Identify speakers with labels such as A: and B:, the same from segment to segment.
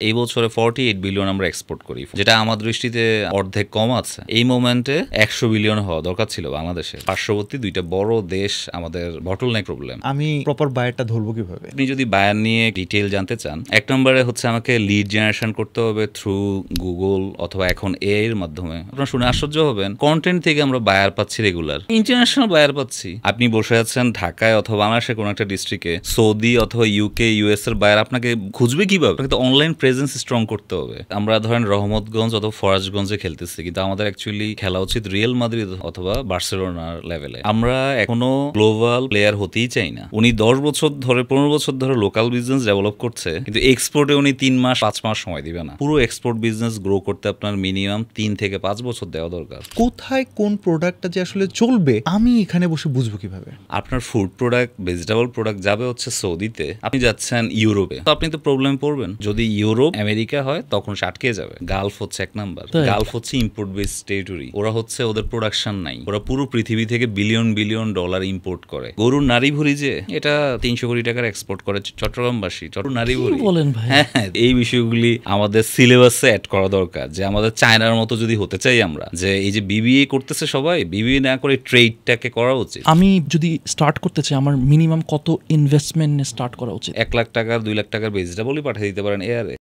A: এই বছরে 48 বিলিয়ন আমরা এক্সপোর্ট করি, যেটা আমার দৃষ্টিতে অর্ধেক কম আছে। এই মোমেন্টে 100 বিলিয়ন হওয়া দরকার ছিল বাংলাদেশে। পার্শ্ববর্তী দুইটা বড় দেশ আমাদের বটলনেক প্রবলেম।
B: আমি প্রপার বায়ারটা ধরবো কিভাবে?
A: আপনি যদি বায়ার নিয়ে ডিটেইল জানতে চান, এক নম্বরে হচ্ছে আমাকে লিড জেনারেশন করতে হবে থ্রু গুগল অথবা এখন এআই এর মাধ্যমে। আপনারা শুনে আশ্চর্য হবেন, কন্টেন্ট থেকে আমরা বায়ার পাচ্ছি, রেগুলার ইন্টারন্যাশনাল বায়ার পাচ্ছি। আপনি বসে আছেন ঢাকায় অথবা বাংলাদেশের কোনো একটা ডিস্ট্রিক্টে, সৌদি অথবা ইউকে ইউএস এর বায়ার আপনাকে খুঁজবে কিভাবে? আপনাকে তো অনলাইন প্রেজেন্স স্ট্রং করতে হবে। আমরা ধরেন রহমতগঞ্জ অথবা ফরাজগঞ্জে খেলতেছি, কিন্তু আমাদের অ্যাকচুয়ালি খেলা উচিত রিয়েল মাদ্রিদ অথবা বার্সেলোনার লেভেলে। আমরা এখনো গ্লোবাল প্লেয়ার হতেই চাই না। উনি 10 বছর ধরে 15 বছর ধরে লোকাল বিজনেস ডেভেলপ করছে, কিন্তু এক্সপোর্টে উনি 3 মাস 5 মাস সময় দিবে না। পুরো এক্সপোর্ট বিজনেস গ্রো করতে আপনার মিনিমাম 3 থেকে 5 বছর দেওয়া দরকার।
B: কোথায় কোন প্রোডাক্টটা যে আসলে চলবে আমি এখানে বসে বুঝবো কিভাবে?
A: আপনার ফুড প্রোডাক্ট, ভেজিটেবল প্রোডাক্ট যাবে হচ্ছে সৌদিতে, আপনি যাচ্ছেন ইউরোপে, তো আপনি তো প্রবলেম পড়বেন। যদি ইউরোপ আমেরিকা হয় তখন আটকে যাবে। গালফ হচ্ছে এক নাম্বার। গালফ হচ্ছে ইম্পোর্ট বেসড টেরিটরি। ওরা হচ্ছে, ওদের প্রোডাকশন নাই। ওরা পুরো পৃথিবী থেকে বিলিয়ন বিলিয়ন ডলার ইম্পোর্ট করে। গরুর নারী ভুড়ি যে এটা 300 কোটি টাকার এক্সপোর্ট করে চট্টগ্রামবাসী, নারী ভুড়ি।
C: বলেন ভাই?
A: হ্যাঁ, এই বিষয়গুলি আমাদের সিলেবাসে অ্যাড করা দরকার, যে আমাদের চায়নার মতো যদি হতে চাই আমরা, যে এই যে বিবিএ করতেছে সবাই, বিবিএ না করে ট্রেডটাকে করা উচিত।
C: আমি যদি স্টার্ট করতে চাই, আমার মিনিমাম কত ইনভেস্টমেন্ট স্টার্ট করা উচিত?
A: 1 লাখ টাকার 2 লাখ টাকার ভেজিটেবলই পাঠিয়ে দিতে পারেন এয়ারে।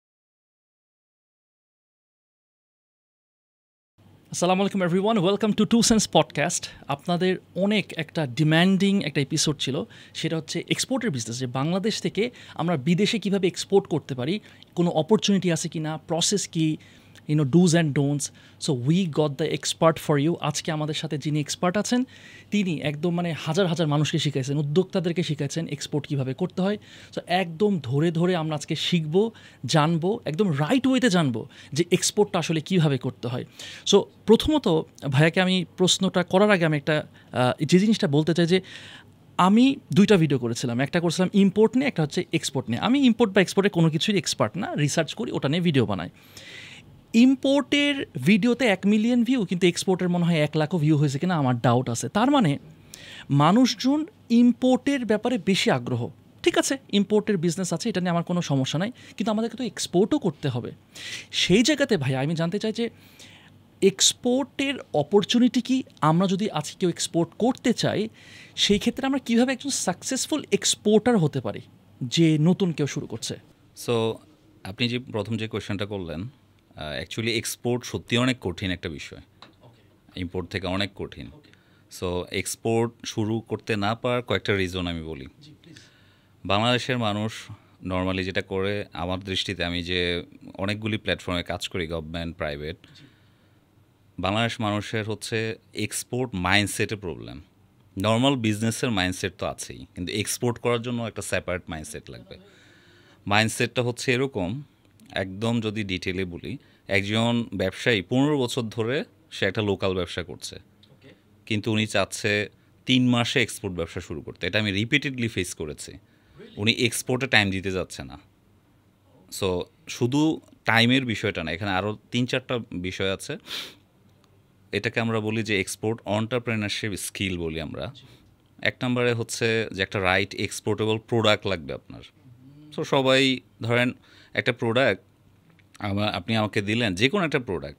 C: আসসালামু আলাইকুম everyone, welcome to to sense podcast. আপনাদের অনেক একটা ডিম্যান্ডিং একটা এপিসোড ছিল, সেটা হচ্ছে এক্সপোর্টের বিজনেস, যে বাংলাদেশ থেকে আমরা বিদেশে কিভাবে এক্সপোর্ট করতে পারি, কোনো অপরচুনিটি আছে কি না, প্রসেস কি, do's and don'ts. So we got the expert for you. আজকে আমাদের সাথে যিনি এক্সপার্ট আছেন, তিনি একদম হাজার হাজার মানুষকে শিখাইছেন, উদ্যোক্তাদেরকে শিখাইছেন এক্সপোর্ট কীভাবে করতে হয়। সো একদম ধরে ধরে আমরা আজকে শিখবো, জানবো, একদম রাইট ওয়েতে জানবো যে এক্সপোর্টটা আসলে কীভাবে করতে হয়। সো প্রথমত ভাইয়াকে আমি প্রশ্নটা করার আগে আমি একটা যে জিনিসটা বলতে চাই, যে আমি 2টা ভিডিও করেছিলাম, একটা করেছিলাম ইম্পোর্ট নিয়ে, একটা হচ্ছে এক্সপোর্ট নিয়ে। আমি ইম্পোর্ট বা এক্সপোর্টে কোনো কিছুই এক্সপার্ট না, রিসার্চ করি, ওটা নিয়ে ভিডিও বানাই। ইম্পোর্টের ভিডিওতে 1 মিলিয়ন ভিউ, কিন্তু এক্সপোর্টের মনে হয় 1 লাখও ভিউ হয়েছে কিনা আমার ডাউট আছে। তার মানে মানুষজন ইম্পোর্টের ব্যাপারে বেশি আগ্রহ। ঠিক আছে, ইম্পোর্টের বিজনেস আছে, এটা নিয়ে আমার কোনো সমস্যা নাই, কিন্তু আমাদেরকে তো এক্সপোর্টও করতে হবে। সেই জায়গাতে ভাই আমি জানতে চাই যে এক্সপোর্টের অপরচুনিটি কি? আমরা যদি আজকে কেউ এক্সপোর্ট করতে চাই, সেই ক্ষেত্রে আমরা কীভাবে একজন সাকসেসফুল এক্সপোর্টার হতে পারি, যে নতুন কেউ শুরু করছে?
A: সো আপনি যে প্রথম যে কোয়েশ্চেনটা করলেন, অ্যাকচুয়ালি এক্সপোর্ট সত্যি অনেক কঠিন একটা বিষয়, ইম্পোর্ট থেকে অনেক কঠিন। সো এক্সপোর্ট শুরু করতে না পারার কয়েকটা রিজন আমি বলি। বাংলাদেশের মানুষ নর্মালি যেটা করে, আমার দৃষ্টিতে, আমি যে অনেকগুলি প্ল্যাটফর্মে কাজ করি, গভর্নমেন্ট, প্রাইভেট, বাংলাদেশ মানুষের হচ্ছে এক্সপোর্ট মাইন্ডসেটের প্রবলেম। নর্মাল বিজনেসের মাইন্ডসেট তো আছেই, কিন্তু এক্সপোর্ট করার জন্য একটা সেপারেট মাইন্ডসেট লাগবে। মাইন্ডসেটটা হচ্ছে এরকম, একদম যদি ডিটেলে বলি, একজন ব্যবসায়ী 15 বছর ধরে সে একটা লোকাল ব্যবসা করছে, কিন্তু উনি চাচ্ছে 3 মাসে এক্সপোর্ট ব্যবসা শুরু করতে। এটা আমি রিপিটেডলি ফেস করেছি। উনি এক্সপোর্টে টাইম দিতে যাচ্ছে না। সো শুধু টাইমের বিষয়টা না, এখানে আরও 3-4টা বিষয় আছে। এটাকে আমরা বলি যে এক্সপোর্ট অন্টারপ্রেনারশিপ স্কিল বলি আমরা। 1 নম্বরে হচ্ছে যে একটা রাইট এক্সপোর্টেবল প্রোডাক্ট লাগবে আপনার। সো সবাই ধরেন একটা প্রোডাক্ট আপনি আমাকে দিলেন, যে কোনো একটা প্রোডাক্ট,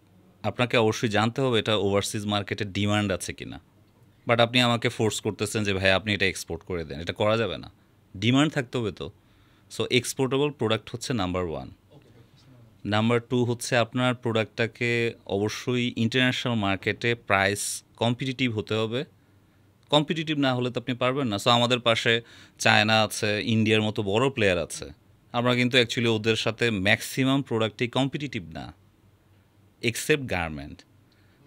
A: আপনাকে অবশ্যই জানতে হবে এটা ওভারসিজ মার্কেটে ডিমান্ড আছে কিনা। বাট আপনি আমাকে ফোর্স করতেছেন যে ভাই আপনি এটা এক্সপোর্ট করে দেন, এটা করা যাবে না, ডিমান্ড থাকতে হবে তো। সো এক্সপোর্টেবল প্রোডাক্ট হচ্ছে নাম্বার 1। নাম্বার 2 হচ্ছে আপনার প্রোডাক্টটাকে অবশ্যই ইন্টারন্যাশনাল মার্কেটে প্রাইস কম্পিটিটিভ হতে হবে। কম্পিটিটিভ না হলে তো আপনি পারবেন না। সো আমাদের পাশে চায়না আছে, ইন্ডিয়ার মতো বড় প্লেয়ার আছে, আমরা কিন্তু অ্যাকচুয়ালি ওদের সাথে ম্যাক্সিমাম প্রোডাক্টই কম্পিটিটিভ না, এক্সেপ্ট গার্মেন্ট।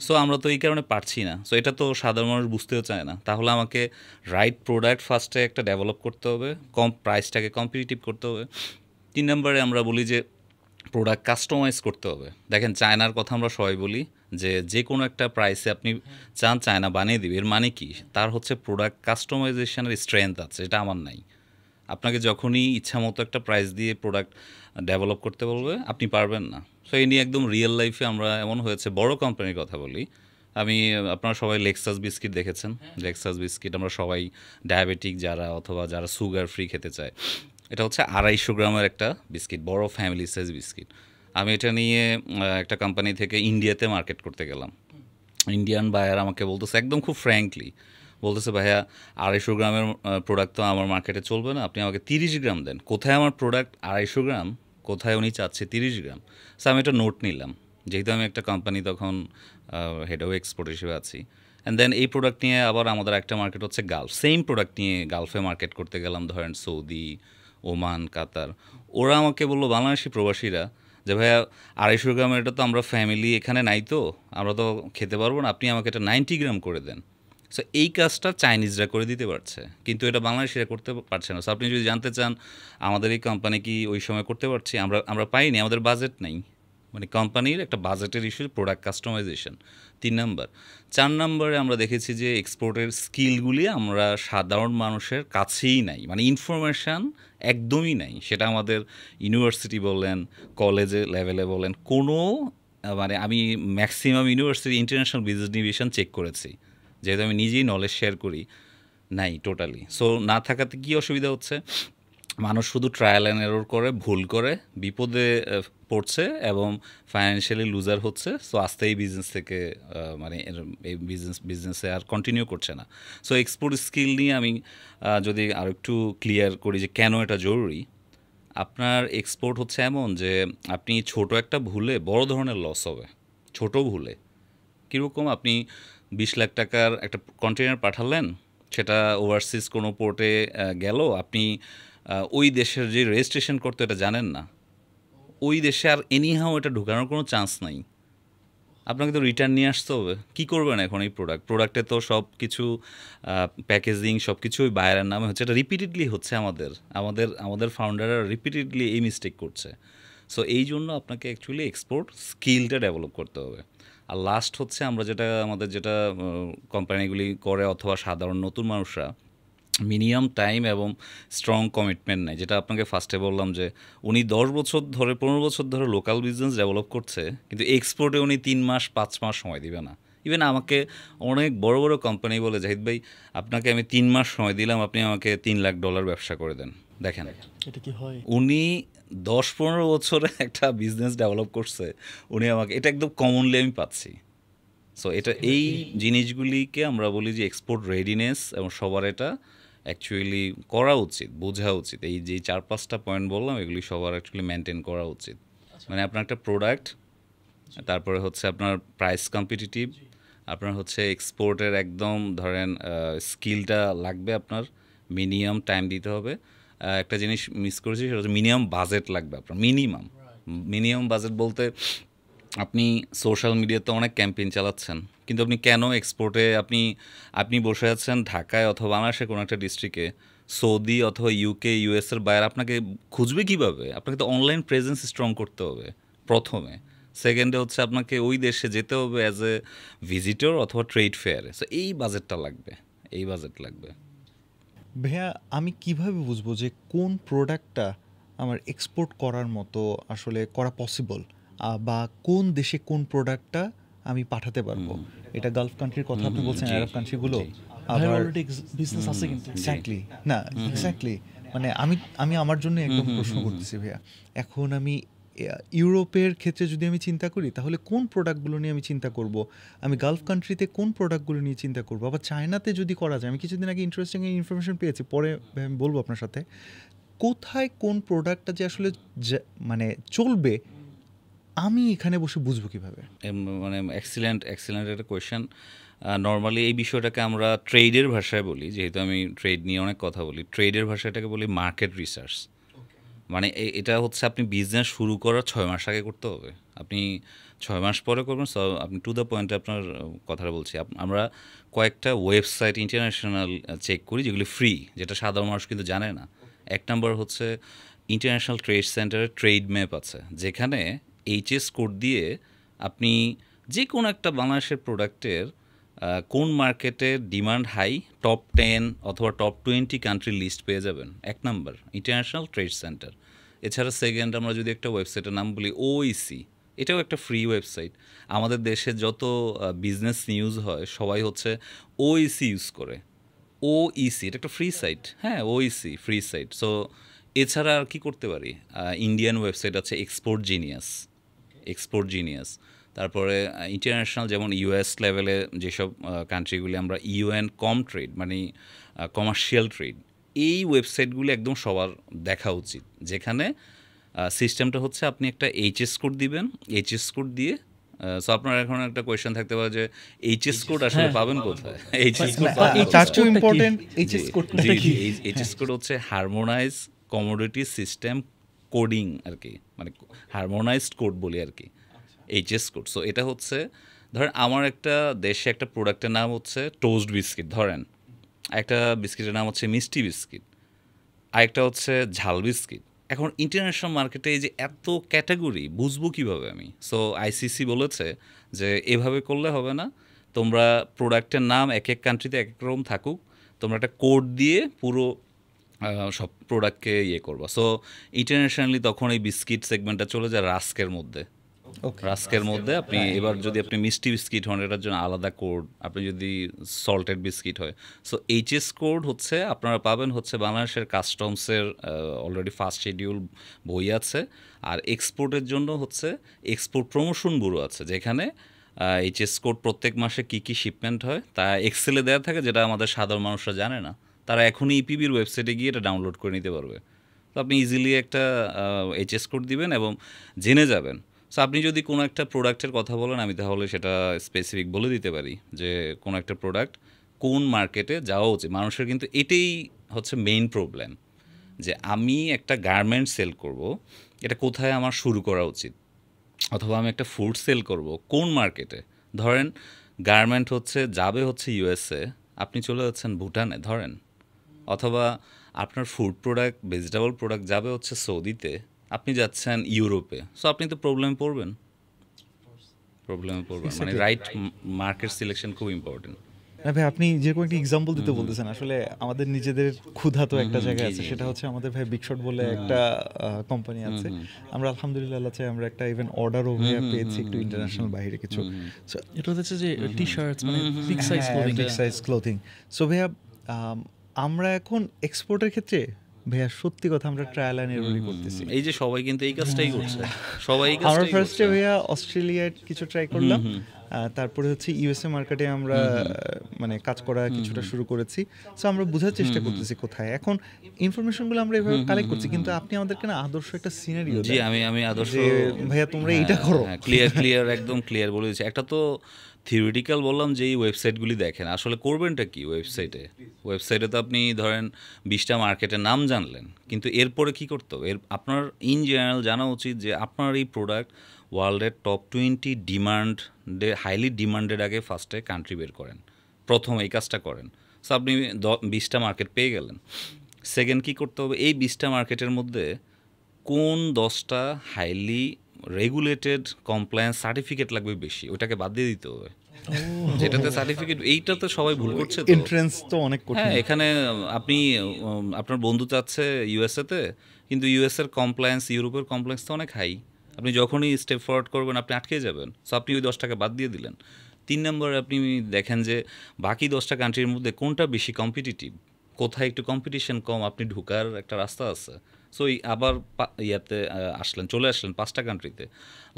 A: সো আমরা তো এই কারণে পারছি না। সো এটা তো সাধারণ মানুষ বুঝতেও চায় না। তাহলে আমাকে রাইট প্রোডাক্ট ফার্স্টে একটা ডেভেলপ করতে হবে, কম প্রাইসটাকে কম্পিটিটিভ করতে হবে। 3 নম্বরে আমরা বলি যে প্রোডাক্ট কাস্টমাইজ করতে হবে। দেখেন, চায়নার কথা আমরা সবাই বলি যে কোনো একটা প্রাইসে আপনি চান চায়না বানিয়ে দিবে, এর মানে কি? তার হচ্ছে প্রোডাক্ট কাস্টমাইজেশনের স্ট্রেংথ আছে, এটা আমার নাই। আপনাকে যখনই ইচ্ছা মতো একটা প্রাইস দিয়ে প্রোডাক্ট ডেভেলপ করতে বলবে, আপনি পারবেন না। সো এই নিয়ে একদম রিয়েল লাইফে আমরা এমন হয়েছে, বড় কোম্পানির কথা বলি আমি, আপনারা সবাই লেক্সাস বিস্কিট দেখেছেন। লেক্সাস বিস্কিট আমরা সবাই ডায়াবেটিক যারা অথবা যারা সুগার ফ্রি খেতে চায়, এটা হচ্ছে 250 গ্রামের একটা বিস্কিট, বড় ফ্যামিলি সাইজ বিস্কিট। আমি এটা নিয়ে একটা কোম্পানি থেকে ইন্ডিয়াতে মার্কেট করতে গেলাম। ইন্ডিয়ান বায়ার আমাকে বলতেছে একদম খুব ফ্র্যাঙ্কলি বলতেছে, ভাইয়া 250 গ্রামের প্রোডাক্ট তো আমার মার্কেটে চলবে না, আপনি আমাকে 30 গ্রাম দেন। কোথায় আমার প্রোডাক্ট 250 গ্রাম, কোথায় উনি চাচ্ছে 30 গ্রাম। সো আমি একটা নোট নিলাম, যেহেতু আমি একটা কোম্পানি তখন হেড অফ এক্সপোর্ট হিসেবে আছি। অ্যান্ড দেন এই প্রোডাক্ট নিয়ে আবার আমাদের একটা মার্কেট হচ্ছে গালফ, সেম প্রোডাক্ট নিয়ে গালফে মার্কেট করতে গেলাম, ধরেন সৌদি, ওমান, কাতার। ওরা আমাকে বললো, বাংলাদেশি প্রবাসীরা, যে ভাইয়া 250 গ্রামের এটা তো আমরা ফ্যামিলি এখানে নাই, তো আমরা তো খেতে পারবো না, আপনি আমাকে এটা 90 গ্রাম করে দেন। সো এই কাজটা চাইনিজরা করে দিতে পারছে, কিন্তু এটা বাংলাদেশিরা করতে পারছে না। সো আপনি যদি জানতে চান আমাদের এই কোম্পানি কি ওই সময় করতে পারছি, আমরা পাইনি, আমাদের বাজেট নেই। মানে কোম্পানির একটা বাজেটের ইস্যু, প্রোডাক্ট কাস্টমাইজেশন 3 নাম্বার। 4 নাম্বারে আমরা দেখেছি যে এক্সপোর্টের স্কিলগুলি আমরা সাধারণ মানুষের কাছেই নাই, মানে ইনফরমেশান একদমই নাই। সেটা আমাদের ইউনিভার্সিটি বলেন, কলেজে লেভেলে বলেন, কোনো মানে আমি maximum university international business division check করেছি, যেহেতু আমি নিজেই নলেজ শেয়ার করি, নাই টোটালি। সো না থাকাতে কী অসুবিধা হচ্ছে, মানুষ শুধু ট্রায়াল অ্যান্ড এরর করে, ভুল করে, বিপদে পড়ছে এবং ফাইন্যান্সিয়ালি লুজার হচ্ছে। সো আস্তে এই বিজনেস থেকে মানে এই বিজনেসে আর কন্টিনিউ করছে না। সো এক্সপোর্ট স্কিল নিয়ে আমি যদি আর একটু ক্লিয়ার করি যে কেন এটা জরুরি। আপনার এক্সপোর্ট হচ্ছে এমন যে আপনি ছোট একটা ভুলে বড় ধরনের লস হবে। ছোট ভুলে কীরকম, আপনি 20 লাখ টাকার একটা কন্টেনার পাঠালেন, সেটা ওভারসিজ কোনো পোর্টে গেল, আপনি ওই দেশের যে রেজিস্ট্রেশন করতে এটা জানেন না, ওই দেশে আর এনিহাও এটা ঢোকানোর কোনো চান্স নাই, আপনাকে তো রিটার্ন নিয়ে আসতে হবে। কী করবেন এখন এই প্রোডাক্টে তো সব কিছু প্যাকেজিং সব কিছুই বাইরের নামে হচ্ছে, এটা রিপিটেডলি হচ্ছে, আমাদের ফাউন্ডাররা রিপিটেডলি এই মিস্টেক করছে। সো এই জন্য আপনাকে অ্যাকচুয়ালি এক্সপোর্ট স্কিলটা ডেভেলপ করতে হবে। আর লাস্ট হচ্ছে আমরা আমাদের যেটা কোম্পানিগুলি করে অথবা সাধারণ নতুন মানুষরা মিনিমাম টাইম এবং স্ট্রং কমিটমেন্ট নেয়। যেটা আপনাকে ফার্স্টে বললাম যে উনি 10 বছর ধরে 15 বছর ধরে লোকাল বিজনেস ডেভেলপ করছে, কিন্তু এক্সপোর্টে উনি 3 মাস 5 মাস সময় দিবে না। ইভেন আমাকে অনেক বড় বড় কোম্পানি বলে, জাহিদ ভাই আপনাকে আমি 3 মাস সময় দিলাম, আপনি আমাকে $3 লাখ ব্যবসা করে দেন। দেখেন
C: এটা কি হয়,
A: উনি 10-15 বছরে একটা বিজনেস ডেভেলপ করছে, উনি আমাকে এটা একদম কমনলি আমি পাচ্ছি। সো এটা এই জিনিসগুলিকে আমরা বলি যে এক্সপোর্ট রেডিনেস, এবং সবার এটা অ্যাকচুয়ালি করা উচিত, বোঝা উচিত। এই যে 4-5টা পয়েন্ট বললাম, এগুলি সবার অ্যাকচুয়ালি মেনটেন করা উচিত। মানে আপনার একটা প্রোডাক্ট, তারপরে হচ্ছে আপনার প্রাইস কম্পিটিটিভ, আপনার হচ্ছে এক্সপোর্টের একদম ধরেন স্কিলটা লাগবে, আপনার মিনিমাম টাইম দিতে হবে। একটা জিনিস মিস করেছি, সেটা হচ্ছে মিনিমাম বাজেট লাগবে আপনার। মিনিমাম বাজেট বলতে আপনি সোশ্যাল মিডিয়াতে অনেক ক্যাম্পেইন চালাচ্ছেন, কিন্তু আপনি কেন এক্সপোর্টে আপনি বসে আছেন ঢাকায় অথবা বাংলাদেশের কোনো একটা ডিস্ট্রিক্টে, সৌদি অথবা ইউকে ইউএসের বাইরে আপনাকে খুঁজবে কীভাবে? আপনাকে তো অনলাইন প্রেজেন্স স্ট্রং করতে হবে প্রথমে। সেকেন্ডে হচ্ছে আপনাকে ওই দেশে যেতে হবে অ্যাজ এ ভিজিটর অথবা ট্রেড ফেয়ারে। সো এই বাজেট লাগবে।
B: ভাইয়া আমি কিভাবে বুঝবো যে কোন প্রোডাক্টটা আমার এক্সপোর্ট করার মতো আসলে করা পসিবল, বা কোন দেশে কোন প্রোডাক্টটা আমি পাঠাতে পারবো? এটা গালফ কান্ট্রির কথা আপনি বলছেন, আরব কান্ট্রিগুলো, আবার
C: অলরেডি বিজনেস আছে কিন্তু।
B: এক্স্যাক্টলি না, এক্স্যাক্টলি মানে আমি আমার জন্য একদম প্রশ্ন করতেছি ভাইয়া। এখন আমি ইউরোপের ক্ষেত্রে যদি আমি চিন্তা করি, তাহলে কোন প্রোডাক্টগুলো নিয়ে আমি চিন্তা করব? আমি গালফ কান্ট্রিতে কোন প্রোডাক্টগুলো নিয়ে চিন্তা করব? আবার চায়নাতে যদি করা যায়, আমি কিছুদিন আগে ইন্টারেস্টিং ইনফরমেশন পেয়েছি, পরে আমি বলবো আপনার সাথে, কোথায় কোন প্রোডাক্টটা যে আসলে মানে চলবে, আমি এখানে বসে বুঝবো কীভাবে?
A: মানে এক্সিলেন্ট একটা কোয়েশ্চেন। নর্মালি এই বিষয়টাকে আমরা ট্রেডের ভাষায় বলি, যেহেতু আমি ট্রেড নিয়ে অনেক কথা বলি, ট্রেডের ভাষাটাকে বলি মার্কেট রিসার্চ। মানে এটা হচ্ছে আপনি বিজনেস শুরু করার 6 মাস আগে করতে হবে, আপনি 6 মাস পরে করবেন। সো আপনি টু দ্য পয়েন্টে আপনার কথাটা বলছি। আমরা কয়েকটা ওয়েবসাইট ইন্টারন্যাশনাল চেক করি, যেগুলি ফ্রি, যেটা সাধারণ মানুষ কিন্তু জানে না। এক নম্বর হচ্ছে ইন্টারন্যাশনাল ট্রেড সেন্টারের ট্রেড ম্যাপ আছে, যেখানে এইচএস কোড দিয়ে আপনি যে কোনো একটা বাংলাদেশের প্রোডাক্টের কোন মার্কেটে ডিমান্ড হাই, টপ 10 অথবা টপ 20 কান্ট্রির লিস্ট পেয়ে যাবেন। এক নাম্বার ইন্টারন্যাশনাল ট্রেড সেন্টার। এছাড়া সেকেন্ড, আমরা যদি একটা ওয়েবসাইটের নাম বলি ওইসি, এটাও একটা ফ্রি ওয়েবসাইট। আমাদের দেশে যত বিজনেস নিউজ হয় সবাই হচ্ছে ওইসি ইউজ করে। ওইসি এটা একটা ফ্রি সাইট, হ্যাঁ ওইসি ফ্রি সাইট। সো এছাড়া আর কি করতে পারি? ইন্ডিয়ান ওয়েবসাইট আছে এক্সপোর্ট জিনিয়াস। তারপরে ইন্টারন্যাশনাল যেমন ইউএস লেভেলে যেসব কান্ট্রিগুলি আমরা ইউএন কম ট্রেড মানে কমার্শিয়াল ট্রেড, এই ওয়েবসাইটগুলি একদম সবার দেখা উচিত, যেখানে সিস্টেমটা হচ্ছে আপনি একটা এইচএস কোড দিবেন, এইচএস কোড দিয়ে সো আপনার এখন একটা কোয়েশ্চেন থাকতে পারে যে এইচএস কোড আসলে পাবেন কোথায়? এইচএস কোড
B: তার চেয়ে ইম্পর্টেন্ট এইচএস কোডটা কি?
A: এইচএস কোড হচ্ছে হারমোনাইজ কমোডিটি সিস্টেম কোডিং আর কি, মানে হারমোনাইজড কোড বলি আর কি, এইচএস কোড। সো এটা হচ্ছে ধরেন আমার একটা দেশে একটা প্রোডাক্টের নাম হচ্ছে টোস্ট বিস্কিট, ধরেন একটা বিস্কিটের নাম হচ্ছে মিষ্টি বিস্কিট, আরেকটা হচ্ছে ঝাল বিস্কিট। এখন ইন্টারন্যাশনাল মার্কেটে এই যে এত ক্যাটাগরি বুঝবো কীভাবে আমি? সো আইসিসি বলেছে যে এভাবে করলে হবে না, তোমরা প্রোডাক্টের নাম এক এক কান্ট্রিতে এক এক রকম থাকুক, তোমরা একটা কোড দিয়ে পুরো সব প্রোডাক্টকে ইয়ে করবা। সো ইন্টারন্যাশনালি তখন এই বিস্কিট সেগমেন্টটা চলে যায় রাস্কের মধ্যে। রাস্কের মধ্যে আপনি এবার যদি আপনি মিষ্টি বিস্কিট হন এটার জন্য আলাদা কোড, আপনি যদি সল্টেড বিস্কিট হয়। সো এইচএস কোড হচ্ছে আপনারা পাবেন হচ্ছে বাংলাদেশের কাস্টমসের অলরেডি ফার্স্ট শিডিউল বই আছে, আর এক্সপোর্টের জন্য হচ্ছে এক্সপোর্ট প্রমোশন ব্যুরো আছে, যেখানে এইচএস কোড প্রত্যেক মাসে কী কী শিপমেন্ট হয় তা এক্সেলে দেওয়া থাকে, যেটা আমাদের সাধারণ মানুষরা জানে না। তারা এখনই ইপিবির ওয়েবসাইটে গিয়ে এটা ডাউনলোড করে নিতে পারবে। তো আপনি ইজিলি একটা এইচএস কোড দিবেন এবং জেনে যাবেন। সো আপনি যদি কোনো একটা প্রোডাক্টের কথা বলেন, আমি তাহলে সেটা স্পেসিফিক বলে দিতে পারি যে কোনো একটা প্রোডাক্ট কোন মার্কেটে যাওয়া উচিত। মানুষের কিন্তু এটাই হচ্ছে মেইন প্রবলেম, যে আমি একটা গার্মেন্ট সেল করব, এটা কোথায় আমার শুরু করা উচিত, অথবা আমি একটা ফুড সেল করব কোন মার্কেটে। ধরেন গার্মেন্ট যাবে হচ্ছে ইউএসএ, আপনি চলে যাচ্ছেন ভুটানে ধরেন, অথবা আপনার ফুড প্রোডাক্ট ভেজিটেবল প্রোডাক্ট যাবে হচ্ছে সৌদিতে, আপনি যাচ্ছেন ইউরোপে। সো আপনি তো প্রবলেমে পড়বেন। মানে রাইট মার্কেট সিলেকশন খুব ইম্পর্টেন্ট।
B: না ভাই, আপনি যেরকম একটা এক্সাম্পল দিতে বলতেছেন, আসলে আমাদের নিজেদের ক্ষুধা তো একটা জায়গায় আছে, সেটা হচ্ছে আমাদের ভাই বিগ শট বলে একটা কোম্পানি আছে। আমরা আলহামদুলিল্লাহ আল্লাহ চাই আমরা একটা ইভেন অর্ডারও পেয়েছি একটু ইন্টারন্যাশনাল বাইরে কিছু।
C: এটা হচ্ছে যে টি-শার্টস মানে বিগ সাইজ
B: ক্লোথিং। সো ভাইয়া আমরা এখন এক্সপোর্টের ক্ষেত্রে ভাইয়া সত্যি কথা আমরা ট্রায়াল অ্যান্ড এররই করতেছি।
A: এই যে সবাই কিন্তু এই কাজটাই করছে, সবাই
B: আমরা ফার্স্টে ভাইয়া অস্ট্রেলিয়ায় কিছু ট্রাই করলাম, তারপরে হচ্ছে ইউএসএ মার্কেটে আমরা মানে কাজ করা কিছুটা শুরু করেছি। সো আমরা বোঝার চেষ্টা করতেছি কোথায় এখন ইনফরমেশনগুলো আমরা এভাবে কালেক্ট করছি, কিন্তু আপনি আমাদেরকে না আদর্শ একটা সিনারিও।
A: জি, আমি আদর্শ
B: ভাইয়া তোমরা এইটা করো,
A: ক্লিয়ার একদম ক্লিয়ার বলে দিচ্ছি। একটা তো থিওরিটিক্যাল বললাম যে এই ওয়েবসাইটগুলি দেখেন, আসলে করবেনটা কি ওয়েবসাইটে তো আপনি ধরেন 20টা মার্কেটের নাম জানলেন, কিন্তু এরপরে কি করতে হবে? আপনার ইন জেনারেল জানা উচিত যে আপনার এই প্রোডাক্ট ওয়ার্ল্ডের টপ 20 ডিমান্ডে হাইলি ডিমান্ডেড আগে ফার্স্টে কান্ট্রি বের করেন, প্রথম এই কাজটা করেন। সো আপনি 20টা মার্কেট পেয়ে গেলেন। সেকেন্ড কী করতে হবে? এই 20টা মার্কেটের মধ্যে কোন 10টা হাইলি রেগুলেটেড কমপ্লায়েন্স সার্টিফিকেট লাগবে বেশি, ওটাকে বাদ দিয়ে দিতে হবে। যেটাতে সার্টিফিকেট, এইটা তো সবাই ভুল করছে।
B: এন্ট্রান্স তো অনেক কঠিন।
A: হ্যাঁ, এখানে আপনি আপনার বন্ধু চাচ্ছে ইউএসএতে, কিন্তু ইউএসএর কমপ্লায়েন্স ইউরোপের কমপ্লায়েন্স তো অনেক হাই, আপনি যখনই স্টেপ ফরওয়ার্ড করবেন আপনি আটকে যাবেন। সো আপনি ওই 10টাকে বাদ দিয়ে দিলেন। 3 নম্বরে আপনি দেখেন যে বাকি 10টা কান্ট্রির মধ্যে কোনটা বেশি কম্পিটিটিভ, কোথায় একটু কম্পিটিশন কম, আপনি ঢোকার একটা রাস্তা আছে। সো আবার চলে আসলেন 5টা কান্ট্রিতে।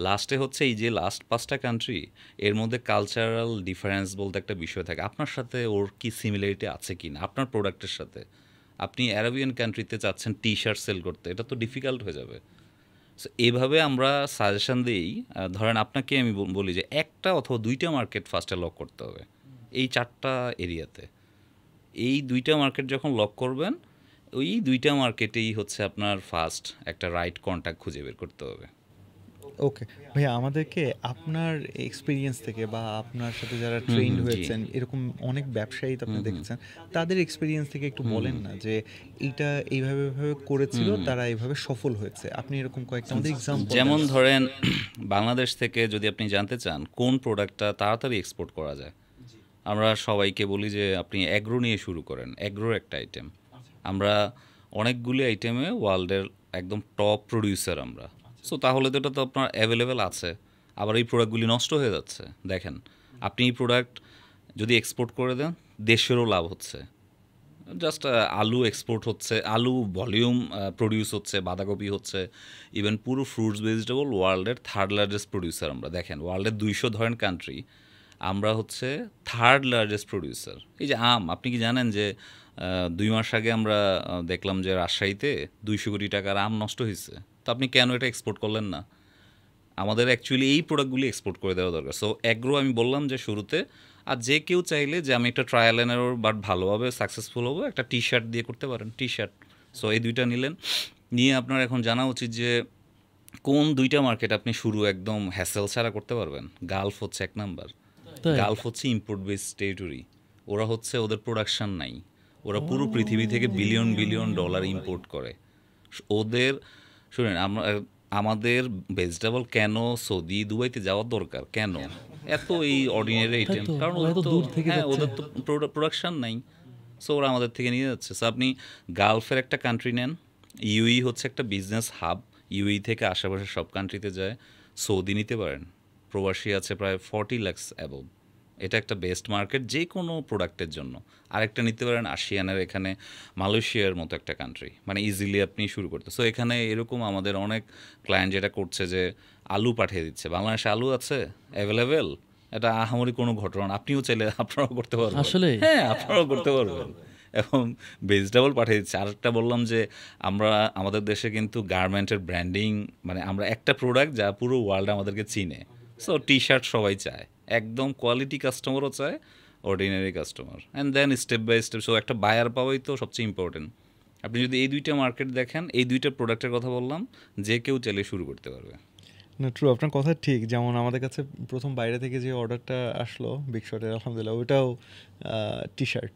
A: লাস্টে হচ্ছে এই যে লাস্ট 5টা কান্ট্রি, এর মধ্যে কালচারাল ডিফারেন্স বলতে একটা বিষয় থাকে, আপনার সাথে ওর কি সিমিলারিটি আছে কি না আপনার প্রোডাক্টের সাথে। আপনি অ্যারাবিয়ান কান্ট্রিতে চাচ্ছেন টি-শার্ট সেল করতে, এটা তো ডিফিকাল্ট হয়ে যাবে। সো এইভাবে আমরা সাজেশন দিই। ধরেন আপনাকে আমি বলি যে একটা অথবা 2টা মার্কেট ফার্স্টে লক করতে হবে এই 4টা এরিয়াতে। এই 2টা মার্কেট যখন লক করবেন, ওই 2টা মার্কেটেই হচ্ছে আপনার ফার্স্ট একটা রাইট কন্ট্যাক্ট খুঁজে বের করতে হবে।
B: ওকে ভাইয়া, আমাদেরকে আপনার এক্সপিরিয়েন্স থেকে বা আপনার সাথে যারা ট্রেন্ড হয়েছেন এরকম অনেক ব্যবসায়ী তো আপনি দেখেছেন, তাদের এক্সপিরিয়েন্স থেকে একটু বলেন না যে এইটা এইভাবে করেছিল, তারা এইভাবে সফল হয়েছে। আপনি এরকম কয়েকটা আমাদের এক্সাম্পল,
A: যেমন ধরেন বাংলাদেশ থেকে যদি আপনি জানতে চান কোন প্রোডাক্টটা তাড়াতাড়ি এক্সপোর্ট করা যায়, আমরা সবাইকে বলি যে আপনি অ্যাগ্রো নিয়ে শুরু করেন। অ্যাগ্রোর একটা আইটেম, আমরা অনেকগুলি আইটেমে ওয়ার্ল্ডের একদম টপ প্রডিউসার আমরা। সো তাহলে তো এটা তো আপনার অ্যাভেলেবেল আছে। আবার এই প্রোডাক্টগুলি নষ্ট হয়ে যাচ্ছে, দেখেন আপনি এই প্রোডাক্ট যদি এক্সপোর্ট করে দেন দেশেরও লাভ হচ্ছে, জাস্ট আলু এক্সপোর্ট হচ্ছে, আলু ভলিউম প্রডিউস হচ্ছে, বাঁধাকপি হচ্ছে, ইভেন পুরো ফ্রুটস ভেজিটেবল ওয়ার্ল্ডের থার্ড লার্জেস্ট প্রডিউসার আমরা। দেখেন ওয়ার্ল্ডের 200 ধরেন কান্ট্রি, আমরা হচ্ছে থার্ড লার্জেস্ট প্রডিউসার। এই যে আম, আপনি কি জানেন যে 2 মাস আগে আমরা দেখলাম যে রাজশাহীতে 200 কোটি টাকার আম নষ্ট হয়েছে। তো আপনি কেন এটা এক্সপোর্ট করলেন না? আমাদের অ্যাকচুয়ালি এই প্রোডাক্টগুলি এক্সপোর্ট করে দেওয়া দরকার। সো অ্যাগ্রো আমি বললাম যে শুরুতে, আর যে কেউ চাইলে যে আমি একটা ট্রায়াল অ্যান্ড এরর বাট ভালোভাবে সাকসেসফুল হবো, একটা টি শার্ট দিয়ে করতে পারেন, টি শার্ট। সো এই দুইটা নিলেন, নিয়ে আপনার এখন জানা উচিত যে কোন দুইটা মার্কেট আপনি শুরু একদম হ্যাসেল ছাড়া করতে পারবেন। গালফ হচ্ছে 1 নাম্বার।
C: তাই?
A: গালফ হচ্ছে ইম্পোর্ট বেস টেরিটরি। ওরা হচ্ছে, ওদের প্রোডাকশন নাই, ওরা পুরো পৃথিবী থেকে বিলিয়ন বিলিয়ন ডলার ইম্পোর্ট করে। ওদের, শুনেন, আমাদের ভেজিটেবল কেন সৌদি দুবাইতে যাওয়ার দরকার, কেন এত এই অর্ডিনারি আইটেম?
C: তো,
A: কারণ
C: ওরা
A: ওদের
C: তো
A: তো,
C: দূর থেকে
A: হ্যাঁ,
C: যাচ্ছে।
A: ওদের তো প্রোডাকশন নাই। সো ওরা আমাদের থেকে নিয়ে যাচ্ছে। সো আপনি গালফের একটা কান্ট্রি নেন, ইউই হচ্ছে একটা বিজনেস হাব, ইউই থেকে আশেপাশের সব কান্ট্রিতে যায়। সৌদি নিতে পারেন, প্রবাসী আছে প্রায় 40 লাখ অ্যাবভ। এটা একটা বেস্ট মার্কেট যে কোনো প্রোডাক্টের জন্য। আরেকটা নিতে পারেন আসিয়ানের এখানে, মালয়েশিয়ার মতো একটা কান্ট্রি, মানে ইজিলি আপনি শুরু করতে। সো এখানে এরকম আমাদের অনেক ক্লায়েন্ট যেটা করছে যে আলু পাঠিয়ে দিচ্ছে, বাংলাদেশে আলু আছে অ্যাভেলেবেল, এটা আহামরি কোনো ঘটনা না। আপনিও চাইলে আপনারাও করতে পারবেন,
C: আসলেই?
A: হ্যাঁ আপনারাও করতে পারবেন। এখন ভেজিটেবল পাঠিয়ে দিচ্ছে। আরেকটা বললাম যে আমরা আমাদের দেশে কিন্তু গার্মেন্টের ব্র্যান্ডিং, মানে আমরা একটা প্রোডাক্ট যা পুরো ওয়ার্ল্ড আমাদেরকে চিনে। সো টি শার্ট সবাই চায়, একদম কোয়ালিটি কাস্টমারও চায়, ordinary customer, and then step by step. So একটা বায়ার পাওয়াই তো সবচেয়ে ইম্পর্টেন্ট। আপনি যদি এই দুইটা মার্কেট দেখেন, এই দুইটা প্রোডাক্টের কথা বললাম, যে কেউ চাইলে শুরু করতে পারবে।
B: না, ট্রু, আপনার কথা ঠিক। যেমন আমাদের কাছে প্রথম বাইরে থেকে যে অর্ডারটা আসলো বিগ শটের, আলহামদুলিল্লাহ ওইটাও টি শার্ট,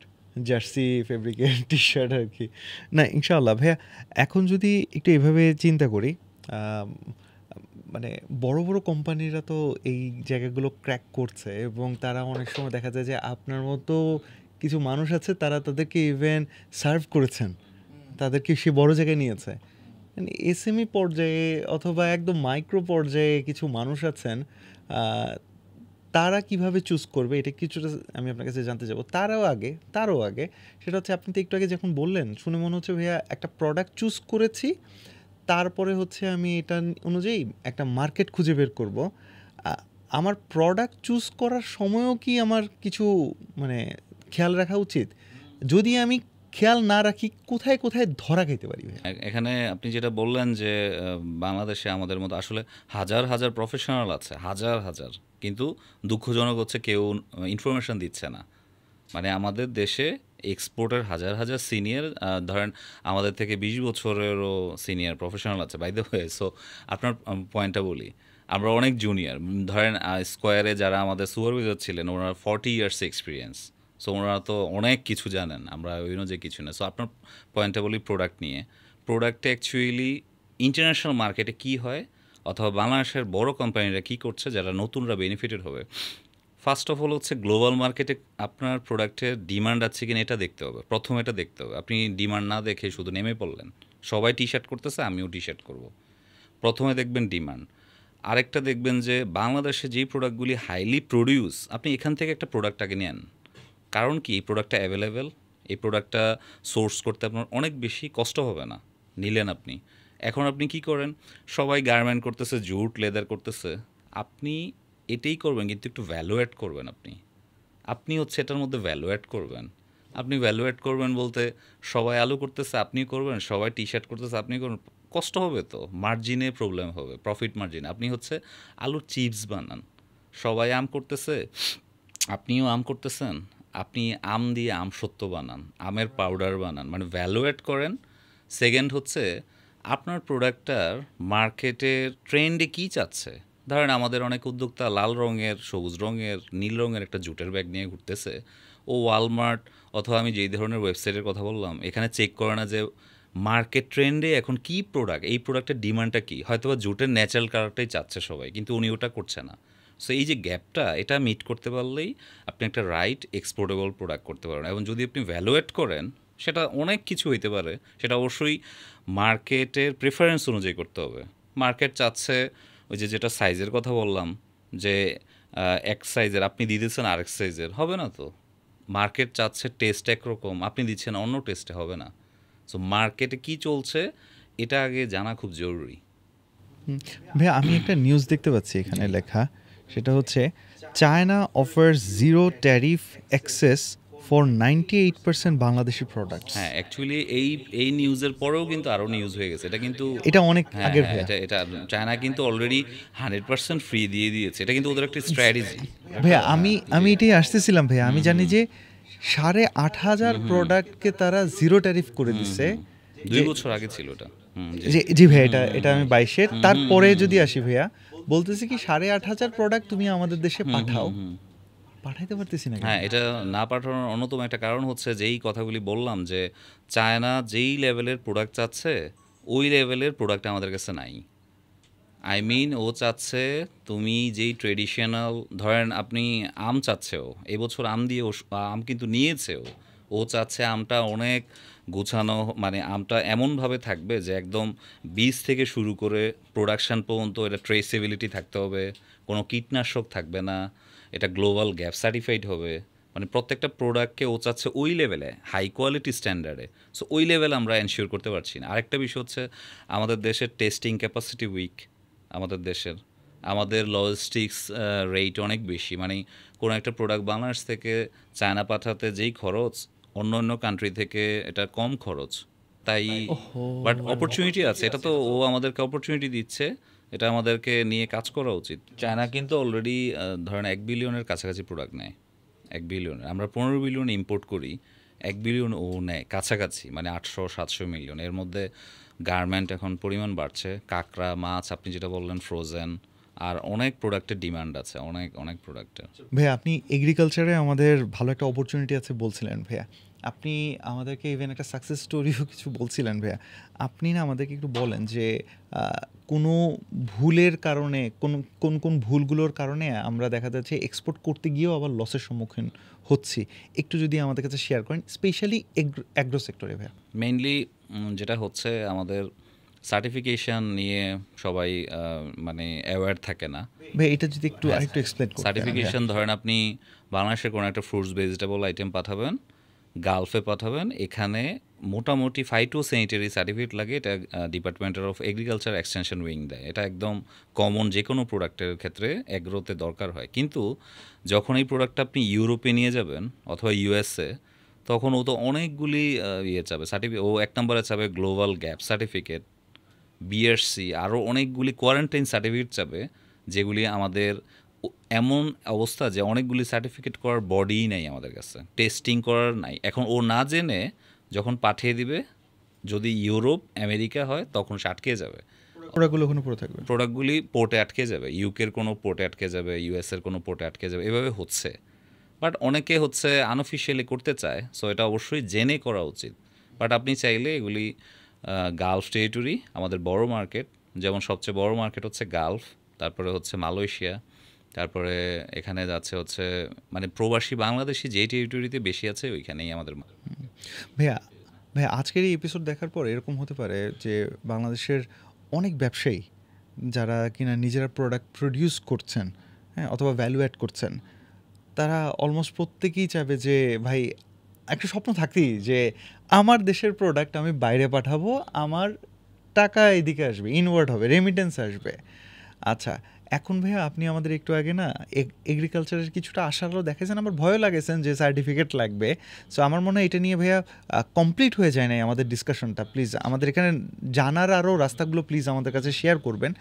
B: জার্সি ফেব্রিকের টি শার্ট আর কি। না, ইনশাআল্লাহ ভাইয়া, এখন যদি একটু এভাবে চিন্তা করি, মানে বড় বড় কোম্পানিরা তো এই জায়গাগুলো ক্র্যাক করছে, এবং তারা অনেক সময় দেখা যায় যে আপনার মতো কিছু মানুষ আছে, তারা তাদেরকে ইভেন সার্ভ করেছেন, তাদেরকে সে বড় জায়গায় নিয়েছে। এসএমই পর্যায়ে অথবা একদম মাইক্রো পর্যায়ে কিছু মানুষ আছেন, তারা কিভাবে চুজ করবে, এটা কিছুটা আমি আপনার কাছে জানতে যাবো। তারও আগে সেটা হচ্ছে, আপনি তো একটু আগে যখন বললেন, শুনে মনে হচ্ছে ভাইয়া একটা প্রোডাক্ট চুজ করেছি, তারপরে হচ্ছে আমি এটা অনুযায়ী একটা মার্কেট খুঁজে বের করব। আমার প্রোডাক্ট চুজ করার সময়ও কি আমার কিছু মানে খেয়াল রাখা উচিত? যদি আমি খেয়াল না রাখি, কোথায় কোথায় ধরা খেতে পারি ভাই?
A: এখানে আপনি যেটা বললেন যে বাংলাদেশে আমাদের মতো আসলে হাজার হাজার প্রফেশনাল আছে, হাজার হাজার, কিন্তু দুঃখজনক হচ্ছে কেউ ইনফরমেশন দিচ্ছে না। মানে আমাদের দেশে এক্সপোর্টের হাজার হাজার সিনিয়র, ধরেন আমাদের থেকে 20 বছরেরও সিনিয়র প্রফেশনাল আছে, বাই দ্য ওয়ে। সো আপনার পয়েন্টটা বলি, আমরা অনেক জুনিয়র। ধরেন স্কোয়ারে যারা আমাদের সুপারভাইজার ছিলেন, ওনারা 40 ইয়ার্স এক্সপিরিয়েন্স। সো ওনারা তো অনেক কিছু জানেন, আমরা ওই যে কিছু না। সো আপনার পয়েন্টটা বলি প্রোডাক্ট নিয়ে। প্রোডাক্টে অ্যাকচুয়ালি ইন্টারন্যাশনাল মার্কেটে কী হয়, অথবা বাংলাদেশের বড় কোম্পানিরা কী করছে, যারা নতুনরা বেনিফিটেড হবে। ফার্স্ট অফ অল হচ্ছে গ্লোবাল মার্কেটে আপনার প্রোডাক্টের ডিমান্ড আছে কিনা এটা দেখতে হবে, প্রথম এটা দেখতে হবে। আপনি ডিমান্ড না দেখে শুধু নেমে পড়লেন, সবাই টি শার্ট করতেছে আমিও টি শার্ট করবো, প্রথমে দেখবেন ডিমান্ড। আরেকটা দেখবেন যে বাংলাদেশে যেই প্রোডাক্টগুলি হাইলি প্রডিউস, আপনি এখান থেকে একটা প্রোডাক্টটাকে নেন। কারণ কি, এই প্রোডাক্টটা অ্যাভেলেবেল, এই প্রোডাক্টটা সোর্স করতে আপনার অনেক বেশি কষ্ট হবে না, নিলেন আপনি। এখন আপনি কি করেন, সবাই গার্মেন্ট করতেছে, জুট লেদার করতেছে, আপনি এটাই করবেন, কিন্তু একটু ভ্যালু অ্যাড করবেন। আপনি হচ্ছে এটার মধ্যে ভ্যালু অ্যাড করবেন। আপনি ভ্যালু অ্যাড করবেন বলতে, সবাই আলু করতেছে আপনি করবেন, সবাই টি শার্ট করতেছে আপনি করবেন, কষ্ট হবে তো, মার্জিনে প্রবলেম হবে, প্রফিট মার্জিন। আপনি হচ্ছে আলুর চিপস বানান, সবাই আম করতেছে আপনিও আম করতেছেন, আপনি আম দিয়ে আমসত্ত্ব বানান, আমের পাউডার বানান, মানে ভ্যালু অ্যাড করেন। সেকেন্ড হচ্ছে আপনার প্রোডাক্টটার মার্কেটের ট্রেন্ডে কী চাচ্ছে। ধরেন আমাদের অনেক উদ্যোক্তা লাল রঙের, সবুজ রঙের, নীল রঙের একটা জুটের ব্যাগ নিয়ে ঘুরতেছে, ও ওয়ালমার্ট অথবা আমি যেই ধরনের ওয়েবসাইটের কথা বললাম, এখানে চেক করে না যে মার্কেট ট্রেন্ডে এখন কী প্রোডাক্ট, এই প্রোডাক্টের ডিমান্ডটা কী। হয়তো বা জুটের ন্যাচারাল কালারটাই চাচ্ছে সবাই, কিন্তু উনি ওটা করছে না। সো এই যে গ্যাপটা, এটা মিট করতে পারলেই আপনি একটা রাইট এক্সপোর্টেবল প্রোডাক্ট করতে পারেন। এবং যদি আপনি ভ্যালুয়েট করেন, সেটা অনেক কিছু হইতে পারে, সেটা অবশ্যই মার্কেটের প্রেফারেন্স অনুযায়ী করতে হবে। মার্কেট চাচ্ছে ওই যে যেটা সাইজের কথা বললাম, যে এক সাইজের আপনি দিয়ে দিচ্ছেন আরেক সাইজের, হবে না তো। মার্কেট চাচ্ছে টেস্ট একরকম, আপনি দিচ্ছেন অন্য টেস্টে, হবে না। সো মার্কেটে কী চলছে এটা আগে জানা খুব জরুরি।
B: ভাইয়া আমি একটা নিউজ দেখতে পাচ্ছি এখানে লেখা, সেটা হচ্ছে China offers zero tariff access for 98% Bangladeshi product.
A: হ্যাঁ, অ্যাকচুয়ালি এই নিউজের পরেও কিন্তু আরও নিউজ হয়ে গেছে, এটা কিন্তু
B: এটা অনেক
A: হ্যাঁ
B: আগের
A: হ্যাঁ,
B: ভাইয়া।
A: এটা চায়না কিন্তু অলরেডি 100% ফ্রি দিয়ে দিয়েছে, এটা কিন্তু ওদের একটা স্ট্র্যাটেজি।
B: ভাইয়া আমি এটাই আসতেছিলাম ভাইয়া, আমি জানি যে 8,500 প্রোডাক্টকে তারা জিরো ট্যারিফ করে দিচ্ছে।
A: 2 বছর আগে ছিল এটা।
B: জি ভাইয়া, এটা আমি 22-এর তারপরে যদি আসি ভাইয়া, বলতেছি কি 8,500 প্রোডাক্ট তুমি আমাদের দেশে পাঠাও, পাঠাইতে পারতেছি না কেন?
A: হ্যাঁ, এটা না পাঠানোর অন্যতম একটা কারণ হচ্ছে যেই কথাগুলি বললাম, যে চায়না যেই লেভেলের প্রোডাক্ট চাচ্ছে ওই লেভেলের প্রোডাক্ট আমাদের কাছে নাই। আই মিন ও চাচ্ছে তুমি যেই ট্রেডিশনাল, ধরেন আপনি আম চাচ্ছেও, এবছর আম দিয়ে আম কিন্তু নিয়েছেও, ও চাচ্ছে আমটা অনেক গুছানো, মানে আমটা এমনভাবে থাকবে যে একদম বীজ থেকে শুরু করে প্রোডাকশান পর্যন্ত এটা ট্রেসেবিলিটি থাকতে হবে, কোনো কীটনাশক থাকবে না, এটা গ্লোবাল গ্যাপ সার্টিফাইড হবে, মানে প্রত্যেকটা প্রোডাক্টকে ও চাচ্ছে ওই লেভেলে, হাই কোয়ালিটি স্ট্যান্ডার্ডে। সো ওই লেভেল আমরা এনশিওর করতে পারছি না। আরেকটা বিষয় হচ্ছে আমাদের দেশের টেস্টিং ক্যাপাসিটি উইক, আমাদের লজিস্টিক্স রেট অনেক বেশি, মানে কোনো একটা প্রোডাক্ট বাংলাদেশ থেকে চায়না পাঠাতে যেই খরচ, অন্য অন্য কান্ট্রি থেকে এটা কম খরচ, তাই। বাট অপরচুনিটি আছে, এটা তো ও আমাদেরকে অপরচুনিটি দিচ্ছে, এটা আমাদেরকে নিয়ে কাজ করা উচিত। চায়না কিন্তু অলরেডি ধরেন 1 বিলিয়নের কাছাকাছি প্রোডাক্ট নেয়, 1 বিলিয়নের, আমরা 15 বিলিয়ন ইম্পোর্ট করি, 1 বিলিয়ন ও নেয় কাছাকাছি, মানে 800-700 মিলিয়ন। এর মধ্যে গার্মেন্ট এখন পরিমাণ বাড়ছে, কাঁকড়া, মাছ, আপনি যেটা বললেন ফ্রোজেন, আর অনেক প্রোডাক্টের ডিমান্ড আছে, অনেক অনেক প্রোডাক্টের।
B: ভাইয়া আপনি এগ্রিকালচারে আমাদের ভালো একটা অপরচুনিটি আছে বলছিলেন ভাইয়া, আপনি আমাদেরকে ইভেন একটা সাকসেস স্টোরিও কিছু বলছিলেন ভাইয়া। আপনি না আমাদেরকে একটু বলেন যে কোনো ভুলের কারণে, কোন কোন ভুলগুলোর কারণে আমরা দেখা যাচ্ছে এক্সপোর্ট করতে গিয়েও আবার লসের সম্মুখীন হচ্ছি, একটু যদি আমাদের কাছে শেয়ার করেন, স্পেশালি অ্যাগ্রো সেক্টরে ভাইয়া।
A: মেইনলি যেটা হচ্ছে আমাদের সার্টিফিকেশন নিয়ে সবাই মানে অ্যাওয়্যার থাকে না।
B: ভাই এটা যদি একটু আরেকটু এক্সপ্লেইন করতেন।
A: সার্টিফিকেশন ধরেন আপনি বাংলাদেশের কোনো একটা ফ্রুটস ভেজিটেবল আইটেম পাঠাবেন, গালফে পাঠাবেন, এখানে মোটামুটি ফাইটোস্যানিটারি সার্টিফিকেট লাগে, এটা department of agriculture extension wing দেয়, এটা একদম কমন যে কোনো প্রোডাক্টের ক্ষেত্রে এগ্রোতে দরকার হয়। কিন্তু যখন এই প্রোডাক্টটা আপনি ইউরোপে নিয়ে যাবেন অথবা ইউএসএ, তখন ও তো অনেকগুলি চাবে সার্টিফিকেট, ও 1 নম্বরে চাবে গ্লোবাল গ্যাপ সার্টিফিকেট, বিএসসি, আরও অনেকগুলি কোয়ারেন্টাইন সার্টিফিকেট চাবে, যেগুলি আমাদের এমন অবস্থা যে অনেকগুলি সার্টিফিকেট করার বডিই নাই আমাদের কাছে, টেস্টিং করার নাই। এখন ও না জেনে যখন পাঠিয়ে দিবে, যদি ইউরোপ আমেরিকা হয় তখন সে আটকে যাবে,
B: প্রোডাক্টগুলো ওখানে পড়ে থাকবে,
A: প্রোডাক্টগুলি পোর্টে আটকে যাবে, ইউকের কোনো পোর্টে আটকে যাবে, ইউএসের কোনো পোর্টে আটকে যাবে, এভাবে হচ্ছে। বাট অনেকে হচ্ছে আনঅফিশিয়ালি করতে চায়, সো এটা অবশ্যই জেনে করা উচিত। বাট আপনি চাইলে এগুলি গালফ টেরিটরি, আমাদের বড় মার্কেট, যেমন সবচেয়ে বড় মার্কেট হচ্ছে গালফ, তারপরে হচ্ছে মালয়েশিয়া, তারপরে এখানে যাচ্ছে হচ্ছে মানে প্রবাসী বাংলাদেশি যে টেরিটরিতে বেশি আছে ওইখানেই আমাদের।
B: ভাইয়া আজকের এই এপিসোড দেখার পর এরকম হতে পারে যে বাংলাদেশের অনেক ব্যবসায়ী যারা কিনা নিজেরা প্রোডাক্ট প্রডিউস করছেন, হ্যাঁ, অথবা ভ্যালু অ্যাড করছেন, তারা অলমোস্ট প্রত্যেকেই চাইবে যে ভাই একটা স্বপ্ন থাকতেই যে আমার দেশের প্রোডাক্ট আমি বাইরে পাঠাবো, আমার টাকা এদিকে আসবে, ইনওয়ার্ড হবে, রেমিটেন্স আসবে। আচ্ছা, এখন ভাইয়া আপনি আমাদের একটু আগে না এগ্রিকালচারের কিছুটা আশারও দেখেছেন, আমার ভয়ও লাগেছেন যে সার্টিফিকেট লাগবে। সো আমার মনে হয় এটা নিয়ে ভাইয়া কমপ্লিট হয়ে যায় নাই আমাদের ডিসকাশনটা। প্লিজ আমাদের এখানে জানার আরও রাস্তাগুলো প্লিজ আমাদের কাছে শেয়ার করবেন।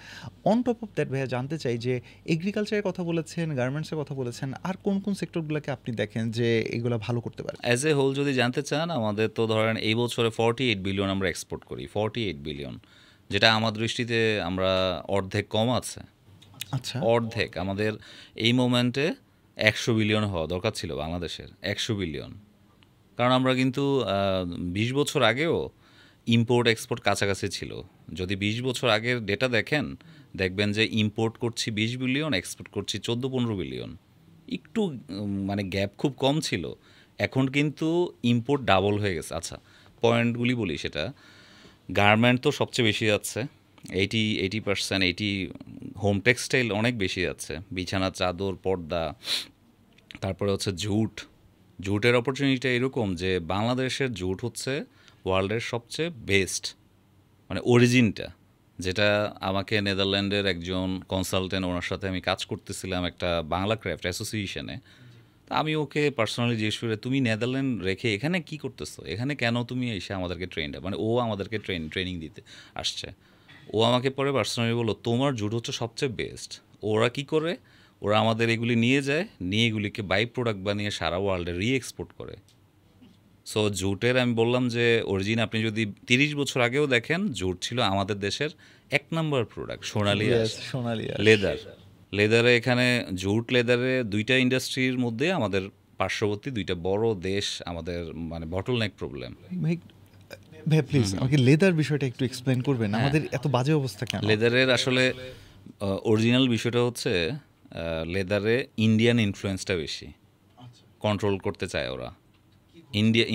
B: অন টপ অফ দ্যাট ভাইয়া জানতে চাই যে এগ্রিকালচারের কথা বলেছেন, গার্মেন্টসের কথা বলেছেন, আর কোন কোন সেক্টরগুলোকে আপনি দেখেন যে এগুলো ভালো করতে পারে?
A: অ্যাজ এ হোল যদি জানতে চান, আমাদের তো ধরেন এই বছরে 48 বিলিয়ন আমরা এক্সপোর্ট করি, 48 বিলিয়ন, যেটা আমার দৃষ্টিতে আমরা অর্ধেক কম আছে।
B: আচ্ছা,
A: অর্ধেক। আমাদের এই মোমেন্টে 100 বিলিয়ন হওয়া দরকার ছিল বাংলাদেশের, 100 বিলিয়ন। কারণ আমরা কিন্তু 20 বছর আগেও ইম্পোর্ট এক্সপোর্ট কাছাকাছি ছিল। যদি 20 বছর আগের ডেটা দেখেন, দেখবেন যে ইম্পোর্ট করছি 20 বিলিয়ন, এক্সপোর্ট করছি 14-15 বিলিয়ন, একটু মানে গ্যাপ খুব কম ছিল। এখন কিন্তু ইম্পোর্ট ডাবল হয়ে গেছে। আচ্ছা, পয়েন্টগুলি বলি, সেটা গার্মেন্ট তো সবচেয়ে বেশি যাচ্ছে, 80%, হোম টেক্সটাইল অনেক বেশি যাচ্ছে, বিছানা, চাদর, পর্দা, তারপরে হচ্ছে জুট, জুটের অপরচুনিটিটা এরকম যে বাংলাদেশের জুট হচ্ছে ওয়ার্ল্ডের সবচেয়ে বেস্ট, মানে অরিজিনটা, যেটা আমাকে নেদারল্যান্ডের একজন কনসালটেন্ট, ওনার সাথে আমি কাজ করতেছিলাম একটা বাংলা ক্রাফট অ্যাসোসিয়েশনে। তা আমি ওকে পার্সোনালি জিজ্ঞেস করে, তুমি নেদারল্যান্ড রেখে এখানে কি করতেছো, এখানে কেন তুমি এসে আমাদেরকে মানে ও আমাদেরকে ট্রেনিং দিতে আসছে। ও আমাকে পরে পার্সোনালি বললো, তোমার জুট হচ্ছে সবচেয়ে বেস্ট। ওরা কি করে, ওরা আমাদের এগুলি নিয়ে যায়, নিয়ে এগুলিকে বাই প্রোডাক্ট বানিয়ে সারা ওয়ার্ল্ডে এক্সপোর্ট করে। সো জুটের আমি বললাম যে অরিজিন আপনি যদি 30 বছর আগেও দেখেন, জুট ছিল আমাদের দেশের 1 নম্বর প্রোডাক্ট। সোনালি লেদারে এখানে জুট লেদারে 2টা ইন্ডাস্ট্রির মধ্যে আমাদের পার্শ্ববর্তী 2টা বড় দেশ আমাদের মানে বটলনেক প্রবলেম।
B: ভাই প্লিজ আমাকে লেদার বিষয়টা একটু এক্সপ্লেইন করবেন, আমাদের এত বাজে অবস্থা কেন?
A: লেদারের আসলে অরিজিনাল বিষয়টা হচ্ছে লেদারে ইন্ডিয়ান ইনফ্লুয়েন্সটা বেশি, কন্ট্রোল করতে চায় ওরা।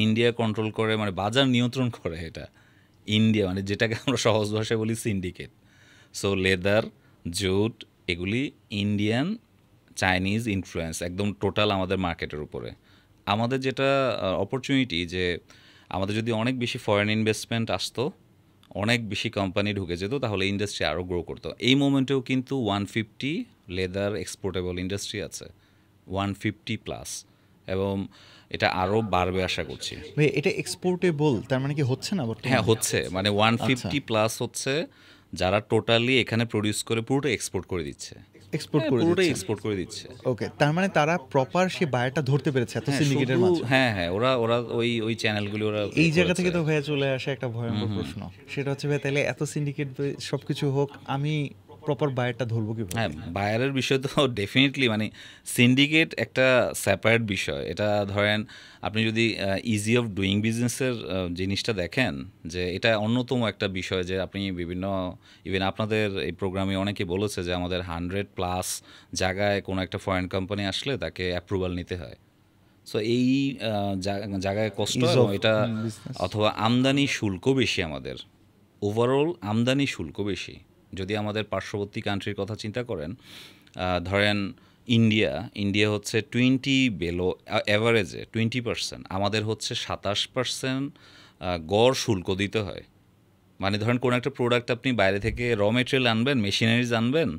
A: ইন্ডিয়া কন্ট্রোল করে, মানে বাজার নিয়ন্ত্রণ করে এটা ইন্ডিয়া, মানে যেটাকে আমরা সহজ ভাষায় বলি সিন্ডিকেট। সো লেদার, জুট এগুলি ইন্ডিয়ান চাইনিজ ইনফ্লুয়েন্স একদম টোটাল আমাদের মার্কেটের উপরে। আমাদের যেটা অপরচুনিটি, যে আমাদের যদি অনেক বেশি ফরেন ইনভেস্টমেন্ট আসতো, অনেক বেশি কোম্পানি ঢুকে যেত, তাহলে ইন্ডাস্ট্রি আরও গ্রো করতো। এই মোমেন্টেও কিন্তু 150 লেদার এক্সপোর্টেবল ইন্ডাস্ট্রি আছে, 150+, এবং এটা আরও বাড়বে আশা করছি।
B: ভাই এটা এক্সপোর্টেবল তার মানে কি হচ্ছে না বর্তমানে?
A: হ্যাঁ হচ্ছে, মানে 150+ হচ্ছে যারা টোটালি এখানে প্রডিউস করে পুরোটা এক্সপোর্ট করে দিচ্ছে, পুরোটাই এক্সপোর্ট করে দিচ্ছে।
B: ওকে, তার মানে তারা প্রপার সে বায়ারটা ধরতে পেরেছে এত সিন্ডিকেটের মাঝে।
A: হ্যাঁ ওরা ওই চ্যানেলগুলো ওরা
B: এই জায়গা থেকে তো ভাইয়া চলে আসে একটা ভয়ঙ্কর প্রশ্ন, সেটা হচ্ছে ভাই তাহলে এত সিন্ডিকেট সবকিছু হোক, আমি প্রপার বায়ারটা ধরবো কিভাবে?
A: হ্যাঁ, বায়ারের বিষয় তো ডেফিনেটলি, মানে সিন্ডিকেট একটা সেপারেট বিষয়। এটা ধরেন আপনি যদি ইজি অফ ডুইং বিজনেসের জিনিসটা দেখেন, যে এটা অন্যতম একটা বিষয়, যে আপনি বিভিন্ন ইভেন আপনাদের এই প্রোগ্রামে অনেকে বলেছে যে আমাদের 100+ জায়গায় কোনো একটা ফরেন কোম্পানি আসলে তাকে অ্যাপ্রুভাল নিতে হয়। সো এই জায়গায় কষ্ট, এটা অথবা আমদানি শুল্ক বেশি আমাদের, ওভারঅল আমদানি শুল্ক বেশি। যদি আমাদের পার্শ্ববর্তী কান্ট্রির কথা চিন্তা করেন, ধরেন ইন্ডিয়া হচ্ছে 20 বেলো অ্যাভারেজে 20%, আমাদের হচ্ছে 27% গড় শুল্ক দিতে হয়। মানে ধরেন কোনো একটা প্রোডাক্ট আপনি বাইরে থেকে র মেটেরিয়াল আনবেন, মেশিনারিজ আনবেন,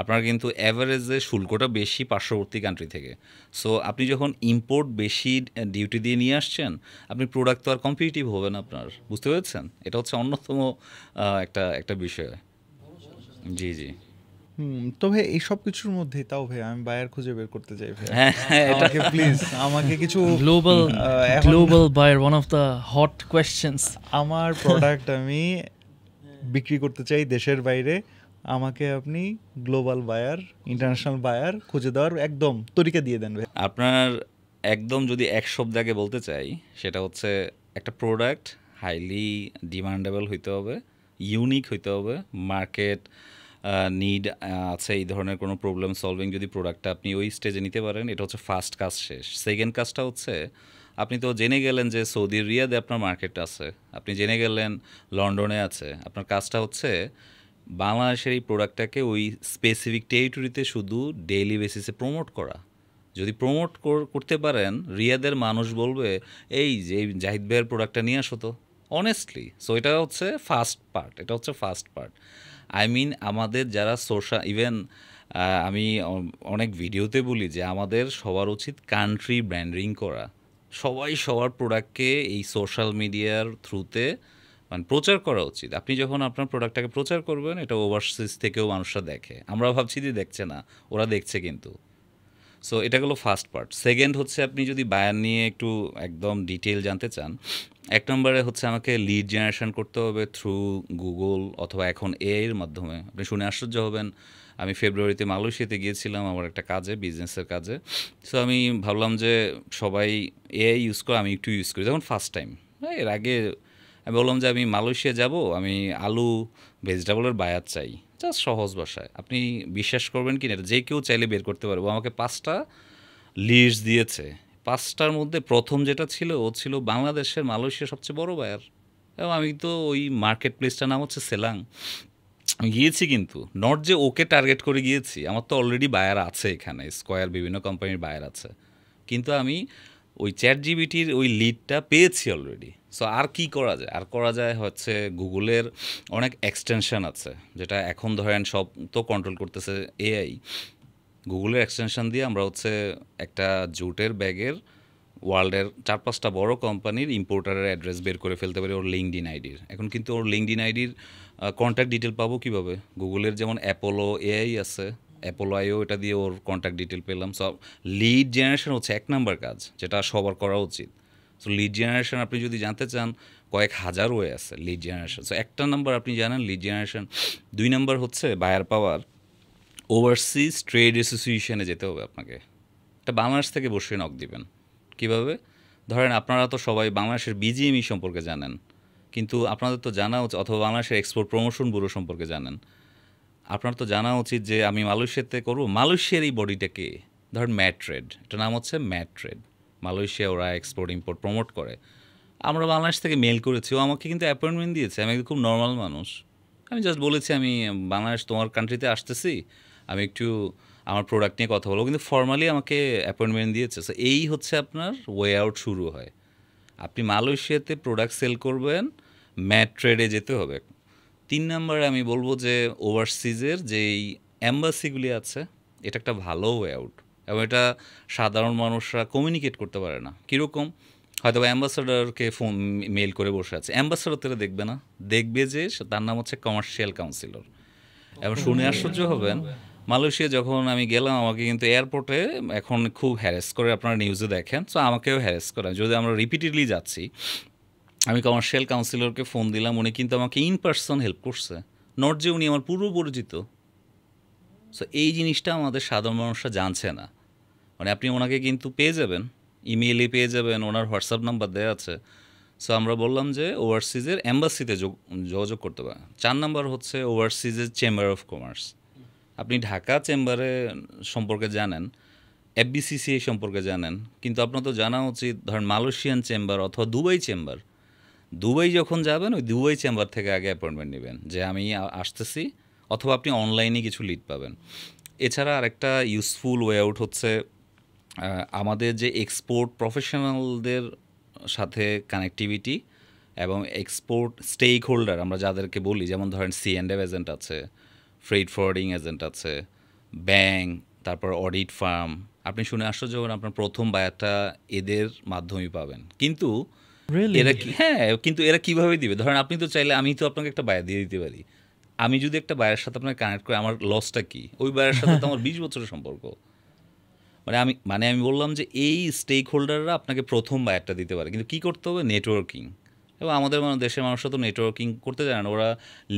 A: আপনার কিন্তু অ্যাভারেজে শুল্কটা বেশি পার্শ্ববর্তী কান্ট্রি থেকে। সো আপনি যখন ইম্পোর্ট বেশি ডিউটি দিয়ে নিয়ে আসছেন, আপনি প্রোডাক্ট তো আর কম্পিটিটিভ হবে না আপনার, বুঝতে পেরেছেন? এটা হচ্ছে অন্যতম একটা বিষয়। জি।
B: তো ভাই এই সব কিছুর মধ্যে তাও ভাই আমি বায়ার খুঁজে বের করতে চাই ভাই,
A: এটাকে
B: প্লিজ আমাকে কিছু
C: global buyer, one of the hot questions.
B: আমার প্রোডাক্ট আমি বিক্রি করতে চাই দেশের বাইরে, আমাকে আপনি গ্লোবাল বায়ার, ইন্টারন্যাশনাল বায়ার খুঁজে দেওয়ার একদম তরিকা দিয়ে দেন ভাই।
A: আপনার একদম যদি এক শব্দে আগে বলতে চাই, সেটা হচ্ছে একটা প্রোডাক্ট হাইলি ডিমান্ডেবল হইতে হবে, ইউনিক হইতে হবে, মার্কেট নিড আছে এই ধরনের কোনো প্রবলেম সলভিং যদি প্রোডাক্টটা আপনি ওই স্টেজে নিতে পারেন, এটা হচ্ছে ফার্স্ট কাজ শেষ। সেকেন্ড কাজটা হচ্ছে, আপনি তো জেনে গেলেন যে সৌদি রিয়াদে আপনার মার্কেট আছে, আপনি জেনে গেলেন লন্ডনে আছে, আপনার কাজটা হচ্ছে বাংলাদেশের এই প্রোডাক্টটাকে ওই স্পেসিফিক টেরিটরিতে শুধু ডেইলি বেসিসে প্রমোট করা। যদি প্রমোট করতে পারেন, রিয়াদের মানুষ বলবে এই যে জাহিদ ভাইয়ের প্রোডাক্টটা নিয়ে আসো তো, অনেস্টলি। সো এটা হচ্ছে ফার্স্ট পার্ট। আই মিন আমাদের যারা সোশ্যাল, ইভেন আমি অনেক ভিডিওতে বলি যে আমাদের সবার উচিত কান্ট্রি ব্র্যান্ডিং করা, সবাই সবার প্রোডাক্টকে এই সোশ্যাল মিডিয়ার থ্রুতে মানে প্রচার করা উচিত। আপনি যখন আপনার প্রোডাক্টটাকে প্রচার করবেন, এটা ওভারসিজ থেকেও মানুষরা দেখে, আমরা ভাবছি যে দেখছে না, ওরা দেখছে কিন্তু। সো এটা গেলো ফার্স্ট পার্ট। সেকেন্ড হচ্ছে, আপনি যদি বায়ার নিয়ে একটু একদম ডিটেল জানতে চান, 1 নম্বরে হচ্ছে আমাকে লিড জেনারেশন করতে হবে থ্রু গুগল অথবা এখন এআইয়ের মাধ্যমে। আপনি শুনে আশ্চর্য হবেন, আমি ফেব্রুয়ারিতে মালয়েশিয়াতে গিয়েছিলাম আমার একটা কাজে, বিজনেসের কাজে। সো আমি ভাবলাম যে সবাই এআই ইউজ করে, আমি একটু ইউজ করি, যখন ফার্স্ট টাইম। এর আগে আমি বললাম যে আমি মালয়েশিয়া যাব, আমি আলু ভেজিটেবলের বায়ার চাই, জাস্ট সহজ ভাষায়। আপনি বিশ্বাস করবেন কি না, এটা যে কেউ চাইলে বের করতে পারবো। আমাকে 5টা লিস্ট দিয়েছে, 5টার মধ্যে প্রথম যেটা ছিল, ও ছিল বাংলাদেশের মালয়েশিয়ার সবচেয়ে বড় বায়ার। এবং আমি তো ওই মার্কেট প্লেসটার নাম হচ্ছে সেলাং। আমি গিয়েছি, কিন্তু নট যে ওকে টার্গেট করে গিয়েছি, আমার তো অলরেডি বায়ার আছে এখানে, স্কোয়ার বিভিন্ন কোম্পানির বায়ার আছে, কিন্তু আমি ওই চ্যাট জিপিটির ওই লিডটা পেয়েছি অলরেডি। সো আর কি করা যায়? আর করা যায় হচ্ছে গুগলের অনেক এক্সটেনশন আছে, যেটা এখন ধরেন সব তো কন্ট্রোল করতেছে এআই। গুগলের এক্সটেনশন দিয়ে আমরা হচ্ছে একটা জুটের ব্যাগের ওয়ার্ল্ডের 4-5টা বড় কোম্পানির ইম্পোর্টারের অ্যাড্রেস বের করে ফেলতে পারি ওর লিঙ্কডইন আইডির। এখন কিন্তু ওর লিঙ্কডইন আইডির কন্ট্যাক্ট ডিটেল পাবো কীভাবে? গুগলের যেমন অ্যাপোলো এআই আছে, অ্যাপোলো আইও, এটা দিয়ে ওর কন্ট্যাক্ট ডিটেল পেলাম। সব লিড জেনারেশন হচ্ছে 1 নাম্বার কাজ, যেটা সবার করা উচিত। সো লিড জেনারেশন আপনি যদি জানতে চান, কয়েক হাজার ওয়ে আছে লিড জেনারেশন। সো 1টা নাম্বার আপনি জানেন লিড জেনারেশন। 2 নাম্বার হচ্ছে বায়ার পাওয়ার। ওভারসিজ ট্রেড অ্যাসোসিয়েশনে যেতে হবে আপনাকে। এটা বাংলাদেশ থেকে বসে নক দিবেন। কীভাবে? ধরেন আপনারা তো সবাই বাংলাদেশের বিজিএমই সম্পর্কে জানেন, কিন্তু আপনাদের তো জানা উচিত, অথবা বাংলাদেশের এক্সপোর্ট প্রমোশন ব্যুরো সম্পর্কে জানেন, আপনার তো জানা উচিত যে আমি মালয়েশিয়াতে করবো। মালয়েশিয়ার এই বডিটাকে ধরেন ম্যাট্রেড, এটার নাম হচ্ছে ম্যাট্রেড। মালয়েশিয়া ওরা এক্সপোর্ট ইম্পোর্ট প্রমোট করে। আমরা বাংলাদেশ থেকে মেল করেছি, ও আমাকে কিন্তু অ্যাপয়েন্টমেন্ট দিয়েছে। আমি খুব নর্মাল মানুষ, আমি জাস্ট বলেছি আমি বাংলাদেশ তোমার কান্ট্রিতে আসতেছি, আমি একটু আমার প্রোডাক্ট নিয়ে কথা বলবো, কিন্তু ফর্মালি আমাকে অ্যাপয়েন্টমেন্ট দিয়েছে। সো এই হচ্ছে আপনার ওয়ে আউট শুরু হয়। আপনি মালয়েশিয়াতে প্রোডাক্ট সেল করবেন, ম্যাট ট্রেডে যেতে হবে। 3 নম্বরে আমি বলবো যে ওভারসিজের যেই অ্যাম্বাসিগুলি আছে, এটা একটা ভালো ওয়ে আউট, এবং এটা সাধারণ মানুষরা কমিউনিকেট করতে পারে না। কীরকম? হয়তো অ্যাম্বাসাডারকে ফোন মেল করে বসে আছে, অ্যাম্বাসাডার তারা দেখবে না, দেখবে যে তার নাম হচ্ছে কমার্শিয়াল কাউন্সিলর। এবং শুনে আশ্চর্য হবেন, মালয়েশিয়া যখন আমি গেলাম, আমাকে কিন্তু এয়ারপোর্টে এখন খুব হ্যারেস করে, আপনারা নিউজে দেখেন। সো আমাকেও হ্যারেস করে, যদি আমরা রিপিটেডলি যাচ্ছি। আমি কমার্শিয়াল কাউন্সিলরকে ফোন দিলাম, উনি কিন্তু আমাকে ইন পার্সন হেল্প করছে, নট যে উনি আমার পূর্ব পরিচিত। সো এই জিনিসটা আমাদের সাধারণ মানুষরা জানছে না। মানে আপনি ওনাকে কিন্তু পেয়ে যাবেন, ইমেইলে পেয়ে যাবেন, ওনার হোয়াটসঅ্যাপ নাম্বার দেওয়া আছে। সো আমরা বললাম যে ওভারসিজের অ্যাম্বাসিতে যোগাযোগ করতে পারে। 4 নাম্বার হচ্ছে ওভারসিজের চেম্বার অফ কমার্স। আপনি ঢাকা চেম্বারে সম্পর্কে জানেন, এফবিসিসিআই সম্পর্কে জানেন, কিন্তু আপনার তো জানা উচিত ধরেন মালয়েশিয়ান চেম্বার অথবা দুবাই চেম্বার। দুবাই যখন যাবেন, ওই দুবাই চেম্বার থেকে আগে অ্যাপয়েন্টমেন্ট নেবেন যে আমি আসতেছি, অথবা আপনি অনলাইনে কিছু লিড পাবেন। এছাড়া আরেকটা ইউজফুল ওয়ে আউট হচ্ছে আমাদের যে এক্সপোর্ট প্রফেশনালদের সাথে কানেক্টিভিটি এবং এক্সপোর্ট স্টেক হোল্ডার আমরা যাদেরকে বলি, যেমন ধরেন C&F এজেন্ট আছে, ফ্রেড ফরওয়ার্ডিং এজেন্ট আছে, ব্যাংক, তারপর অডিট ফার্ম। আপনি শুনে আশ্চর্য হবেন, আপনার প্রথম বায়ারটা এদের মাধ্যমেই পাবেন। কিন্তু এরা কিন্তু এরা কীভাবে দিবে? ধরেন আপনি তো চাইলে, আমি তো আপনাকে একটা বায়ার দিয়ে দিতে পারি। আমি যদি একটা বায়ারের সাথে আপনাকে কানেক্ট করি, আমার লসটা কি? ওই বায়ারের সাথে তো আমার 20 বছরের সম্পর্ক। আমি বললাম যে এই স্টেক হোল্ডাররা আপনাকে প্রথম বায়ারটা দিতে পারে, কিন্তু কী করতে হবে? নেটওয়ার্কিং। এবং আমাদের দেশের মানুষরা তো নেটওয়ার্কিং করতে জানে না, ওরা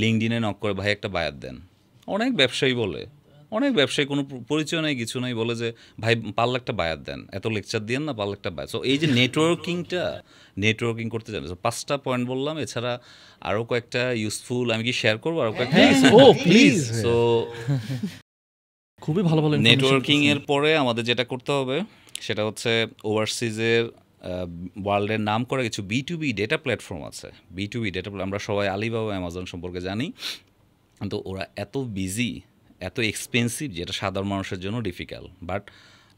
A: লিঙ্কডইনে নক করে ভাই একটা বায়ার দেন। অনেক ব্যবসায়ী বলে, অনেক ব্যবসায়ী কোনো পরিচয় নেই, কিছু নেই, বলে যে ভাই পারলে একটা বায়ার দেন, এত লেকচার দিয়েন না, পারলে একটা বায়ার। সো এই যে নেটওয়ার্কিং করতে জানে। সো 5টা পয়েন্ট বললাম, এছাড়া আরও কয়েকটা ইউজফুল আমি কি শেয়ার করবো? আরও কয়েকটা
C: প্লিজ।
A: সো
C: খুবই ভালো ভালো
A: নেটওয়ার্কিংয়ের পরে আমাদের যেটা করতে হবে সেটা হচ্ছে ওভারসিজের ওয়ার্ল্ডের নাম করা কিছু B2B ডেটা প্ল্যাটফর্ম আছে। B2B ডেটা, আমরা সবাই আলিবাবা, অ্যামাজন সম্পর্কে জানি, কিন্তু ওরা এত বিজি, এত এক্সপেন্সিভ, যেটা সাধারণ মানুষের জন্য ডিফিকাল্ট। বাট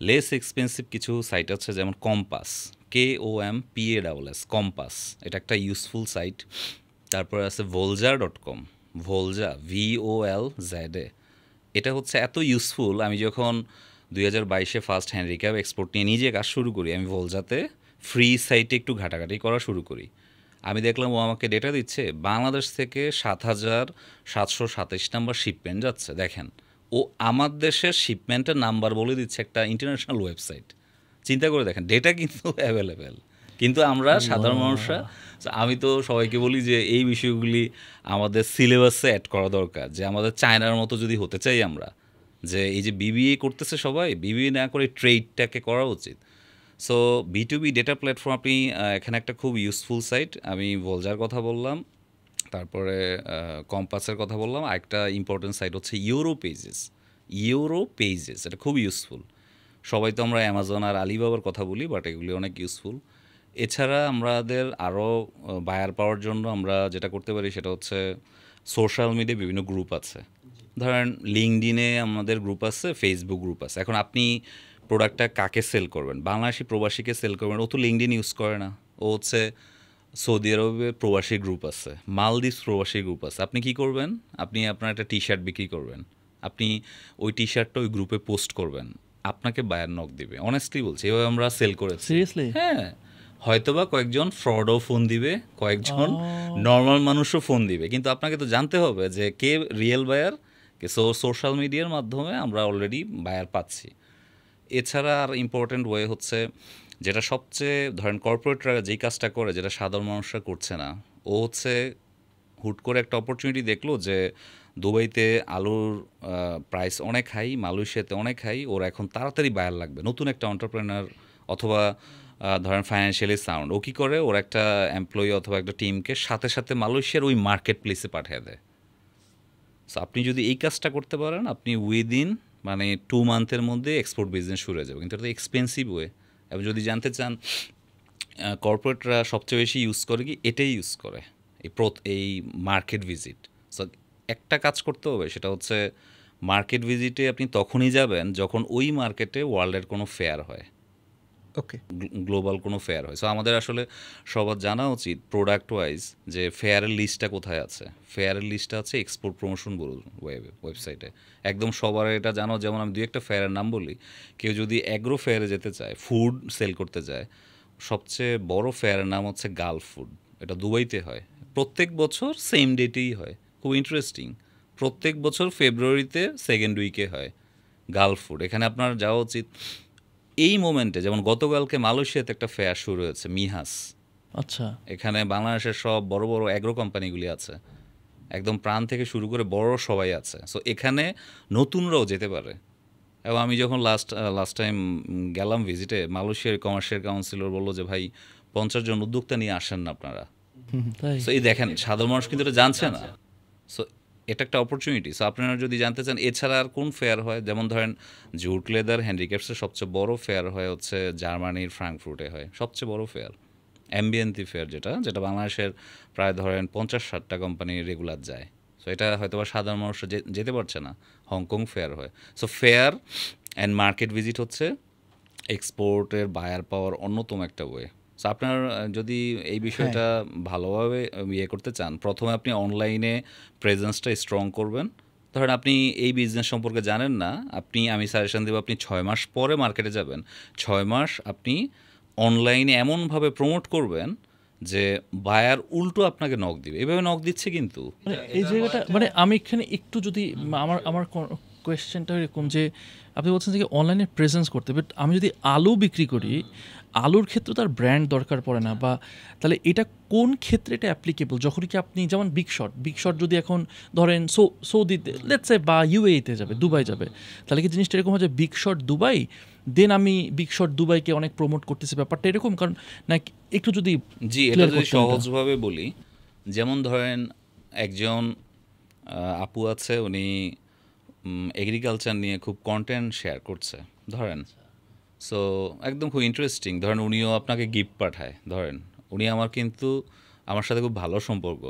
A: লেস এক্সপেন্সিভ কিছু সাইট আছে, যেমন কম্পাস, KOMPASS, কম্পাস, এটা একটা ইউজফুল সাইট। তারপরে আছে volza.com, ভোলজা, VOLZA, এটা হচ্ছে এত ইউজফুল। আমি যখন 2022-এ ফার্স্ট হ্যান্ডিক্যাপ এক্সপোর্ট নিয়ে নিজে কাজ শুরু করি, আমি ভোলজাতে ফ্রি সাইটে একটু ঘাটাঘাটি করা শুরু করি। আমি দেখলাম ও আমাকে ডেটা দিচ্ছে, বাংলাদেশ থেকে 7,727 নাম্বার শিপমেন্ট যাচ্ছে। দেখেন, ও আমার দেশের শিপমেন্টের নাম্বার বলে দিচ্ছে একটা ইন্টারন্যাশনাল ওয়েবসাইট। চিন্তা করে দেখেন, ডেটা কিন্তু অ্যাভেলেবেল, কিন্তু আমরা সাধারণ মানুষরা, আমি তো সবাইকে বলি যে এই বিষয়গুলি আমাদের সিলেবাসে অ্যাড করা দরকার, যে আমাদের চায়নার মতো যদি হতে চাই আমরা, যে এই যে BBA করতেছে সবাই, BBA না করে ট্রেডটাকে করা উচিত। সো B2B ডেটা প্ল্যাটফর্ম, আপনি এখানে একটা খুব ইউজফুল সাইট, আমি ভোলজার কথা বললাম, তারপরে কম্পাসের কথা বললাম, আরেকটা ইম্পর্টেন্ট সাইট হচ্ছে ইউরোপেজেস, এটা খুব ইউজফুল। সবাই তো আমরা অ্যামাজন আর আলিবাবার কথা বলি, বাট এগুলি অনেক ইউজফুল। এছাড়া আমাদের আরও বায়ার পাওয়ার জন্য আমরা যেটা করতে পারি সেটা হচ্ছে সোশ্যাল মিডিয়ায় বিভিন্ন গ্রুপ আছে, ধরেন লিঙ্কডিনে আমাদের গ্রুপ আছে, ফেসবুক গ্রুপ আছে। এখন আপনি প্রোডাক্টটা কাকে সেল করবেন, বাংলাদেশি প্রবাসীকে সেল করবেন, ও তো লিঙ্কডিন ইউজ করে না, ও হচ্ছে সৌদি আরবে প্রবাসী গ্রুপ আছে, মালদ্বীপ প্রবাসী গ্রুপ আছে। আপনি কি করবেন, আপনি আপনার একটা টি শার্ট বিক্রি করবেন, আপনি ওই টি শার্টটা ওই গ্রুপে পোস্ট করবেন, আপনাকে বায়ার নক দিবে। অনেস্টলি বলছি, এভাবে আমরা সেল করেছি।
C: সিরিয়াসলি?
A: হ্যাঁ, হয়তোবা কয়েকজন ফ্রডও ফোন দিবে, কয়েকজন নর্মাল মানুষও ফোন দিবে, কিন্তু আপনাকে তো জানতে হবে যে কে রিয়েল বায়ার। সো সোশ্যাল মিডিয়ার মাধ্যমে আমরা অলরেডি বায়ার পাচ্ছি। এছাড়া আর ইম্পর্ট্যান্ট ওয়ে হচ্ছে, যেটা সবচেয়ে ধরেন কর্পোরেটরা যেই কাজটা করে, যেটা সাধারণ মানুষরা করছে না, ও হচ্ছে হুট করে একটা অপরচুনিটি দেখলো যে দুবাইতে আলুর প্রাইস অনেক হাই, মালয়েশিয়াতে অনেক হাই, ওর এখন তাড়াতাড়ি বায়ার লাগবে, নতুন একটা এন্টারপ্রেনার অথবা ধরেন ফাইন্যান্সিয়ালি সাউন্ড, ও কী করে, ওর একটা এমপ্লয়ি অথবা একটা টিমকে সাথে সাথে মালয়েশিয়ার ওই মার্কেট প্লেসে পাঠিয়ে দেয়। সো আপনি যদি এই কাজটা করতে পারেন, আপনি উইদিন মানে 2 মান্থের মধ্যে এক্সপোর্ট বিজনেস শুরু হয়ে যাবে। কিন্তু এটা তো এক্সপেন্সিভ ওয়ে। এবং যদি জানতে চান কর্পোরেটরা সবচেয়ে বেশি ইউজ করে কি, এটাই ইউজ করে, এই মার্কেট ভিজিট। সো একটা কাজ করতে হবে, সেটা হচ্ছে মার্কেট ভিজিটে আপনি তখনই যাবেন যখন ওই মার্কেটে ওয়ার্ল্ডের কোনো ফেয়ার হয়,
B: ওকে,
A: গ্লোবাল কোনো ফেয়ার হয়। সো আমাদের আসলে সবার জানা উচিত প্রোডাক্ট ওয়াইজ যে ফেয়ারের লিস্টটা কোথায় আছে। ফেয়ারের লিস্টটা আছে এক্সপোর্ট প্রমোশন ব্যুরোর ওয়েবসাইটে, একদম সবার এটা জানো। যেমন আমি 2-1টা ফেয়ারের নাম বলি, কেউ যদি অ্যাগ্রো ফেয়ারে যেতে চায়, ফুড সেল করতে যায়, সবচেয়ে বড় ফেয়ারের নাম হচ্ছে গালফ ফুড, এটা দুবাইতে হয়, প্রত্যেক বছর সেম ডেটেই হয়। খুব ইন্টারেস্টিং, প্রত্যেক বছর ফেব্রুয়ারিতে 2nd উইকে হয় গালফ ফুড। এখানে আপনার যাওয়া উচিত এই মোমেন্টে। যেমন গতকালকে মালয়েশিয়াতে একটা ফেয়ার শুরু হয়েছে, মিহাস।
C: আচ্ছা,
A: এখানে বাংলাদেশের সব বড় বড় অ্যাগ্রো কোম্পানিগুলি আছে, একদম প্রাণ থেকে শুরু করে বড় সবাই আছে। সো এখানে নতুনরাও যেতে পারে। এবং আমি যখন লাস্ট টাইম গেলাম ভিজিটে, মালয়েশিয়ার কমার্শিয়াল কাউন্সিলর বললো যে ভাই 50 জন উদ্যোক্তা নিয়ে আসেন না আপনারা।
C: তাই?
A: সো এই দেখেন, সাধারণ মানুষ কিন্তু এটা জানছে না। সো এটা একটা অপরচুনিটি। সো আপনারা যদি জানতে চান এছাড়া আর কোন ফেয়ার হয়, যেমন ধরেন জুট লেদার হ্যান্ডিক্রাফটসের সবচেয়ে বড় ফেয়ার হয় হচ্ছে জার্মানির ফ্রাঙ্কফুর্টে হয় সবচেয়ে বড় ফেয়ার, অ্যাম্বিয়েন্তি ফেয়ার, যেটা বাংলাদেশের প্রায় ধরেন 50-60টা কোম্পানি রেগুলার যায়। সো এটা হয়তো বা সাধারণ মানুষ যেতে পারছে না। হংকং ফেয়ার হয়। So fair and market visit হচ্ছে এক্সপোর্টের বায়ার পাওয়ার অন্যতম একটা ওয়ে। সো আপনার যদি এই বিষয়টা ভালোভাবে করতে চান, প্রথমে আপনি অনলাইনে প্রেজেন্সটা স্ট্রং করবেন। ধরেন আপনি এই বিজনেস সম্পর্কে জানেন না, আমি সাজেশন দেবো আপনি 6 মাস পরে মার্কেটে যাবেন। 6 মাস আপনি অনলাইনে এমনভাবে প্রমোট করবেন যে বায়ার উল্টো আপনাকে নক দিবে। এভাবে নক দিচ্ছে কিন্তু।
C: মানে এই জায়গাটা, মানে আমি এখানে একটু যদি আমার কোয়েশ্চেনটা এরকম যে আপনি বলছেন যে অনলাইনে প্রেজেন্স করতে, বাট আমি যদি আলু বিক্রি করি, আলুর ক্ষেত্রে তার ব্র্যান্ড দরকার পড়ে না, বা তাহলে এটা কোন ক্ষেত্রে এটা অ্যাপ্লিকেবল? যখন কি আপনি যেমন বিগ শট যদি এখন ধরেন সৌদিতে লেটস সে বা ইউএইতে যাবে, দুবাই যাবে, তাহলে কি জিনিসটা এরকম হয় যে বিগ শট দুবাই, দেন আমি বিগ শট দুবাইকে অনেক প্রমোট করতেছি, ব্যাপারটা এরকম? কারণ না একটু যদি
A: জি, এটা যদি সহজভাবে বলি, যেমন ধরেন একজন আপু আছে, উনি এগ্রিকালচার নিয়ে খুব কন্টেন্ট শেয়ার করছে ধরেন। সো একদম খুব ইন্টারেস্টিং। ধরেন উনিও আপনাকে গিফট পাঠায়, ধরেন উনি আমার সাথে খুব ভালো সম্পর্ক।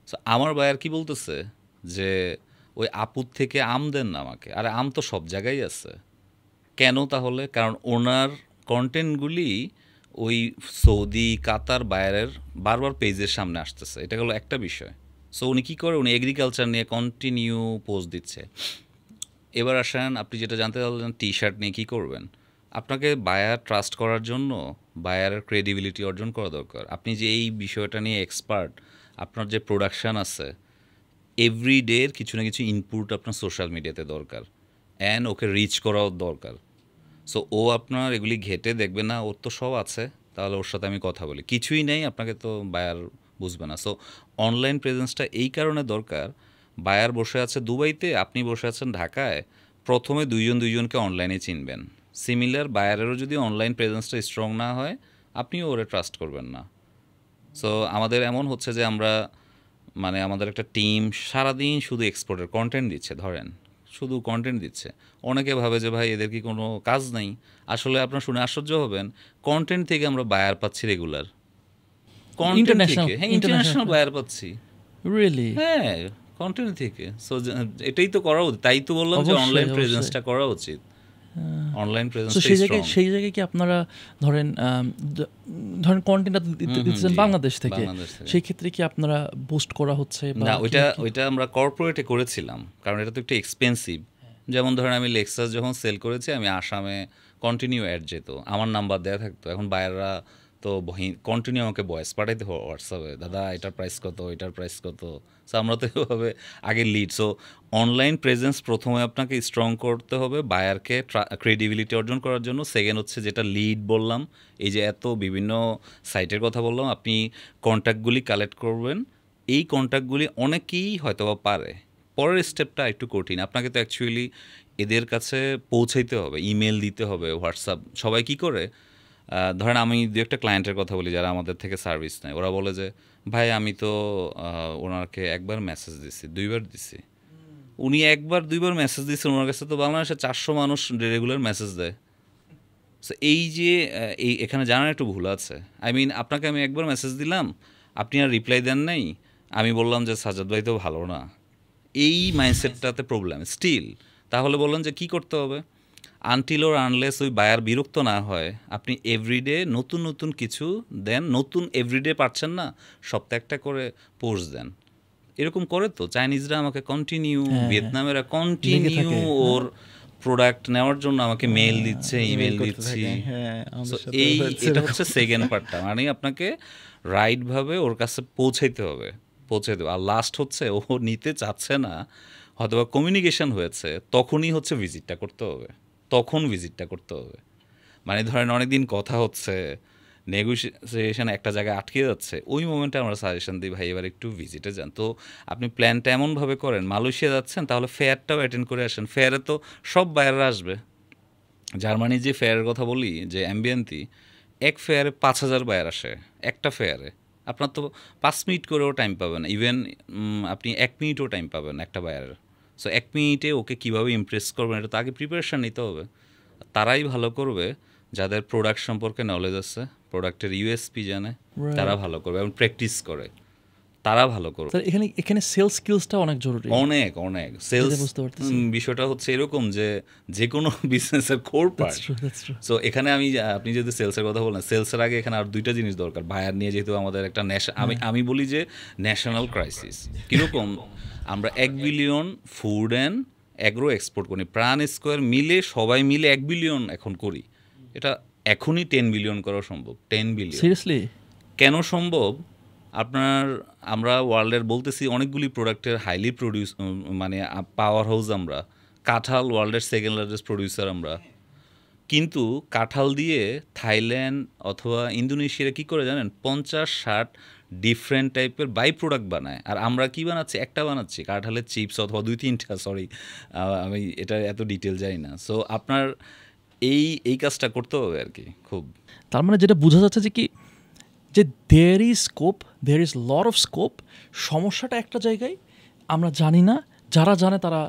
A: সো আমার বায়ার কি বলতেছে যে ওই আপুর থেকে আম দেন না আমাকে। আরে আম তো সব জায়গায় আছে। কেন তাহলে? কারণ ওনার কন্টেন্টগুলি ওই সৌদি কাতার বায়ারের বারবার পেজের সামনে আসতেছে। এটা হলো একটা বিষয়। সো উনি কী করে, উনি এগ্রিকালচার নিয়ে কন্টিনিউ পোস্ট দিচ্ছে। এবার আসেন, আপনি যেটা জানতে চাইলেন টি শার্ট নিয়ে কী করবেন। আপনাকে বায়ার ট্রাস্ট করার জন্য বায়ারের ক্রেডিবিলিটি অর্জন করা দরকার। আপনি যে এই বিষয়টা নিয়ে এক্সপার্ট, আপনার যে প্রোডাকশান আছে, এভরিডের কিছু না কিছু ইনপুট আপনার সোশ্যাল মিডিয়াতে দরকার, অ্যান্ড ওকে রিচ করাও দরকার। সো ও আপনার এগুলি ঘেটে দেখবে না, ওর তো সব আছে, তাহলে ওর সাথে আমি কথা বলি, কিছুই নেই, আপনাকে তো বায়ার বুঝবে না। সো অনলাইন প্রেজেন্সটা এই কারণে দরকার, বায়ার বসে আছে দুবাইতে, আপনি বসে আছেন ঢাকায়, প্রথমে দুইজনকে অনলাইনে চিনবেন। সিমিলার বায়ারেরও যদি অনলাইন প্রেজেন্সটা স্ট্রং না হয়, আপনিও ওরে ট্রাস্ট করবেন না। সো আমাদের এমন হচ্ছে যে আমাদের একটা টিম সারাদিন শুধু এক্সপোর্টের কন্টেন্ট দিচ্ছে, ধরেন শুধু কন্টেন্ট দিচ্ছে। অনেকে ভাবে যে ভাই এদের কি কোনো কাজ নেই। আসলে আপনার শুনে আশ্চর্য হবেন, কন্টেন্ট থেকে আমরা বায়ার পাচ্ছি রেগুলার, কন্টেন্ট থেকে। হ্যাঁ, ইন্টারন্যাশনাল বায়ার পাচ্ছি।
C: রিয়েলি?
A: হ্যাঁ, কন্টিনিউ থেকে। সো এটাই তো করা উচিত, তাই তো বললাম যে অনলাইন প্রেজেন্সটা করা উচিত, অনলাইন প্রেজেন্স।
C: সেই জায়গায় কি আপনারা ধরেন কন্টেন্টটা দিতেছেন বাংলাদেশ থেকে, সেই ক্ষেত্রে কি আপনারা বুস্ট করা হচ্ছে?
A: না, ওইটা আমরা কর্পোরেটে করেছিলাম, কারণ এটা তো একটু এক্সপেন্সিভ। যেমন ধরেন আমি লেক্সাস যখন সেল করেছি, আমি আসামে কন্টিনিউ অ্যাড যেত, আমার নাম্বার দেওয়া থাকতো। এখন বাইরেরা তো কন্টিনিউ আমাকে ভয়েস পাঠাইতে হবে হোয়াটসঅ্যাপে, দাদা এটার প্রাইস কত, এটার প্রাইস কত। সো আমরা তো এভাবে আগে লিড। সো অনলাইন প্রেজেন্স প্রথমে আপনাকে স্ট্রং করতে হবে বায়ারকে ক্রেডিবিলিটি অর্জন করার জন্য। সেকেন্ড হচ্ছে যেটা লিড বললাম, এই যে এত বিভিন্ন সাইটের কথা বললাম, আপনি কন্ট্যাক্টগুলি কালেক্ট করবেন। এই কন্ট্যাক্টগুলি অনেকেই হয়তো বা পারে। পরের স্টেপটা একটু কঠিন, আপনাকে তো অ্যাকচুয়ালি এদের কাছে পৌঁছাইতে হবে, ইমেল দিতে হবে, হোয়াটসঅ্যাপ। সবাই কী করে, ধরেন আমি দু একটা ক্লায়েন্টের কথা বলি যারা আমাদের থেকে সার্ভিস নেয়, ওরা বলে যে ভাই আমি তো ওনাকে একবার মেসেজ দিছি, দুইবার দিছি। উনি একবার দুইবার মেসেজ দিচ্ছেন, ওনার কাছে তো বাংলাদেশে 400 মানুষ রেগুলার মেসেজ দেয়। সো এই যে এখানে জানার একটু ভুল আছে। আই মিন আপনাকে আমি একবার মেসেজ দিলাম, আপনি আর রিপ্লাই দেন নাই, আমি বললাম যে সাজ্জাদ ভাই তো ভালো না, এই মাইন্ডসেটটাতে প্রবলেম স্টিল। তাহলে বললেন যে কী করতে হবে, আনটিল ওর আনলেস ওই বায়ার বিরক্ত না হয়, আপনি এভরিডে নতুন নতুন কিছু দেন। নতুন এভরিডে পাচ্ছেন না, সপ্তাহে একটা করে পোস্ট দেন। এরকম করে তো চাইনিজরা আমাকে কন্টিনিউ, ভিয়েতনামেরা কন্টিনিউ ওর প্রোডাক্ট নেওয়ার জন্য আমাকে মেল দিচ্ছে, ইমেল দিচ্ছি। এটা হচ্ছে সেকেন্ড পার্টটা, মানে আপনাকে রাইটভাবে ওর কাছে পৌঁছাইতে হবে। আর লাস্ট হচ্ছে ও নিতে চাচ্ছে না, হয়তো বা কমিউনিকেশন হয়েছে, তখনই হচ্ছে ভিজিটটা করতে হবে। মানে ধরেন অনেকদিন কথা হচ্ছে, নেগোসিয়েশন একটা জায়গায় আটকে যাচ্ছে, ওই মোমেন্টে আমরা সাজেশন দিই ভাই এবার একটু ভিজিটে যান। তো আপনি প্ল্যানটা এমনভাবে করেন, মালয়েশিয়া যাচ্ছেন তাহলে ফেয়ারটাও অ্যাটেন্ড করে আসেন। ফেয়ারে তো সব বায়াররা আসবে। জার্মানির যে ফেয়ারের কথা বলি, যে অ্যাম্বিয়েন্তি, এক ফেয়ারে 5000 বায়ার আসে একটা ফেয়ারে। আপনার তো 5 মিনিট করেও টাইম পাবেন, ইভেন আপনি 1 মিনিটও টাইম পাবেন একটা বায়ারের। সো 1 মিনিটে ওকে কীভাবে ইমপ্রেস করবেন, এটা তো আগে প্রিপারেশান নিতে হবে। তারাই ভালো করবে যাদের প্রোডাক্ট সম্পর্কে নলেজ আছে, প্রোডাক্টের ইউএসপি জানে, তারা ভালো করবে এবং প্র্যাকটিস করে, তারা ভালো করবে।
C: এখানে সেলস স্কিলসটা অনেক জরুরি,
A: অনেক সেলস। বিষয়টা হচ্ছে এরকম যে কোনো বিজনেসের কোর পার্ট। সো এখানে আপনি যদি সেলসের কথা বলেন, সেলসের আগে এখানে আর দুইটা জিনিস দরকার। বায়ার নিয়ে যেহেতু আমাদের একটা আমি বলি যে ন্যাশনাল ক্রাইসিস। কীরকম, আমরা 1 billion food and agro export করি, প্রাণ স্কোয়ার মিলে সবাই মিলে 1 বিলিয়ন এখন করি। এটা এখনই 10 বিলিয়ন করা সম্ভব। 10 বিলিয়ন
C: সিরিয়াসলি
A: কেন সম্ভব? আমরা ওয়ার্ল্ডের বলতেছি অনেকগুলি প্রোডাক্টের হাইলি প্রডিউস, মানে পাওয়ার হাউস আমরা। কাঁঠাল ওয়ার্ল্ডের সেকেন্ড লার্জেস্ট প্রডিউসার আমরা, কিন্তু কাঁঠাল দিয়ে থাইল্যান্ড অথবা ইন্দোনেশিয়ারা কী করে জানেন, 50-60 ডিফারেন্ট টাইপের বাই প্রোডাক্ট বানায়। আর আমরা কি বানাচ্ছি, একটা বানাচ্ছি কাঁঠালের চিপস, অথবা 2-3টা, সরি আমি এটা এত ডিটেল যাই না। সো আপনার এই কাজটা করতে হবে আর কি খুব।
C: তার মানে যেটা বোঝা যাচ্ছে যে there is scope, there is lot of scope. সমস্যাটা একটা জায়গায়, আমরা জানি না, যারা জানে তারা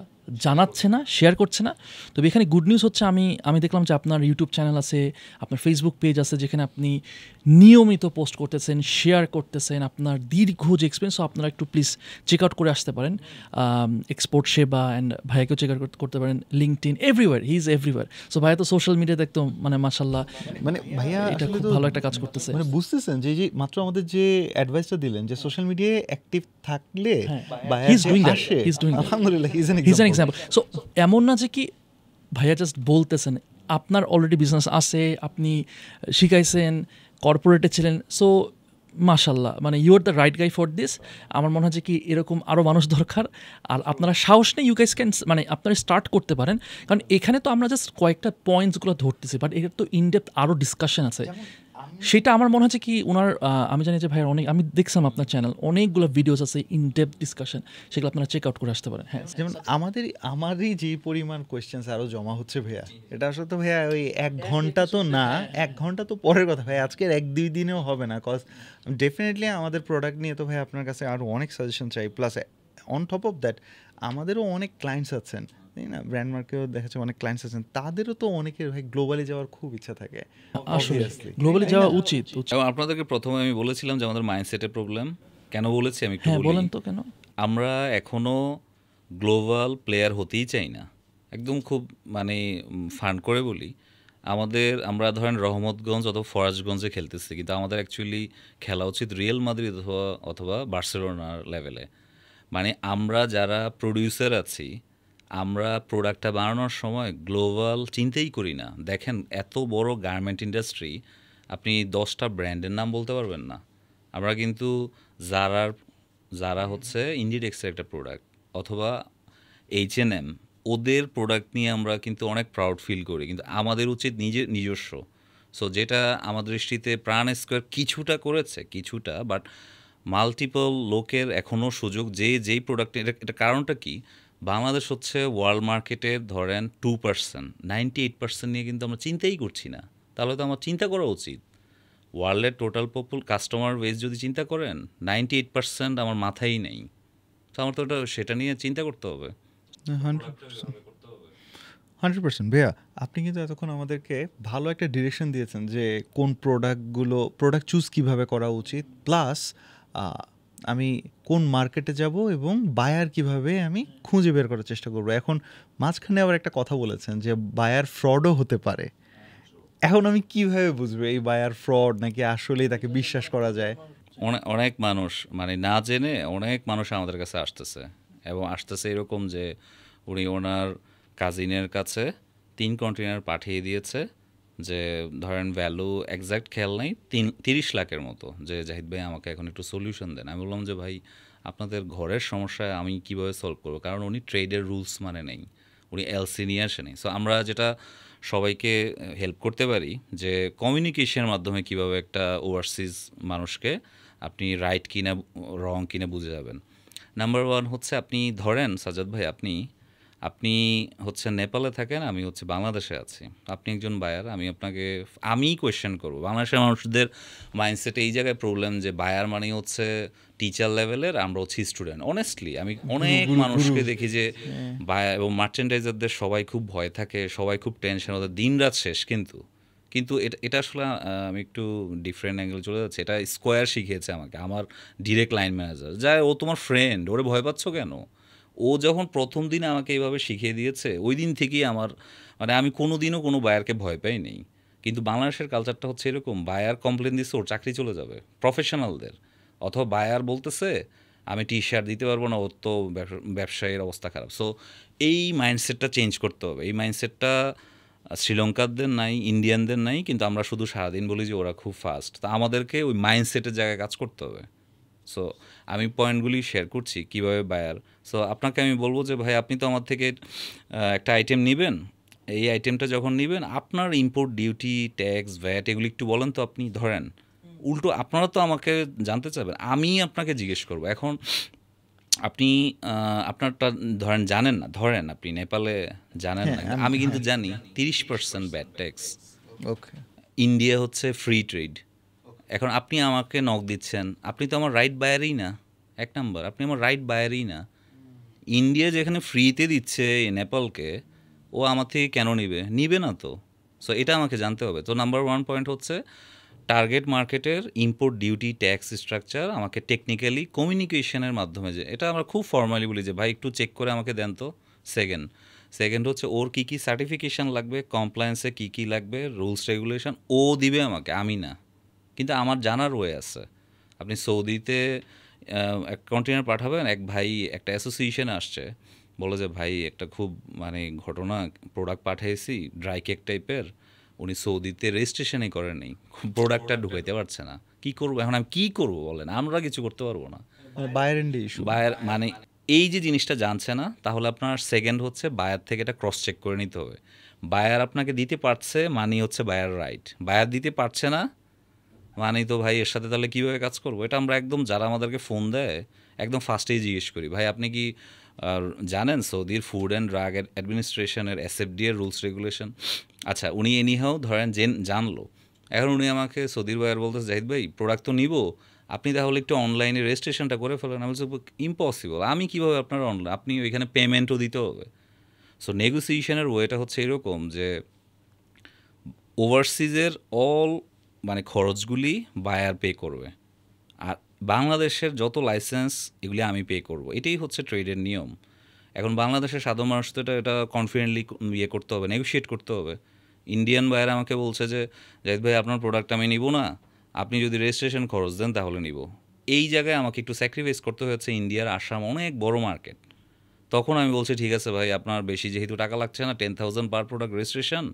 C: জানাচ্ছে না, শেয়ার করছে না। তবে এখানে গুড নিউজ হচ্ছে, আমি দেখলাম যে আপনার ইউটিউব চ্যানেল আছে, আপনার ফেসবুক পেজ আছে, যেখানে আপনি নিয়মিত পোস্ট করতেছেন, শেয়ার করতেছেন আপনার দীর্ঘ যে এক্সপিরিয়েন্স। আপনারা একটু প্লিজ চেক আউট করে আসতে পারেন, এক্সপোর্ট সেবা, অ্যান্ড ভাইয়াকেও চেক আউট করতে পারেন, LinkedIn, everywhere, he is everywhere. So ভাইয়া তো সোশ্যাল মিডিয়াতে একদম মানে মাশাআল্লাহ,
B: মানে ভাইয়া
C: এটা খুব ভালো একটা কাজ করতেছে।
B: মানে বুঝতেছেন যে মাত্র আমাদের যে অ্যাডভাইসটা দিলেন, যে সোশ্যাল মিডিয়ায় অ্যাক্টিভ থাকলে আলহামদুলিল্লাহ he is an
C: example. So এমন না যে কি ভাইয়া জাস্ট বলতেছেন, আপনার অলরেডি বিজনেস আছে, আপনি শিখাইছেন, কর্পোরেটে ছিলেন। সো মাশাল্লাহ, মানে you are the right guy for this. আমার মনে হয় যে কি এরকম আরও মানুষ দরকার। আর আপনারা সাহস নেই, ইউ গাইস ক্যান, মানে আপনারা স্টার্ট করতে পারেন। কারণ এখানে তো আমরা জাস্ট কয়েকটা পয়েন্টসগুলো ধরতেছি, বাট এর তো ইনডেপথ আরও ডিসকাশন আছে। সেটা আমার মনে হচ্ছে কি ওনার, আমি জানি যে ভাইয়ের অনেক, আমি দেখছিলাম আপনার চ্যানেল, অনেকগুলো ভিডিওস আছে, ইনডেপথ ডিসকাশন, সেগুলো আপনারা চেক আউট করে আসতে পারেন। হ্যাঁ,
B: যেমন আমারই যে পরিমাণ কোয়েশ্চেন্স আরও জমা হচ্ছে ভাইয়া, এটা আসলে তো ভাইয়া ওই 1 ঘন্টা তো না, 1 ঘন্টা তো পরের কথা ভাই, আজকের 1-2 দিনেও হবে না। কজ ডেফিনেটলি আমাদের প্রোডাক্ট নিয়ে তো ভাই আপনার কাছে আরও অনেক সাজেশন চাই। Plus on top of that আমাদেরও অনেক ক্লায়েন্টস আছেন, তাই না? ব্র্যান্ড মার্কেও দেখাচ্ছে অনেক ক্লায়েন্টস আছেন, তাদেরও তো অনেকের ভাই গ্লোবালি যাওয়ার খুব ইচ্ছা থাকে।
C: আসলে গ্লোবালি যাওয়া উচিত।
A: এবং আপনাদেরকে প্রথমে আমি বলেছিলাম যে আমাদের মাইন্ডসেটের প্রবলেম। কেন বলেছি আমি একটু বলি।
C: বলেন তো কেন।
A: আমরা এখনও গ্লোবাল প্লেয়ার হতেই চাই না, একদম খুব মানে ফান করে বলি। আমরা ধরেন রহমতগঞ্জ অথবা ফরাজগঞ্জে খেলতেছি, কিন্তু আমাদের অ্যাকচুয়ালি খেলা উচিত রিয়েল মাদ্রিদ অথবা বার্সেলোনার লেভেলে। মানে আমরা যারা প্রডিউসার আছি, আমরা প্রোডাক্টটা বানানোর সময় গ্লোবাল চিন্তাই করি না। দেখেন এত বড় গার্মেন্ট ইন্ডাস্ট্রি, আপনি 10টা ব্র্যান্ডের নাম বলতে পারবেন না। আমরা কিন্তু যারা হচ্ছে ইন্ডিটেক্সের একটা প্রোডাক্ট, অথবা H&M, ওদের প্রোডাক্ট নিয়ে আমরা কিন্তু অনেক প্রাউড ফিল করি, কিন্তু আমাদের উচিত নিজস্ব। সো যেটা আমার দৃষ্টিতে প্রাণ স্কোয়ার কিছুটা করেছে, কিছুটা, বাট মাল্টিপল লোকের এখনও সুযোগ যেই প্রোডাক্ট, এটা কারণটা কি? বাংলাদেশ হচ্ছে ওয়ার্ল্ড মার্কেটের ধরেন 2%, 98% নিয়ে কিন্তু আমরা চিন্তাই করছি না। তাহলে তো আমার চিন্তা করা উচিত। ওয়ার্ল্ডের টোটাল কাস্টমার বেস যদি চিন্তা করেন, 98% আমার মাথায় নেই। তো আমার তো সেটা নিয়ে চিন্তা করতে হবে।
B: 100% ভাইয়া, আপনি কিন্তু এতক্ষণ আমাদেরকে ভালো একটা ডিরেকশন দিয়েছেন যে কোন প্রোডাক্ট চুজ কিভাবে করা উচিত, প্লাস আমি কোন মার্কেটে যাব এবং বায়ার কিভাবে আমি খুঁজে বের করার চেষ্টা করব। এখন মাঝখানে আবার একটা কথা বলেছেন যে বায়ার ফ্রডও হতে পারে। এখন আমি কিভাবে বুঝবো এই বায়ার ফ্রড নাকি আসলেই তাকে বিশ্বাস করা যায়?
A: অনেক মানুষ মানে না জেনে অনেক মানুষ আমাদের কাছে আসতেছে, এবং আসতেছে এরকম যে উনি ওনার কাজিনের কাছে 3 কন্টেনার পাঠিয়ে দিয়েছে, যে ধরেন ভ্যালু এক্স্যাক্ট খেয়াল নাই, 30 লাখের মতো, যে জাহিদ ভাই আমাকে এখন একটু সলিউশন দেন। আমি বললাম যে ভাই আপনাদের ঘরের সমস্যা আমি কিভাবে সলভ করবো, কারণ উনি ট্রেডের রুলস মানে নেই, উনি এলসি নিয়ে আসেনি। সো আমরা যেটা সবাইকে হেল্প করতে পারি যে কমিউনিকেশনের মাধ্যমে কিভাবে একটা ওভারসিজ মানুষকে আপনি রাইট কিনা রং কিনা বুঝে যাবেন। নাম্বার 1 হচ্ছে, আপনি ধরেন সাজ্জাদ ভাই, আপনি হচ্ছে নেপালে থাকেন, আমি হচ্ছে বাংলাদেশে আছি, আপনি একজন বায়ার, আমি কোয়েশ্চেন করবো। বাংলাদেশের মানুষদের মাইন্ডসেটে এই জায়গায় প্রবলেম যে বায়ার মানে হচ্ছে টিচার লেভেলের, আমরা হচ্ছি স্টুডেন্ট। অনেস্টলি আমি অনেক মানুষকে দেখি যে বায়ার এবং মার্চেন্ডাইজারদের সবাই খুব ভয় থাকে, সবাই খুব টেনশন, ওদের দিন রাত শেষ। কিন্তু এটা আসলে আমি একটু ডিফারেন্ট অ্যাঙ্গেল চলে যাচ্ছে। এটা স্কোয়ার শিখিয়েছে আমাকে, আমার ডিরেক্ট লাইন ম্যানেজার, ও তোমার ফ্রেন্ড, ওরে ভয় পাচ্ছ কেন? ও যখন প্রথম দিন আমাকে এইভাবে শিখিয়ে দিয়েছে, ওই দিন থেকেই আমি কোনো দিনও কোনো বায়ারকে ভয় পাই নেই। কিন্তু বাংলাদেশের কালচারটা হচ্ছে এরকম, বায়ার কমপ্লেন দিচ্ছে ওর চাকরি চলে যাবে প্রফেশনালদের, অথবা বায়ার বলতেছে আমি টি শার্ট দিতে পারবো না, ওর তো ব্যবসায়ীর অবস্থা খারাপ। সো এই মাইন্ডসেটটা চেঞ্জ করতে হবে। এই মাইন্ডসেটটা শ্রীলঙ্কারদের নাই, ইন্ডিয়ানদের নাই, কিন্তু আমরা শুধু সারাদিন বলি যে ওরা খুব ফাস্ট। তা আমাদেরকে ওই মাইন্ডসেটের জায়গায় কাজ করতে হবে। সো আমি পয়েন্টগুলি শেয়ার করছি কীভাবে বায়ার। সো আপনাকে আমি বলবো যে ভাই আপনি তো আমার থেকে একটা আইটেম নেবেন, এই আইটেমটা যখন নেবেন আপনার ইম্পোর্ট ডিউটি, ট্যাক্স, ভ্যাট এগুলি একটু বলেন তো। আপনি ধরেন উল্টো আপনারা তো আমাকে জানতে চাবেন, আমি আপনাকে জিজ্ঞেস করবো। এখন আপনি আপনারটা জানেন না, ধরেন আপনি নেপালে জানেন না, আমি কিন্তু জানি 30% ব্যাট ট্যাক্স।
B: ওকে,
A: ইন্ডিয়া হচ্ছে ফ্রি ট্রেড। এখন আপনি আমাকে নক দিচ্ছেন, আপনি তো আমার রাইট বায়ারই না। 1 নাম্বার, আপনি আমার রাইট বায়ারই না। ইন্ডিয়া যেখানে ফ্রিতে দিচ্ছে নেপালকে, ও আমার থেকে কেন নিবে না তো। সো এটা আমাকে জানতে হবে। তো নাম্বার 1 পয়েন্ট হচ্ছে টার্গেট মার্কেটের ইম্পোর্ট ডিউটি, ট্যাক্স স্ট্রাকচার আমাকে টেকনিক্যালি কমিউনিকেশনের মাধ্যমে, যে এটা আমরা খুব ফর্মালি বলি যে ভাই একটু চেক করে আমাকে দেন তো। সেকেন্ড হচ্ছে ওর কী কী সার্টিফিকেশান লাগবে, কমপ্লায়েন্সে কী কী লাগবে, রুলস রেগুলেশন ও দিবে আমাকে, আমি না। কিন্তু আমার জানার ওয়ে আছে। আপনি সৌদিতে এক কন্টেনার পাঠাবেন, এক ভাই একটা অ্যাসোসিয়েশনে আসছে, বলে যে ভাই একটা খুব ঘটনা, প্রোডাক্ট পাঠিয়েছি ড্রাই কেক টাইপের, উনি সৌদিতে রেজিস্ট্রেশনই করেনি, প্রোডাক্টটা ঢুকাইতে পারছে না। কী করবো এখন, আমি কী করবো বলেন? আমরা কিছু করতে পারবো না। বায়ার এই যে জিনিসটা জানছে না, তাহলে আপনার সেকেন্ড হচ্ছে বায়ার থেকে এটা ক্রস চেক করে নিতে হবে। বায়ার আপনাকে দিতে পারছে মানি হচ্ছে বায়ার রাইট, বায়ার দিতে পারছে না তো ভাই এর সাথে তাহলে কীভাবে কাজ করবো? এটা আমরা একদম যারা আমাদেরকে ফোন দেয় একদম ফার্স্টেই জিজ্ঞেস করি, ভাই আপনি কি জানেন সৌদির ফুড অ্যান্ড ড্রাগ অ্যাডমিনিস্ট্রেশনের SFDA এর রুলস রেগুলেশন? আচ্ছা, উনি এনিহাও জানলো। এখন উনি আমাকে সৌদির বায়ার বলতেছে, জাহিদ ভাই প্রোডাক্ট তো নিব, আপনি তাহলে একটু অনলাইনে রেজিস্ট্রেশনটা করে ফেলেন। আমি বলছি ইম্পসিবল, আমি কীভাবে আপনার অনলাইন, আপনি ওইখানে পেমেন্টও দিতে হবে। সো নেগোসিয়েশনের ওয়েটা হচ্ছে এরকম যে ওভারসিজের খরচগুলি বায়ার পে করবে, আর বাংলাদেশের যত লাইসেন্স এগুলি আমি পে করব, এটাই হচ্ছে ট্রেডের নিয়ম। এখন বাংলাদেশের সাধারণ মানুষ তো এটা কনফিডেন্টলি ইয়ে করতে হবে, নেগোশিয়েট করতে হবে। ইন্ডিয়ান বাইরে আমাকে বলছে যে জাহিদ ভাই আপনার প্রোডাক্ট আমি নিব না, আপনি যদি রেজিস্ট্রেশন খরচ দেন তাহলে নিব। এই জায়গায় আমাকে একটু স্যাক্রিফাইস করতে হয়েছে। ইন্ডিয়ার আসাম অনেক বড় মার্কেট। তখন আমি বলছি ঠিক আছে ভাই, আপনার বেশি যেহেতু টাকা লাগছে না, 10,000 পার প্রোডাক্ট রেজিস্ট্রেশন,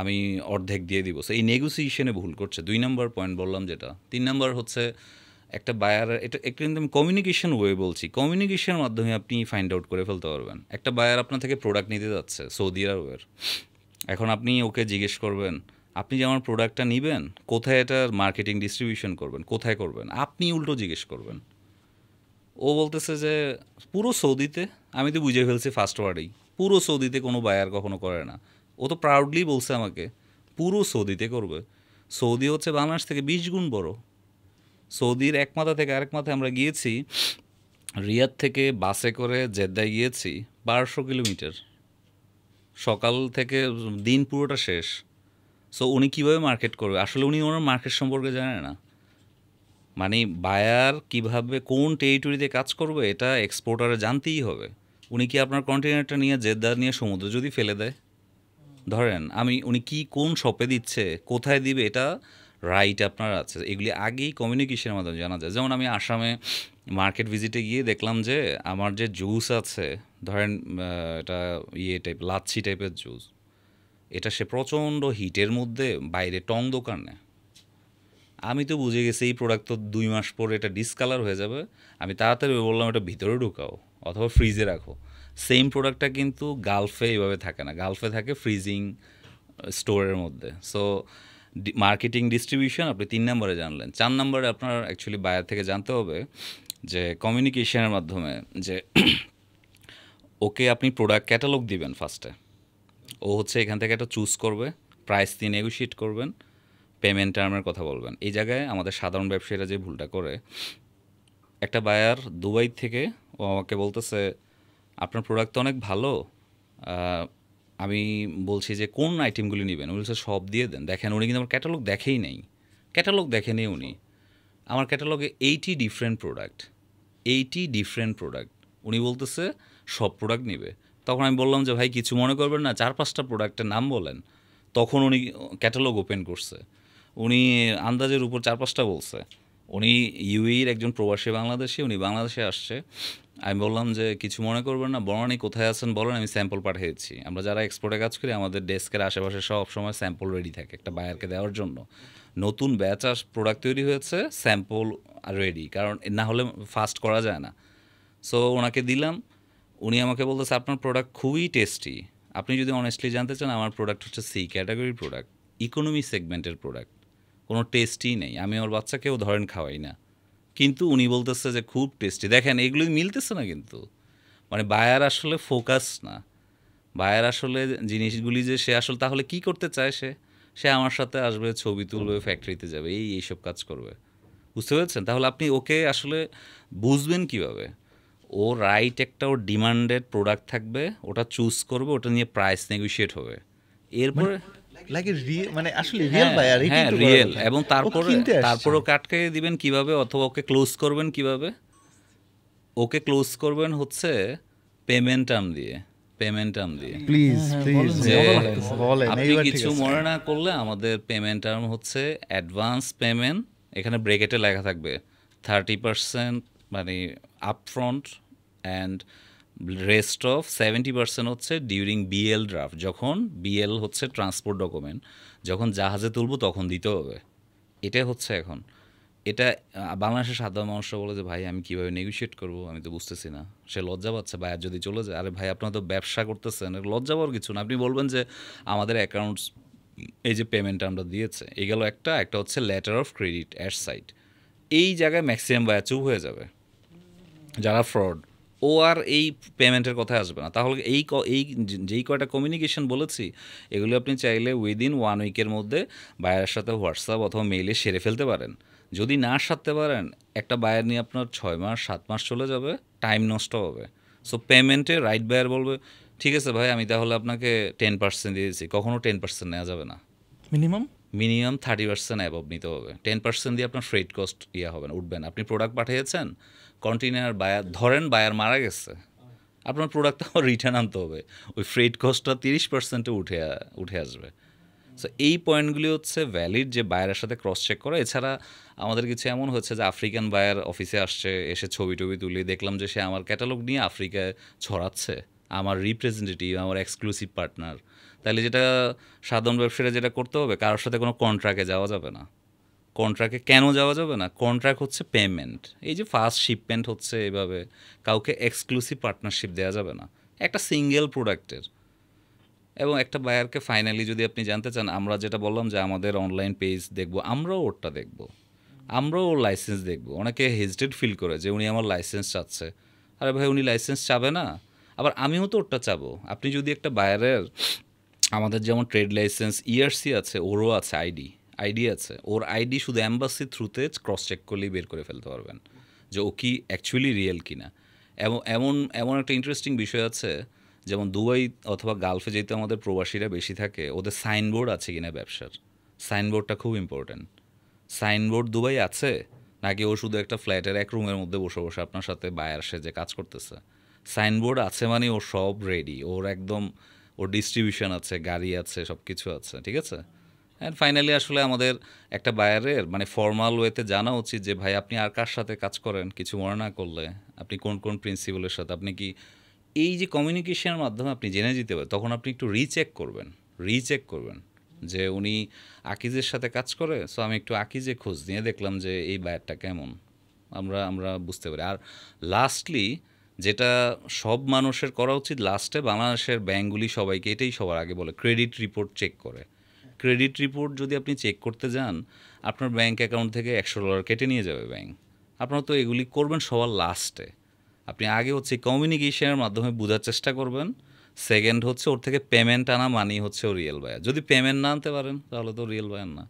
A: আমি অর্ধেক দিয়ে দিব। সো এই নেগোসিয়েশনে ভুল করছে। 2 নম্বর পয়েন্ট বললাম যেটা। 3 নম্বর হচ্ছে একটা বায়ার, এটা কিন্তু আমি কমিউনিকেশন ওয়ে বলছি, কমিউনিকেশনের মাধ্যমে আপনি ফাইন্ড আউট করে ফেলতে পারবেন। একটা বায়ার আপনার থেকে প্রোডাক্ট নিতে যাচ্ছে সৌদি আরবের, এখন আপনি ওকে জিজ্ঞেস করবেন আপনি যে আমার প্রোডাক্টটা নেবেন কোথায় এটা মার্কেটিং ডিস্ট্রিবিউশন করবেন, কোথায় করবেন, আপনি উল্টো জিজ্ঞেস করবেন। ও বলতেছে যে পুরো সৌদিতে। আমি তো বুঝে ফেলছি ফার্স্ট ওয়ার্ডেই, পুরো সৌদিতে কোনো বায়ার কখনো করে না। ও তো প্রাউডলি বলছে আমাকে পুরো সৌদিতে করবে। সৌদি হচ্ছে বাংলাদেশ থেকে 20 গুণ বড়। সৌদির এক মাথা থেকে আরেক মাথায় আমরা গিয়েছি, রিয়াদ থেকে বাসে করে জেদ্দায় গিয়েছি 1200 কিলোমিটার, সকাল থেকে দিন পুরোটা শেষ। সো উনি কীভাবে মার্কেট করবে? আসলে উনি ওনার মার্কেট সম্পর্কে জানে না। মানে বায়ার কিভাবে কোন টেরিটরিতে কাজ করবে এটা এক্সপোর্টারে জানতেই হবে। উনি কি আপনার কন্টেনারটা নিয়ে জেদ্দা নিয়ে সমুদ্র যদি ফেলে দেয়, ধরেন উনি কি কোন শপে দিচ্ছে, কোথায় দিবে, এটা রাইট আপনার আছে। এগুলি আগেই কমিউনিকেশনের মাধ্যমে জানা যায়। যেমন আমি আসামে মার্কেট ভিজিটে গিয়ে দেখলাম যে আমার যে জুস আছে, ধরেন এটা টাইপ লাচ্ছি টাইপের জুস, এটা সে প্রচণ্ড হিটের মধ্যে বাইরে টং দোকানে। আমি তো বুঝে গেছি এই প্রোডাক্ট তো 2 মাস পরে এটা ডিসকালার হয়ে যাবে। আমি তাড়াতাড়ি বললাম এটা ভিতরে ঢুকাও অথবা ফ্রিজে রাখো। সেম প্রোডাক্টটা কিন্তু গালফে এইভাবে থাকে না, গালফে থাকে ফ্রিজিং স্টোরের মধ্যে। সো মার্কেটিং ডিস্ট্রিবিউশন আপনি 3 নম্বরে জানলেন। 4 নম্বরে আপনার অ্যাকচুয়ালি বায়ার থেকে জানতে হবে যে কমিউনিকেশনের মাধ্যমে যে ওকে আপনি প্রোডাক্ট ক্যাটালগ দিবেন ফার্স্টে। ও হচ্ছে এখান থেকে একটা চুজ করবে, প্রাইস দিয়ে নেগোশিয়েট করবেন, পেমেন্ট টার্মের কথা বলবেন। এই জায়গায় আমাদের সাধারণ ব্যবসায়ীরা যে ভুলটা করে, একটা বায়ার দুবাই থেকে ও আমাকে বলতেছে আপনার প্রোডাক্ট তো অনেক ভালো, আমি বলছি যে কোন আইটেমগুলি নেবেন, উনি বলছে সব দিয়ে দেন। দেখেন উনি কিন্তু আমার ক্যাটালগ দেখেই নেই, ক্যাটালগ দেখেনি উনি। আমার ক্যাটালগে 80 ডিফারেন্ট প্রোডাক্ট, উনি বলতেছে সব প্রোডাক্ট নেবে। তখন আমি বললাম যে ভাই কিছু মনে করবেন না, 4-5টা প্রোডাক্টের নাম বলেন। তখন উনি ক্যাটালগ ওপেন করছে, উনি আন্দাজের উপর 4-5টা বলছে। উনি ইউএইর একজন প্রবাসী বাংলাদেশি, উনি বাংলাদেশে আসছে। আমি বললাম যে কিছু মনে করবেন না, বনানী কোথায় আছেন বলেন, আমি স্যাম্পল পাঠিয়েছি। আমরা যারা এক্সপোর্টে কাজ করি আমাদের ডেস্কের আশেপাশে সব সময় স্যাম্পল রেডি থাকে একটা বায়ারকে দেওয়ার জন্য। নতুন ব্যাচ প্রোডাক্ট তৈরি হয়েছে, স্যাম্পল রেডি, কারণ না হলে ফাস্ট করা যায় না। সো ওনাকে দিলাম, উনি আমাকে বলতেছে আপনার প্রোডাক্ট খুবই টেস্টি। আপনি যদি অনেস্টলি জানতে চান, আমার প্রোডাক্ট হচ্ছে সি ক্যাটাগরির প্রোডাক্ট, ইকোনমি সেগমেন্টের প্রোডাক্ট, কোনো টেস্টই নেই। আমি আমার বাচ্চাকেও ধরেন খাওয়াই না, কিন্তু উনি বলতেছে যে খুব টেস্টি। দেখেন এগুলো মিলতেছে না কিন্তু, মানে বায়ার আসলে ফোকাস না। বায়ার আসলে জিনিসগুলি যে সে আসলে তাহলে কি করতে চায়, সে আমার সাথে আসবে, ছবি তুলবে, ফ্যাক্টরিতে যাবে, এইসব কাজ করবে। বুঝতে পেরেছেন? তাহলে আপনি ওকে আসলে বুঝবেন কিভাবে? ও রাইট একটা ওর ডিমান্ডেড প্রোডাক্ট থাকবে, ওটা চুজ করবে, ওটা নিয়ে প্রাইস নেগোশিয়েট হবে। এরপরে
B: মানে আসলে রিয়েল বায়ার,
A: হ্যাঁ রিয়েল। এবং তারপরেও কাটকে দিবেন কিভাবে, অথবা ওকে ক্লোজ করবেন কিভাবে? ওকে ক্লোজ করবেন হচ্ছে পেমেন্ট টার্ম দিয়ে।
B: প্লিজ
A: আপনি কিছু মনে না করলে আমাদের পেমেন্ট টার্ম হচ্ছে অ্যাডভান্স পেমেন্ট, এখানে ব্রেকেটে লেখা থাকবে 30% মানে আপফ্রন্ট, অ্যান্ড রেস্ট অফ 70% হচ্ছে ডিউরিং বিএল ড্রাফট। যখন বিএল হচ্ছে ট্রান্সপোর্ট ডকুমেন্ট, যখন জাহাজে তুলব তখন দিতে হবে। এটা হচ্ছে এখন এটা বাংলাদেশের সাধারণ মানুষরা বলে যে ভাই আমি কীভাবে নেগোশিয়েট করবো, আমি তো বুঝতেছি না। সে লজ্জা পাচ্ছে বায়ার যদি চলে যায়। আরে ভাই আপনারা তো ব্যবসা করতেছেন, লজ্জা পাওয়ার কিছু না। আপনি বলবেন যে আমাদের অ্যাকাউন্টস এই যে পেমেন্ট আমরা দিয়েছে, এই গেল একটা হচ্ছে letter of credit at sight. এই জায়গায় ম্যাক্সিমাম বায়ার চুপ হয়ে যাবে, যারা ফ্রড। ও আর এই পেমেন্টের কথায় আসবে না। তাহলে যেই কয়টা কমিউনিকেশন বলেছি, এগুলো আপনি চাইলে উইদিন 1 উইকের মধ্যে বায়ারের সাথে হোয়াটসঅ্যাপ অথবা মেইলে সেরে ফেলতে পারেন। যদি না সারতে পারেন, একটা বায়ার নিয়ে আপনার 6 মাস 7 মাস চলে যাবে, টাইম নষ্ট হবে। সো পেমেন্টে রাইট বায়ার বলবে ঠিক আছে ভাই আমি তাহলে আপনাকে 10% দিয়ে দিচ্ছি, কখনও 10% নেওয়া যাবে না।
C: মিনিমাম
A: মিনিমাম 30% অ্যাবভ নিতে হবে। 10% দিয়ে আপনার ফ্রেট কস্ট হবে না, উঠবে না। আপনি প্রোডাক্ট পাঠিয়েছেন, কন্টেইনার বায়ার ধরেন বায়ার মারা গেছে, আপনার প্রোডাক্ট আবার রিটার্ন আনতে হবে, ওই ফ্রেট কস্টটা 30%-এ উঠে আসবে। সো এই পয়েন্টগুলি হচ্ছে ভ্যালিড যে বায়ারের সাথে ক্রস চেক করা। এছাড়া আমাদের কিছু এমন হচ্ছে যে আফ্রিকান বায়ার অফিসে আসছে, এসে ছবি টবি তুলে দেখলাম যে সে আমার ক্যাটালগ নিয়ে আফ্রিকায় ছড়াচ্ছে, আমার রিপ্রেজেন্টেটিভ, আমার এক্সক্লুসিভ পার্টনার। তাহলে যেটা সাধারণ ব্যবসায়ীরা যেটা করতে হবে, কারোর সাথে কোনো কন্ট্রাক্টে যাওয়া যাবে না। কন্ট্রাক্টে কেন যাওয়া যাবে না? কন্ট্রাক্ট হচ্ছে পেমেন্ট। এই যে ফার্স্ট শিপমেন্ট হচ্ছে এভাবে, কাউকে এক্সক্লুসিভ পার্টনারশিপ দেওয়া যাবে না একটা সিঙ্গেল প্রোডাক্টের। এবং একটা বায়ারকে ফাইনালি যদি আপনি জানতে চান, আমরা যেটা বললাম যে আমাদের অনলাইন পেজ দেখবো, আমরাও ওরটা দেখবো, আমরাও ওর লাইসেন্স দেখবো। অনেকে হেজিটেট ফিল করে যে উনি আমার লাইসেন্স চাচ্ছে। আরে ভাই, উনি লাইসেন্স চাবে না, আবার আমিও তো ওরটা চাবো। আপনি যদি একটা বায়ারের, আমাদের যেমন ট্রেড লাইসেন্স ইআরসি আছে, ওরও আছে আইডি আছে, ওর আইডি শুধু অ্যাম্বাসি থ্রুতে ক্রস চেক করলেই বের করে ফেলতে পারবেন যে ও কি অ্যাকচুয়ালি রিয়েল কিনা। এমন এমন একটা ইন্টারেস্টিং বিষয় আছে, যেমন দুবাই অথবা গালফে যেহেতু আমাদের প্রবাসীরা বেশি থাকে, ওদের সাইনবোর্ড আছে কিনা ব্যবসার, সাইনবোর্ডটা খুব ইম্পর্ট্যান্ট। সাইনবোর্ড দুবাই আছে নাকি ও শুধু একটা ফ্ল্যাটের এক রুমের মধ্যে বসে বসে আপনার সাথে বায়ার সেজে কাজ করতেছে? সাইনবোর্ড আছে মানে ও সব রেডি, ওর একদম ওর ডিস্ট্রিবিউশন আছে, গাড়ি আছে, সব কিছু আছে, ঠিক আছে। অ্যান্ড ফাইনালি আসলে আমাদের একটা বায়ারের মানে ফর্মাল ওয়েতে জানা উচিত যে ভাই আপনি আর কার সাথে কাজ করেন, কিছু মনে না করলে আপনি কোন কোন প্রিন্সিপালের সাথে, আপনি কি এই যে কমিউনিকেশনের মাধ্যমে আপনি জেনে যেতে পারেন। তখন আপনি একটু রিচেক করবেন যে উনি আকিজের সাথে কাজ করে, সো আমি একটু আকিজে খোঁজ নিয়ে দেখলাম যে এই বায়ারটা কেমন, আমরা বুঝতে পারি। আর লাস্টলি যেটা সব মানুষের করা উচিত, লাস্টে বাংলাদেশের ব্যাঙ্কগুলি সবাইকে এটাই সবার আগে বলে, ক্রেডিট রিপোর্ট চেক করে। ক্রেডিট রিপোর্ট যদি আপনি চেক করতে যান, আপনার ব্যাঙ্ক অ্যাকাউন্ট থেকে $100 কেটে নিয়ে যাবে ব্যাঙ্ক। আপনারা তো এগুলি করবেন সবার লাস্টে। আপনি আগে হচ্ছে কমিউনিকেশনের মাধ্যমে বোঝার চেষ্টা করবেন। সেকেন্ড হচ্ছে ওর থেকে পেমেন্ট আনা মানেই হচ্ছে ও রিয়েল বায়ার। যদি পেমেন্ট না আনতে পারেন তাহলে তো রিয়েল বায়ার না।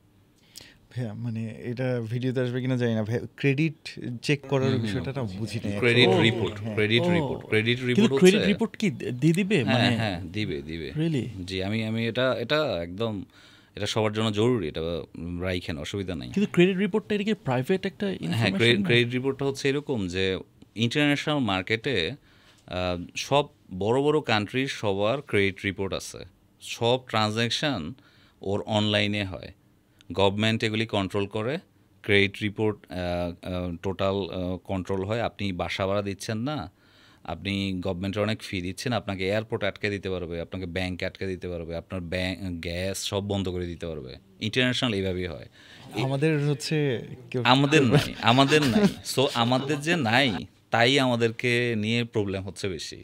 B: ভাইয়া মানে এটা ভিডিওতে আসবে কিনা জানি না ভাই, ক্রেডিট চেক করার বিষয়টা না বুঝি না।
A: ক্রেডিট রিপোর্ট হচ্ছে
C: ক্রেডিট রিপোর্ট কি দিয়ে দিবে? মানে
A: হ্যাঁ দিবে
C: রিয়েলি?
A: জি, আমি এটা একদম, এটা সবার জন্য জরুরি, এটা রাইখেন, অসুবিধা নাই।
C: কিন্তু ক্রেডিট রিপোর্টটা এটা কি প্রাইভেট একটা
A: হ্যাঁ,
C: ইনফরমেশন?
A: ক্রেডিট রিপোর্টটা হচ্ছে এরকম যে ইন্টারন্যাশনাল মার্কেটে সব বড় বড় কান্ট্রির সবার ক্রেডিট রিপোর্ট আছে। সব ট্রানজ্যাকশান ওর অনলাইনে হয়, গভর্নমেন্ট এগুলি কন্ট্রোল করে। ক্রেডিট রিপোর্ট টোটাল কন্ট্রোল হয়। আপনি বাসা ভাড়া দিচ্ছেন না, আপনি গভর্নমেন্টের অনেক ফি দিচ্ছেন, আপনাকে এয়ারপোর্ট আটকে দিতে পারবে, আপনাকে ব্যাংক আটকে দিতে পারবে, আপনার গ্যাস সব বন্ধ করে দিতে পারবে। ইন্টারন্যাশনাল এইভাবেই হয়।
B: আমাদের হচ্ছে
A: আমাদের নাই সো আমাদের যে নাই তাই আমাদেরকে নিয়ে প্রবলেম হচ্ছে বেশি।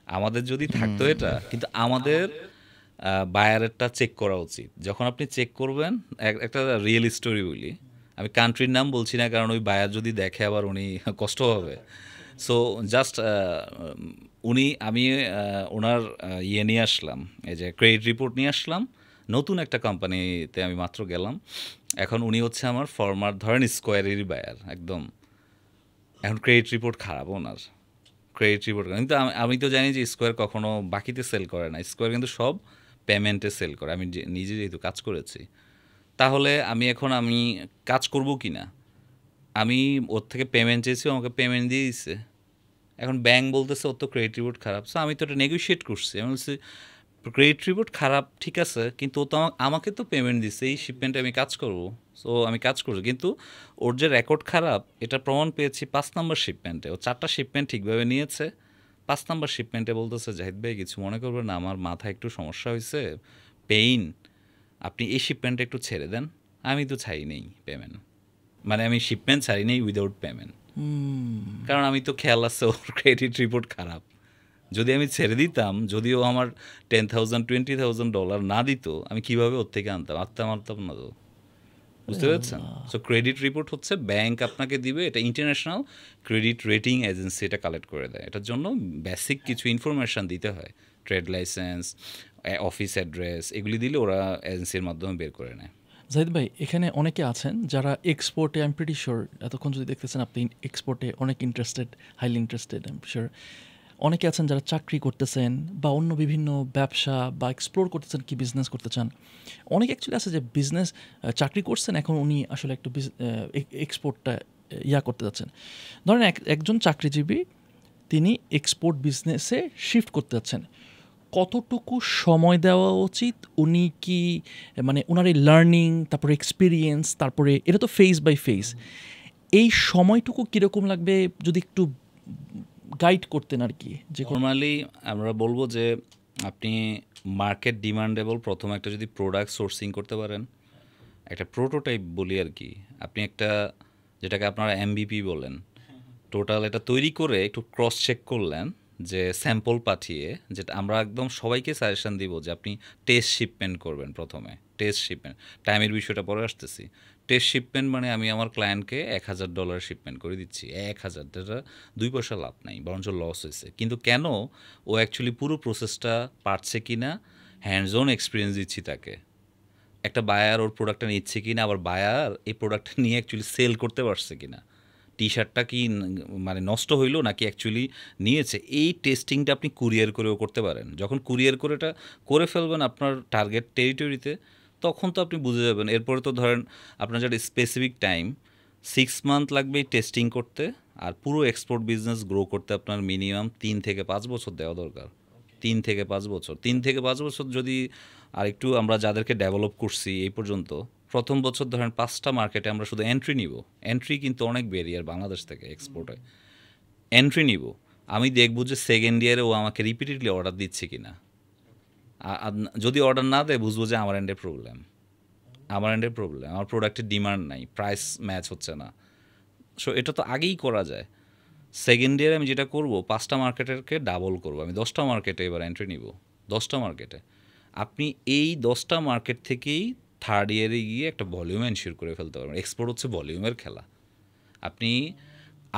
A: আমাদের যদি থাকতো এটা, কিন্তু আমাদের বায়ারেরটা চেক করা উচিত। যখন আপনি চেক করবেন, একটা রিয়েল স্টোরি বলি, আমি কান্ট্রির নাম বলছি না কারণ ওই বায়ার যদি দেখে আবার উনি কষ্ট হবে। সো জাস্ট আমি ওনার নিয়ে আসলাম, এই যে ক্রেডিট রিপোর্ট নিয়ে আসলাম। নতুন একটা কোম্পানিতে আমি মাত্র গেলাম, এখন উনি হচ্ছে আমার ফর্মার ধরেন স্কোয়ারেরই বায়ার একদম। এখন ক্রেডিট রিপোর্ট খারাপ ওনার, ক্রেডিট রিপোর্ট, কিন্তু আমি তো জানি যে স্কোয়ার কখনো বাকিতে সেল করে না, স্কোয়ার কিন্তু সব পেমেন্টে সেল করে। আমি নিজে যেহেতু কাজ করেছি, তাহলে আমি কাজ করব কি না? আমি ওর থেকে পেমেন্ট চেয়েছি, আমাকে পেমেন্ট দিয়ে দিচ্ছে। এখন ব্যাংক বলতেছে ওর তো ক্রেডিট রিপোর্ট খারাপ। সো আমি তো এটা নেগোশিয়েট করছি, আমি বলছি ক্রেডিট রিপোর্ট খারাপ ঠিক আছে, কিন্তু ও তো আমাকে তো পেমেন্ট দিচ্ছে, এই শিপমেন্টে আমি কাজ করব। সো আমি কাজ করছি, কিন্তু ওর যে রেকর্ড খারাপ এটা প্রমাণ পেয়েছি 5 নম্বর শিপমেন্টে। ও 4টা শিপমেন্ট ঠিকভাবে নিয়েছে, 5 নম্বর শিপমেন্টে বলতেছে জাহিদ ভাই কিছু মনে করবেন না, আমার মাথায় একটু সমস্যা হয়েছে, পেইন, আপনি এই শিপমেন্টটা একটু ছেড়ে দেন। আমি তো ছাড়ি নেই পেমেন্ট, মানে আমি শিপমেন্ট ছাড়ি নেই উইদাউট পেমেন্ট, কারণ আমি তো খেয়াল আছে ওর ক্রেডিট রিপোর্ট খারাপ। যদি আমি ছেড়ে দিতাম, যদিও আমার $10,000-20,000 না দিত, আমি কিভাবে ওর থেকে আনতাম না তো, বুঝতে পেরেছেন? সো ক্রেডিট রিপোর্ট হচ্ছে ব্যাংক আপনাকে দিবে, এটা ইন্টারন্যাশনাল ক্রেডিট রেটিং এজেন্সি এটা কালেক্ট করে দেয়। এটার জন্য বেসিক কিছু ইনফরমেশান দিতে হয়, ট্রেড লাইসেন্স, অফিস অ্যাড্রেস, এগুলি দিলে ওরা এজেন্সির মাধ্যমে বের করে নেয়।
C: জাহিদ ভাই, এখানে অনেকে আছেন যারা এক্সপোর্টে, আই এম প্রিটি শিওর এতক্ষণ যদি দেখতেছেন আপনি এক্সপোর্টে অনেক interested, highly interested, I am sure অনেকে আছেন যারা চাকরি করতেছেন বা অন্য বিভিন্ন ব্যবসা বা এক্সপ্লোর করতেছেন কি বিজনেস করতে চান। অনেক অ্যাকচুয়ালি আছে যে বিজনেস চাকরি করছেন, এখন উনি আসলে একটু এক্সপোর্টটা করতে যাচ্ছেন। ধরেন একজন চাকরিজীবী তিনি এক্সপোর্ট বিজনেসে শিফট করতে যাচ্ছেন, কতটুকু সময় দেওয়া উচিত? উনি কি মানে ওনার এই লার্নিং, তারপরে এক্সপিরিয়েন্স, তারপরে এটা তো ফেজ বাই ফেজ, এই সময়টুকু কীরকম লাগবে যদি একটু গাইড করতেন আর কি। যে
A: নর্মালি আমরা বলবো যে আপনি মার্কেট ডিমান্ডেবল প্রথম একটা যদি প্রোডাক্ট সোর্সিং করতে পারেন, একটা প্রোটোটাইপ বলি আর কি, আপনি একটা যেটাকে আপনারা এমবিপি বলেন, টোটাল এটা তৈরি করে একটু ক্রস চেক করলেন, যে স্যাম্পল পাঠিয়ে, যেটা আমরা একদম সবাইকে সাজেশন দিব যে আপনি টেস্ট শিপমেন্ট করবেন। প্রথমে টেস্ট শিপমেন্ট, টাইমের বিষয়টা পরে আসতেছি। টেস্ট শিপমেন্ট মানে আমি আমার ক্লায়েন্টকে $1,000 শিপমেন্ট করে দিচ্ছি, 1,000, যেটা 2 পয়সা লাভ নাই, বরঞ্চ লস হয়েছে। কিন্তু কেন? ও অ্যাকচুয়ালি পুরো প্রসেসটা পারছে কি না, হ্যান্ডস অন এক্সপিরিয়েন্স দিচ্ছি তাকে। একটা বায়ার ওর প্রোডাক্টটা নিচ্ছে কি না, আবার বায়ার এই প্রোডাক্টটা নিয়ে অ্যাকচুয়ালি সেল করতে পারছে কি না, টি শার্টটা কি মানে নষ্ট হইলো নাকি অ্যাকচুয়ালি নিয়েছে, এই টেস্টিংটা আপনি কুরিয়ার করেও করতে পারেন। যখন কুরিয়ার করে এটা করে ফেলবেন আপনার টার্গেট টেরিটরিতে, তখন তো আপনি বুঝে যাবেন। এরপরে তো ধরেন আপনার যেটা স্পেসিফিক টাইম 6 মান্থ লাগবে এই টেস্টিং করতে, আর পুরো এক্সপোর্ট বিজনেস গ্রো করতে আপনার মিনিমাম 3 থেকে 5 বছর দেওয়া দরকার। 3 থেকে 5 বছর, 3 থেকে 5 বছর যদি আর একটু আমরা যাদেরকে ডেভেলপ করছি এই পর্যন্ত, প্রথম বছর ধরেন 5টা মার্কেটে আমরা শুধু এন্ট্রি নিব। এন্ট্রি কিন্তু অনেক ব্যারিয়ার বাংলাদেশ থেকে এক্সপোর্টে। এন্ট্রি নিব, আমি দেখব যে সেকেন্ড ইয়ারে ও আমাকে রিপিটেডলি অর্ডার দিচ্ছে কি না। যদি অর্ডার না দেয়, বুঝবো যে আমার এন্ডের প্রবলেম, আমার প্রোডাক্টের ডিমান্ড নাই, প্রাইস ম্যাচ হচ্ছে না। সো এটা তো আগেই করা যায়। সেকেন্ড ইয়ারে আমি যেটা করব, 5টা মার্কেটেরকে ডাবল করব, আমি 10টা মার্কেটে এবার এন্ট্রি নিব। 10টা মার্কেটে আপনি এই 10টা মার্কেট থেকেই থার্ড ইয়ারে গিয়ে একটা ভলিউম এনশিওর করে ফেলতে পারবেন। এক্সপোর্ট হচ্ছে ভলিউমের খেলা। আপনি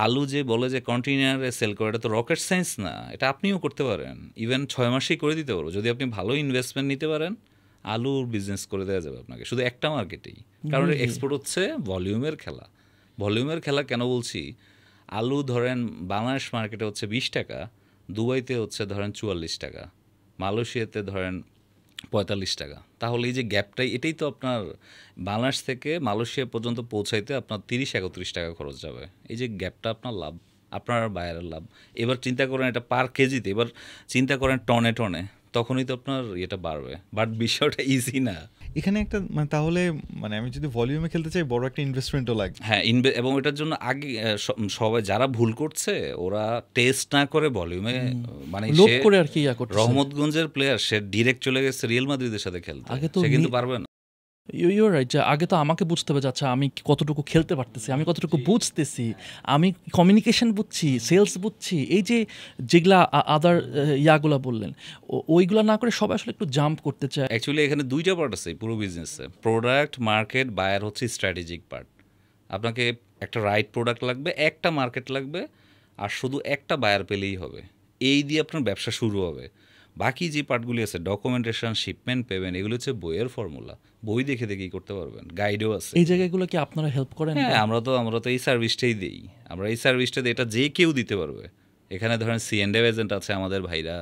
A: আলু যে বলে যে কন্টেইনারে সেল করে, এটা তো রকেট সায়েন্স না, এটা আপনিও করতে পারেন। ইভেন 6 মাসেই করে দিতে পারবো যদি আপনি ভালো ইনভেস্টমেন্ট নিতে পারেন। আলুর বিজনেস করে দেওয়া যাবে আপনাকে শুধু একটা মার্কেটেই, কারণ এক্সপোর্ট হচ্ছে ভলিউমের খেলা। ভলিউমের খেলা কেন বলছি, আলু ধরেন বাংলাদেশ মার্কেটে হচ্ছে 20 টাকা, দুবাইতে হচ্ছে ধরেন 44 টাকা, মালয়েশিয়াতে ধরেন 45 টাকা। তাহলে এই যে গ্যাপটাই, এটাই তো আপনার বাংলাদেশ থেকে মালয়েশিয়া পর্যন্ত পৌঁছাইতে আপনার 30-31 টাকা খরচ যাবে। এই যে গ্যাপটা আপনার লাভ, আপনার বায়ারের লাভ। এবার চিন্তা করেন এটা পার কেজিতে, এবার চিন্তা করেন টনে টনে, তখনই তো আপনার এটা বাড়বে। বাট বিষয়টা ইজি না।
B: এখানে একটা মানে তাহলে মানে আমি যদি ভলিউমে খেলতে চাই, বড় একটা ইনভেস্টমেন্টও লাগবে।
A: হ্যাঁ, এবং এটার জন্য আগে সবাই যারা ভুল করছে, ওরা টেস্ট না করে ভলিউমে, মানে
C: লোড করে আর কি করতেছে।
A: রহমতগঞ্জের প্লেয়ার, সে ডিরেক্ট চলে গেছে রিয়াল মাদ্রিদের সাথে খেলতে, সে কিন্তু পারবে না।
C: ইউর রাইট, যে আগে তো আমাকে বুঝতে হবে যে আচ্ছা আমি কতটুকু খেলতে পারতেছি, আমি কতটুকু বুঝতেছি, আমি কমিউনিকেশন বুঝছি, সেলস বুঝছি, এই যে যেগুলা আদার ইয়াগুলা বললেন, ওইগুলা না করে সবাই আসলে একটু জাম্প করতে চায়।
A: অ্যাকচুয়ালি এখানে 2টা পার্ট আছে পুরো বিজনেসে, প্রোডাক্ট, মার্কেট, বায়ার হচ্ছে স্ট্র্যাটেজিক পার্ট। আপনাকে একটা রাইট প্রোডাক্ট লাগবে, একটা মার্কেট লাগবে, আর শুধু একটা বায়ার পেলেই হবে। এই দিয়ে আপনার ব্যবসা শুরু হবে। বাকি যে পার্টগুলি আছে, ডকুমেন্টেশন, শিপমেন্ট, পেমেন্ট, এগুলো হচ্ছে বইয়ের ফর্মুলা। বই দেখে দেখেই করতে পারবেন, গাইডও আছে।
C: এই জায়গাগুলো কি আপনারা হেল্প করেন?
A: হ্যাঁ, আমরা তো এই সার্ভিসটাই দিই। আমরা এই সার্ভিসটা দিই, এটা যে কেউ দিতে পারবে। এখানে ধরেন C&F এজেন্ট আছে আমাদের ভাইরা,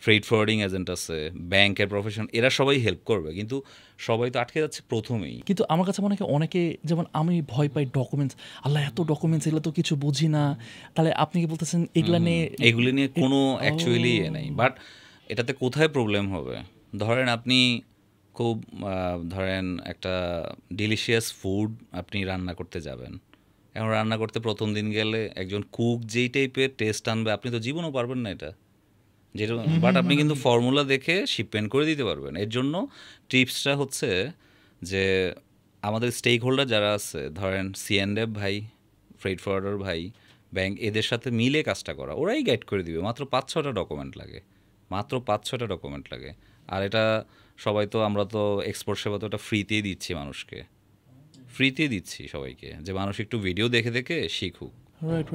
A: ফ্রেড ফরওয়ার্ডিং এজেন্ট আছে, ব্যাংকের প্রফেশন, এরা সবাই হেল্প করবে। কিন্তু সবাই তো আটকে যাচ্ছে প্রথমেই।
C: কিন্তু আমার কাছে মনে হয় অনেকে, যেমন আমি ভয় পাই ডকুমেন্টস, আল্লাহ এত ডকুমেন্টস, এগুলো তো কিছু বুঝি না। তাহলে আপনি কি বলতেছেন
A: এগুলি নিয়ে কোনো অ্যাকচুয়ালি নেই। বাট এটাতে কোথায় প্রবলেম হবে, ধরেন আপনি খুব ধরেন একটা ডিলিশিয়াস ফুড আপনি রান্না করতে যাবেন। এখন রান্না করতে প্রথম দিন গেলে একজন কুক যেই টাইপের টেস্ট আনবে, আপনি তো জীবনও পারবেন না এটা, যেটা। বাট আপনি কিন্তু ফর্মুলা দেখে শিপমেন্ট করে দিতে পারবেন। এর জন্য টিপসটা হচ্ছে যে আমাদের স্টেক হোল্ডার যারা আছে, ধরেন C&F ভাই, ফ্রেড ফরওয়ার্ডার ভাই, ব্যাংক, এদের সাথে মিলে কাজটা করা, ওরাই গাইড করে দিবে। মাত্র 5-6টা ডকুমেন্ট লাগে, মাত্র 5-6টা ডকুমেন্ট লাগে। আর এটা সবাই তো, আমরা তো এক্সপোর্ট সেবা তো এটা ফ্রিতেই দিচ্ছি মানুষকে, ফ্রিতেই দিচ্ছি সবাইকে, যে মানুষ একটু ভিডিও দেখে দেখে শিখুক।
C: রাইট।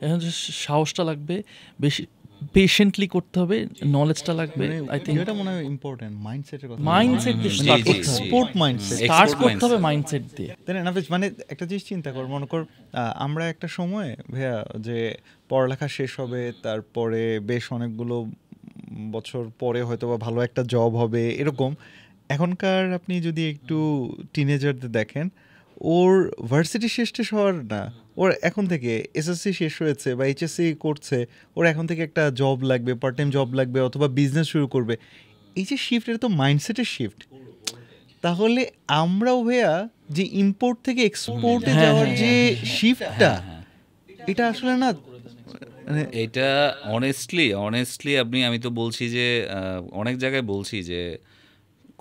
C: এখন যে সাহসটা লাগবে, বেশি পেশেন্টলি করতে হবে, নলেজটা লাগবে। আই থিঙ্ক
B: এটা মনে হয় ইম্পর্টেন্ট, মাইন্ডসেটের কথা।
C: মাইন্ডসেট দিয়ে স্টার্ট করতে হবে,
B: এক্সপোর্ট মাইন্ডসেট
C: স্টার্ট করতে হবে মাইন্ডসেট দিয়ে।
B: তাই না নাফিস? মানে একটা জিনিস চিন্তা কর, মনে কর আমরা একটা সময় ভাইয়া যে পড়ালেখা শেষ হবে, তারপরে বেশ অনেকগুলো বছর পরে হয়তো বা ভালো একটা জব হবে এরকম। এখনকার আপনি যদি একটু টিনেজারদের দেখেন, ওর ভার্সিটি শেষ টেস হওয়ার না, ওর এখন থেকে এসএসসি শেষ হয়েছে বা এইচএসসি করছে, ওর এখন থেকে একটা জব লাগবে, পার্ট টাইম জব লাগবে, অথবা বিজনেস শুরু করবে। এই যে শিফট, এটা তো মাইন্ডসেটের শিফট। তাহলে আমরাও ভাইয়া যে ইম্পোর্ট থেকে এক্সপোর্টে যাওয়ার যে শিফটটা, এটা আসলে না মানে
A: এটা অনেস্টলি আমি তো বলছি যে অনেক জায়গায় বলছি যে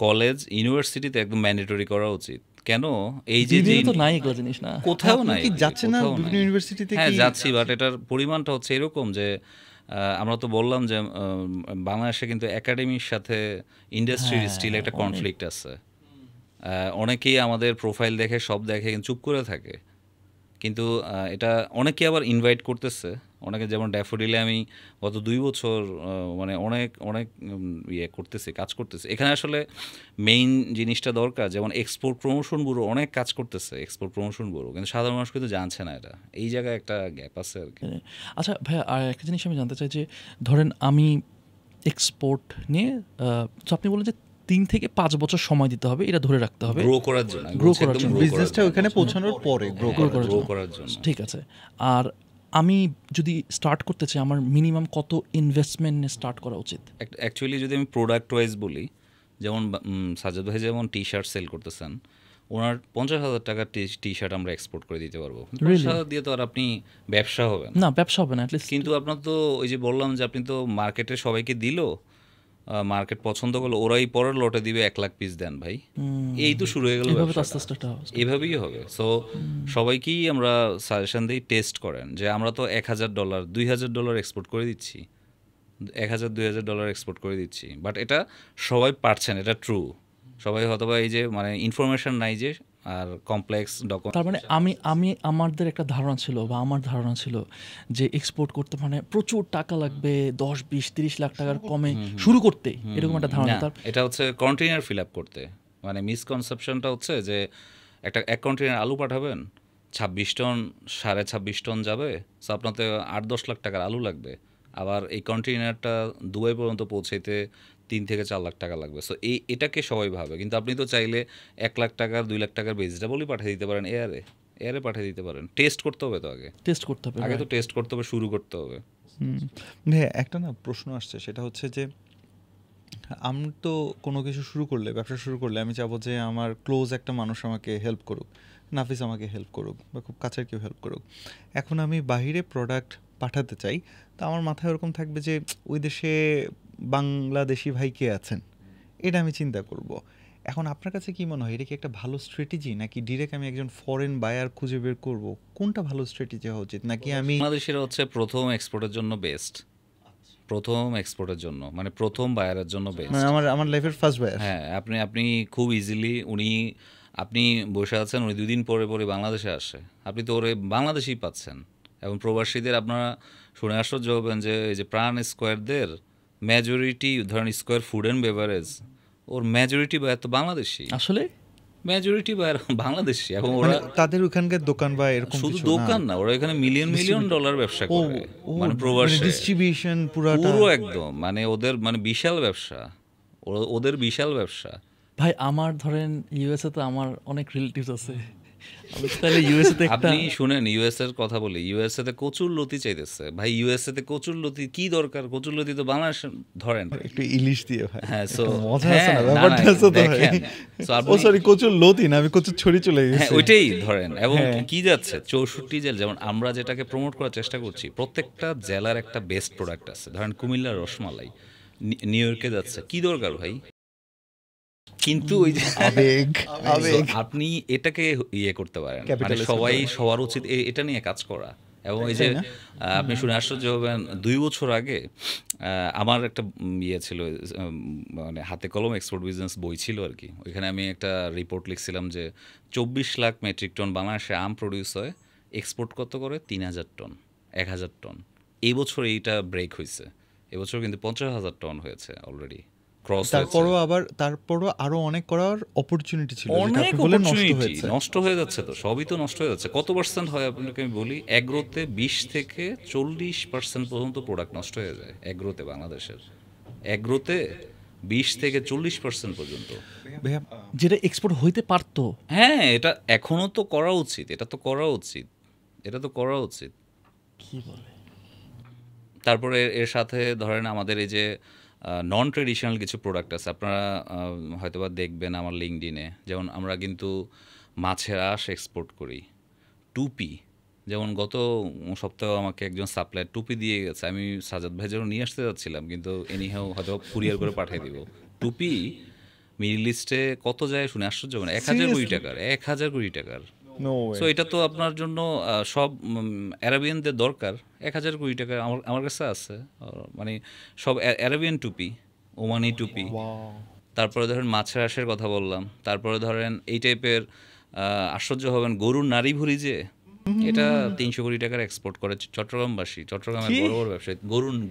A: কলেজ ইউনিভার্সিটিতে একদম ম্যান্ডেটরি করা উচিত। কেন? এই যে
C: বিবিএ তো নাই এগুলো জিনিস না,
A: কোথাও
B: আপনি
A: নাই,
B: কি যাচ্ছেন না
A: কোথাও
B: বিভিন্ন
A: নাই।
B: ইউনিভার্সিটিতে?
A: হ্যাঁ
B: কি
A: যাচ্ছি, বাট এটার পরিমাণটা হচ্ছে এরকম যে আমরা তো বললাম যে বাংলাদেশে কিন্তু একাডেমির সাথে ইন্ডাস্ট্রির স্টিল একটা কনফ্লিক্ট আছে। অনেকেই আমাদের প্রোফাইল দেখে সব দেখে কিন্তু চুপ করে থাকে, কিন্তু এটা অনেকে আবার ইনভাইট করতেছে। অনেকে, যেমন ড্যাফোডিলে আমি গত 2 বছর মানে অনেক অনেক কাজ করতেছি এখানে। আসলে মেইন জিনিসটা দরকার, যেমন এক্সপোর্ট প্রমোশন ব্যুরো অনেক কাজ করতেছে, এক্সপোর্ট প্রমোশন ব্যুরো, কিন্তু সাধারণ মানুষ কিন্তু জানছে না এটা। এই জায়গায় একটা গ্যাপ আছে আর কি।
C: আচ্ছা ভাইয়া, আর একটা জিনিস আমি জানতে চাই যে ধরেন আমি এক্সপোর্ট নিয়ে তো আপনি বলেন যে 3 থেকে 5 বছর সময় দিতে হবে, এটা ধরে রাখতে হবে
A: গ্রো করার জন্য,
C: Grow করার জন্য।
B: বিজনেসটা ওখানে পৌঁছানোর পরে গ্রো
A: করার জন্য।
C: ঠিক আছে। আর আমি যদি স্টার্ট করতে চাই, আমার মিনিমাম কত ইনভেস্টমেন্ট স্টার্ট করা উচিত?
A: অ্যাকচুয়ালি যদি আমি প্রোডাক্ট ওয়াইজ বলি, যেমন সাজ্জাদ ভাই যেমন টি শার্ট সেল করতেছেন, ওনার 50,000 টাকার টি শার্ট আমরা এক্সপোর্ট করে দিতে পারবো। 50,000 দিয়ে তো আর আপনি ব্যবসা হবে
C: না, ব্যবসা হবে না অ্যাটলিস্ট।
A: কিন্তু আপনার তো ওই যে বললাম যে আপনি তো মার্কেটে সবাইকে দিল, মার্কেট পছন্দ করলো, ওরাই পরের লটে দিবে 1 লাখ পিস দেন ভাই। এই তো শুরু হয়ে গেল
C: এভাবে তো
A: ব্যবসাটা।
C: আস্তে আস্তে একটা
A: এভাবেই হবে। সো সবাইকেই আমরা সাজেশন দিই, টেস্ট করেন যে আমরা তো $1,000 $2,000 এক্সপোর্ট করে দিচ্ছি, $1,000-2,000 এক্সপোর্ট করে দিচ্ছি, বাট এটা সবাই পারছেন, এটা ট্রু। সবাই হয়তোবা এই যে মানে ইনফরমেশন নাই যে, আর কমপ্লেক্স ডকুমেন্ট।
C: তার মানে আমি আমাদের একটা ধারণা ছিল, বা আমার ধারণা ছিল যে এক্সপোর্ট করতে মানে প্রচুর টাকা লাগবে, 10-20-30 লাখ টাকার কমে শুরু করতে, এরকম একটা ধারণা।
A: না, এটা হচ্ছে কন্টেইনার ফিল আপ করতে। মানে মিসকনসেপশনটা হচ্ছে যে এক কন্টেইনার আলু পাঠাবেন, 26 টন 26.5 টন যাবে, সো আপনাতে 8-10 লাখ টাকার আলু লাগবে। আবার এই কন্টেইনারটা দুবাই পর্যন্ত পৌঁছাইতে 3 থেকে 4 লাখ টাকা লাগবে। সো এটাকে সবাই ভাবে, কিন্তু আপনি তো চাইলে 1 লাখ টাকার 2 লাখ টাকার ভেজিটেবলই পাঠিয়ে দিতে পারেন, এয়ারে পাঠিয়ে দিতে পারেন। টেস্ট করতে হবে তো
C: টেস্ট করতে হবে,
A: আগে তো টেস্ট করতে হবে, শুরু করতে হবে।
B: হ্যাঁ, একটা না প্রশ্ন আসছে, সেটা হচ্ছে যে আমি তো কোনো কিছু শুরু করলে, ব্যবসা শুরু করলে আমি চাবো যে আমার ক্লোজ একটা মানুষ আমাকে হেল্প করুক, নাফিস আমাকে হেল্প করুক, বা খুব কাছের কেউ হেল্প করুক। এখন আমি বাহিরে প্রোডাক্ট পাঠাতে চাই, তো আমার মাথায় ওরকম থাকবে যে ওই দেশে বাংলাদেশি ভাই কে আছেন, এটা আমি চিন্তা করব। এখন আপনার কাছে কি মনে হয়, এটা কি একটা ভালো স্ট্র্যাটেজি, নাকি ডিরেক্ট আমি একজন ফরেন বায়ার খুঁজে বের করব? কোনটা ভালো স্ট্র্যাটেজি হওয়া উচিত? নাকি আমি
A: বাংলাদেশিরা হচ্ছে প্রথম এক্সপোর্টের জন্য বেস্ট, প্রথম এক্সপোর্টের জন্য মানে প্রথম বায়ারের জন্য বেস্ট।
B: মানে আমার লাইফের ফার্স্ট বায়ার?
A: হ্যাঁ, আপনি খুব ইজিলি আপনি বসে আছেন, উনি 2 দিন পরে পরে বাংলাদেশে আসে, আপনি তো ওরে বাংলাদেশেই পাচ্ছেন। এবং প্রবাসীদের আপনারা শুনে আশ্চর্য হবেন যে এই যে প্রাণ স্কোয়ারদের মেজরিটি, ধরেন স্কোয়ার ফুড অ্যান্ড বেভারেজ, ওর মেজরিটি বায়ার তো বাংলাদেশি,
C: আসলে
A: মেজরিটি বায়ার বাংলাদেশি। এবং
B: মানে
A: ওরা
B: তাদের ওখানকার দোকান বা এরকম
A: শুধু
B: কিছু
A: দোকান না, ওরা এখানে মিলিয়ন ডলার ব্যবসা করে, মানে প্রবাসে
B: ডিস্ট্রিবিউশন পুরোটা
A: পুরো একদম, মানে ওদের মানে বিশাল ব্যবসা, ওদের বিশাল ব্যবসা।
C: ভাই আমার ধরেন ইউএসএ তে আমার অনেক রিলেটিভস আছে, আমি তাহলে ইউএসএ তে একটা
A: আপনি শুনেন ইউএস এর কথা বলি, ইউএসএ তে কচুর লতি চাইতেছে ভাই, ইউএসএ তে কচুর লতি কি দরকার? কচুর লতি তো বাংলাদেশ ধরেন।
B: একটু ইলিশ দিয়ে ভাই,
A: হ্যাঁ, so
B: একটা মজা আছে না
A: হ্যাঁ,
B: ব্যাপারটা
A: না,
B: আছে তো ভাই।
A: দেখেন, so
B: ও
A: আপনি-
B: সরি, কচুর লতি না, আমি কচুর ছড়ি চলে
A: হ্যাঁ,
B: গেছি।
A: ওইটাই ধরেন। এবং
B: হ্যাঁ।
A: কি যাচ্ছে 64 জেলা, যেমন আমরা যেটাকে প্রমোট করার চেষ্টা করছি, প্রত্যেকটা জেলার একটা বেস্ট প্রোডাক্ট আছে। ধরেন কুমিল্লার রসমালাই নিউ ইয়র্কে যাচ্ছে, কি দরকার ভাই? কিন্তু ওই যে
B: আবেগ আবেগ
A: So, আপনি এটাকে ইয়ে করতে পারেন, মানে
B: Capitalism
A: সবাই সবার উচিত এটা নিয়ে কাজ করা। এবং এই যে আপনি শুনে আশ্চর্য হবেন, 2 বছর আগে আমার একটা ইয়ে ছিল, মানে হাতে কলম এক্সপোর্ট বিজনেস বই ছিল আর কি। ওইখানে আমি একটা রিপোর্ট লিখছিলাম যে 24 লাখ মেট্রিক টন বাংলাদেশে আম প্রডিউস হয়, এক্সপোর্ট কত করে 3,000 টন, 1,000 টন। এই বছর এইটা ব্রেক হয়েছে। এবছর কিন্তু 50,000 টন হয়েছে অলরেডি, ক্রস
B: তারপরও আরো অনেক করার অপরচুনিটি ছিল, যেটা
A: অনেক
B: আপনি বললেন নষ্ট
A: অপরচুনিটি
B: হয়েছে।
A: নষ্ট হয়ে যাচ্ছে, তো সবই তো নষ্ট হয়ে যাচ্ছে। কত পার্সেন্ট হয় আপনাকে আমি বলি, এগ্রোতে 20 থেকে 40% পর্যন্ত প্রোডাক্ট নষ্ট হয়ে যায় এগ্রোতে, বাংলাদেশের এগ্রোতে 20 থেকে 40% পর্যন্ত।
B: ভাইয়া
C: যেটা এক্সপোর্ট হইতে পারতো।
A: হ্যাঁ, এটা এখনো তো করা উচিত, এটা তো করা উচিত।
C: কি বলে?
A: তারপরে এর সাথে ধরেন আমাদের এই যে নন ট্রেডিশনাল কিছু প্রোডাক্ট আছে, আপনারা হয়তোবা দেখবেন আমার লিঙ্কডিনে, যেমন আমরা কিন্তু মাছের আঁশ এক্সপোর্ট করি, টুপি, যেমন গত সপ্তাহে আমাকে একজন সাপ্লায়ার টুপি দিয়ে গেছে, আমি সাজাদ ভাই যেন নিয়ে আসতে যাচ্ছিলাম, কিন্তু এনিহাও হয়তো কুরিয়ার করে পাঠিয়ে দিব। টুপি মিডল ইস্টে কত যায় শুনে আশ্চর্য, মানে 1,000 কোটি টাকার, 1,000 কোটি টাকার।
B: No way.
A: সো এটা তো আপনার জন্য সব অ্যারাবিয়ানদের দরকার। 1,000 কোটি টাকা আমার কাছে আছে, মানে সব অ্যারাবিয়ান টুপি, ওমানি টুপি। তারপরে ধরেন মাছের আঁশের কথা বললাম, তারপরে ধরেন এই টাইপের আশ্চর্য হবেন গরুর নারী ভুড়ি, যে এটা 300 কোটি টাকার এক্সপোর্ট করে চট্টগ্রামবাসী, চট্টগ্রামের বড় বড় ব্যবসায়ী,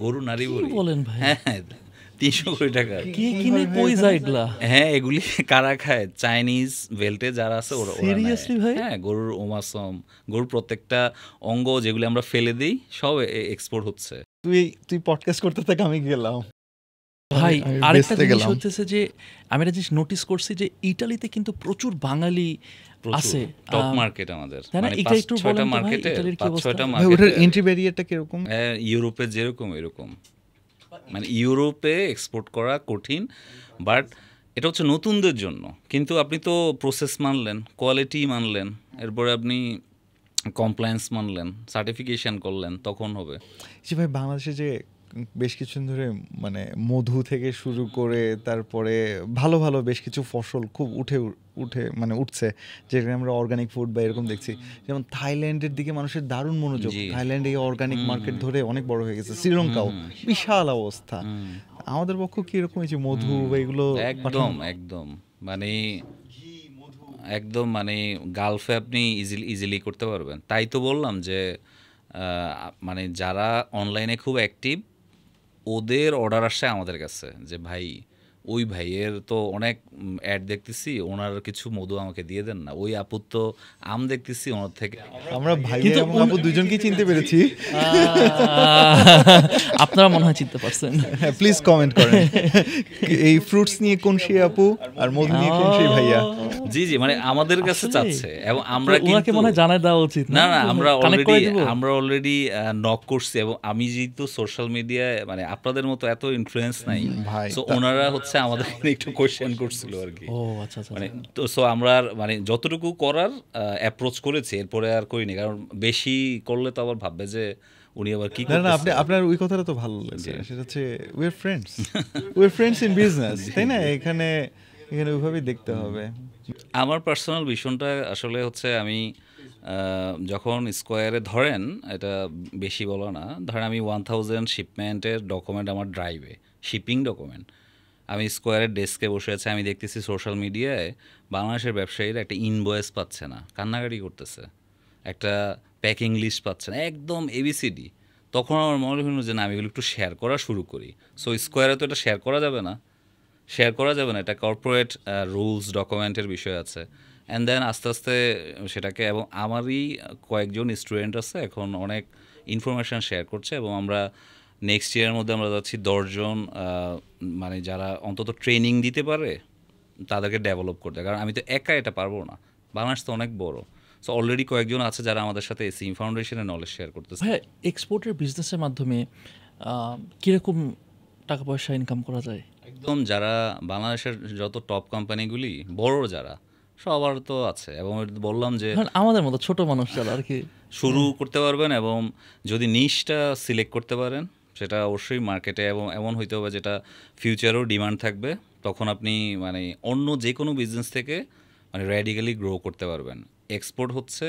A: গরু নারী ভুড়ি।
C: বলেন ভাই?
A: হ্যাঁ, 300 কোটি টাকা।
C: কে কিনে কই যায় এগুলা?
A: হ্যাঁ, এগুলি কারা খায়? চাইনিজ বেল্টে যারা আছে ওরা নেয়।
C: Seriously ভাই?
A: হ্যাঁ, গরুর ওমাসম, গরুর প্রত্যেকটা অঙ্গ যেগুলি আমরা ফেলে দিই সব এক্সপোর্ট হচ্ছে।
B: তুই পডকাস্ট করতে থাক, আমি গেলাম
C: ভাই
B: আমি
C: আরেকটা
B: বেচতে
C: জিনিস
B: গেলাম।
C: হচ্ছে যে আমি একটা জিনিস নোটিস করছি যে ইটালিতে কিন্তু প্রচুর বাঙালি আছে।
A: টপ মার্কেট আমাদের,
C: তাই না?
A: মানে
C: এটা একটু
A: 5-6টা
C: বলেন তো ভাই,
A: মার্কেটে,
C: ইটালির কি অবস্থা?
A: 5-6টা
B: ভাই ওটার
A: মার্কেটে।
B: এন্ট্রি ব্যারিয়ারটা কিরকম?
A: ইউরোপে যেরকম এরকম, মানে ইউরোপে এক্সপোর্ট করা কঠিন, বাট এটা হচ্ছে নতুনদের জন্য। কিন্তু আপনি তো প্রসেস মানলেন, কোয়ালিটি মানলেন, এরপরে আপনি কমপ্লায়েন্স মানলেন, সার্টিফিকেশন করলেন, তখন হবে।
B: যে ভাই বাংলাদেশে যে বেশ কিছুদিন ধরে মানে মধু থেকে শুরু করে তারপরে ভালো ভালো বেশ কিছু ফসল খুব উঠে মানে উঠছে, যেখানে আমরা অর্গানিক ফুড বা এরকম দেখছি। যেমন থাইল্যান্ডের দিকে মানুষের দারুণ মনোযোগ,
A: জি।
B: থাইল্যান্ডে এই অর্গানিক মার্কেট ধরে অনেক বড় হয়ে গেছে। শ্রীলঙ্কাও বিশাল অবস্থা। আমাদের পক্ষ কি এরকম হয়েছে মধু বা এগুলো
A: একদম মানে একদম মানে গালফে আপনি ইজিলি করতে পারবেন। তাই তো বললাম যে মানে যারা অনলাইনে খুব অ্যাক্টিভ, ওদের অর্ডার আসছে আমাদের কাছে যে ভাই, ওই ভাইয়ের তো অনেক অ্যাড দেখতেছি, ওনার কিছু মধু আমাকে দিয়ে দেন না। ওই আপুর তো আম দেখতেছি, ওনার থেকে।
B: আমরা ভাই
C: কিন্তু
B: এবং আপু দুজনকেই চিনতে পেরেছি।
C: আপনারা মনে হয় চিনতে পারছেন।
B: হ্যাঁ, প্লিজ কমেন্ট করেন এই ফ্রুটস নিয়ে কোন সেই আপু আর মধু নিয়ে কোন সেই ভাইয়া।
A: জি, মানে আমাদের কাছে
C: আসলে?
A: চাচ্ছে, এবং আমরা
C: তো ওনাকে
A: কিন্তু
C: মনে হয় জানাই দেওয়া উচিত।
A: না, আমরা
C: Connect করে দিব?
A: অলরেডি নক করছি, এবং আমি যেহেতু সোশ্যাল মিডিয়ায় মানে আপনাদের মতো এত ইনফ্লুয়েন্স নাই,
B: ভাই,
A: সো ওনারা হচ্ছে আমাদের একটু কোয়েশ্চেন করছিল আর কি।
C: ও আচ্ছা আচ্ছা।
A: মানে তো সো আমরা মানে যতটুকু করার অ্যাপ্রোচ করেছি, এরপরে আর করিনি, কারণ বেশি করলে তো আবার ভাববে যে উনি আবার কি
B: না আপনি
A: করতেছে।
B: আপনার ওই কথাটা তো ভালো লেগেছে, সেটা হচ্ছে we are friends in business, তাই না? এখানে ওইভাবেই দেখতে হবে।
A: আমার পার্সোনাল ভীষণটা আসলে হচ্ছে, আমি যখন স্কোয়ারে ধরেন, এটা বেশি বলো না, ধরেন আমি 1000 শিপমেন্টের ডকুমেন্ট আমার ড্রাইভে, শিপিং ডকুমেন্ট, আমি স্কোয়ারের ডেস্কে বসে আছি, আমি দেখতেছি সোশ্যাল মিডিয়ায় বাংলাদেশের ব্যবসায়ীরা একটা ইনভয়েস পাচ্ছে না, কান্নাকাটি করতেছে, একটা প্যাকিং লিস্ট পাচ্ছে না, একদম এবিসিডি। তখন আমার মনে হলো যে না, আমি এগুলো একটু শেয়ার করা শুরু করি। সো স্কোয়ারে তো এটা শেয়ার করা যাবে না, এটা কর্পোরেট রুলস ডকুমেন্টের বিষয় আছে। অ্যান্ড দেন আস্তে আস্তে সেটাকে, এবং আমারই কয়েকজন স্টুডেন্ট আছে এখন অনেক ইনফরমেশান শেয়ার করছে, এবং আমরা নেক্সট ইয়ারের মধ্যে আমরা যাচ্ছি 10 জন মানে যারা অন্তত ট্রেনিং দিতে পারে তাদেরকে ডেভেলপ করতে, কারণ আমি তো একা এটা পারবো না, বাংলাদেশ তো অনেক বড়। সো অলরেডি কয়েকজন আছে যারা আমাদের সাথে এসিম ফাউন্ডেশনের নলেজ শেয়ার করতেছে।
C: ভাই এক্সপোর্টের বিজনেসের মাধ্যমে কীরকম টাকা পয়সা ইনকাম করা যায়?
A: একদম যারা বাংলাদেশের যত টপ কোম্পানিগুলি বড় যারা, সবার তো আছে, এবং বললাম যে
C: আমাদের মতো ছোট মানুষ যারা আর কি
A: শুরু করতে পারবেন, এবং যদি নিশটা সিলেক্ট করতে পারেন, সেটা অবশ্যই মার্কেটে এবং এমন হইতে হবে যেটা ফিউচারেও ডিমান্ড থাকবে, তখন আপনি মানে অন্য যে কোনো বিজনেস থেকে মানে র্যাডিক্যালি গ্রো করতে পারবেন। এক্সপোর্ট হচ্ছে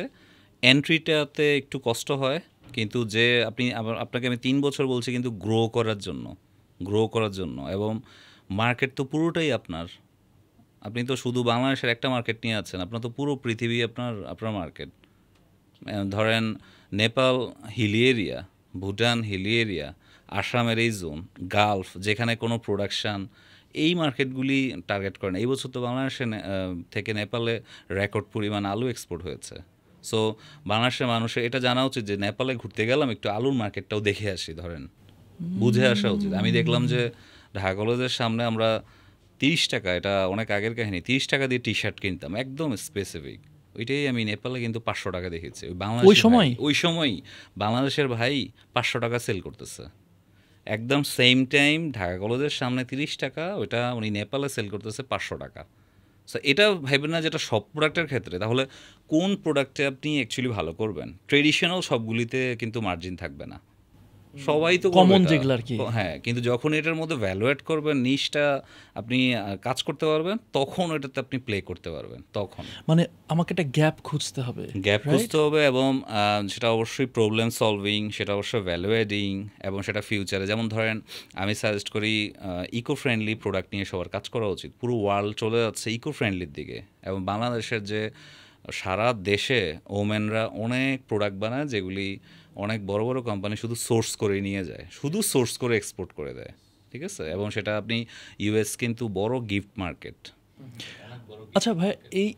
A: এন্ট্রিটাতে একটু কষ্ট হয়, কিন্তু যে আপনাকে আমি 3 বছর বলছি কিন্তু গ্রো করার জন্য, এবং মার্কেট তো পুরোটাই আপনার। আপনি তো শুধু বাংলাদেশের একটা মার্কেট নিয়ে আছেন, আপনার তো পুরো পৃথিবী আপনার মার্কেট। ধরেন নেপাল হিলি এরিয়া, ভুটান হিলি এরিয়া, আসামের এই জোন, গালফ যেখানে কোনো প্রোডাকশান, এই মার্কেটগুলি টার্গেট করেন। এই বছর তো বাংলাদেশে থেকে নেপালে রেকর্ড পরিমাণ আলু এক্সপোর্ট হয়েছে। সো বাংলাদেশের মানুষের এটা জানা উচিত যে নেপালে ঘুরতে গেলাম একটু আলুর মার্কেটটাও দেখে আসি, ধরেন বুঝে আসা উচিত। আমি দেখলাম যে ঢাকা কলেজের সামনে আমরা 30 টাকা, এটা অনেক আগের কাহিনী, 30 টাকা দিয়ে টি শার্ট কিনতাম একদম স্পেসিফিক। ওইটাই আমি নেপালে কিন্তু 500 টাকা দেখেছি। ওই সময় বাংলাদেশের ভাই 500 টাকা সেল করতেছে, একদম সেম টাইম ঢাকা কলেজের সামনে 30 টাকা, ওইটা উনি নেপালে সেল করতেছে 500 টাকা। সো এটা ভাববেন না যেটা সব প্রোডাক্টের ক্ষেত্রে, তাহলে কোন প্রোডাক্টে আপনি অ্যাকচুয়ালি ভালো করবেন? ট্রেডিশনাল সবগুলিতে কিন্তু মার্জিন থাকবে না, সবাই তো
C: কমন যেগুলো আর কি।
A: হ্যাঁ, কিন্তু যখন এটার মধ্যে ভ্যালু অ্যাড করবেন, নিশটা আপনি কাজ করতে পারবেন, তখন ওইটাতে আপনি প্লে করতে পারবেন। তখন
C: মানে আমাকে একটা গ্যাপ খুঁজতে হবে,
A: এবং সেটা অবশ্যই প্রবলেম সলভিং, সেটা অবশ্যই ভ্যালু অ্যাডিং, এবং সেটা ফিউচারে, যেমন ধরেন আমি সাজেস্ট করি ইকো ফ্রেন্ডলি প্রোডাক্ট নিয়ে সবার কাজ করা উচিত। পুরো ওয়ার্ল্ড চলে যাচ্ছে ইকো ফ্রেন্ডলির দিকে, এবং বাংলাদেশের যে সারা দেশে ওমেনরা অনেক প্রোডাক্ট বানায় যেগুলি অনেক বড় বড় কোম্পানি শুধু সোর্স করে নিয়ে যায়, শুধু সোর্স করে এক্সপোর্ট করে দেয়, ঠিক আছে? এবং সেটা আপনি ইউএস কিন্তু বড় গিফট মার্কেট।
C: আচ্ছা ভাই,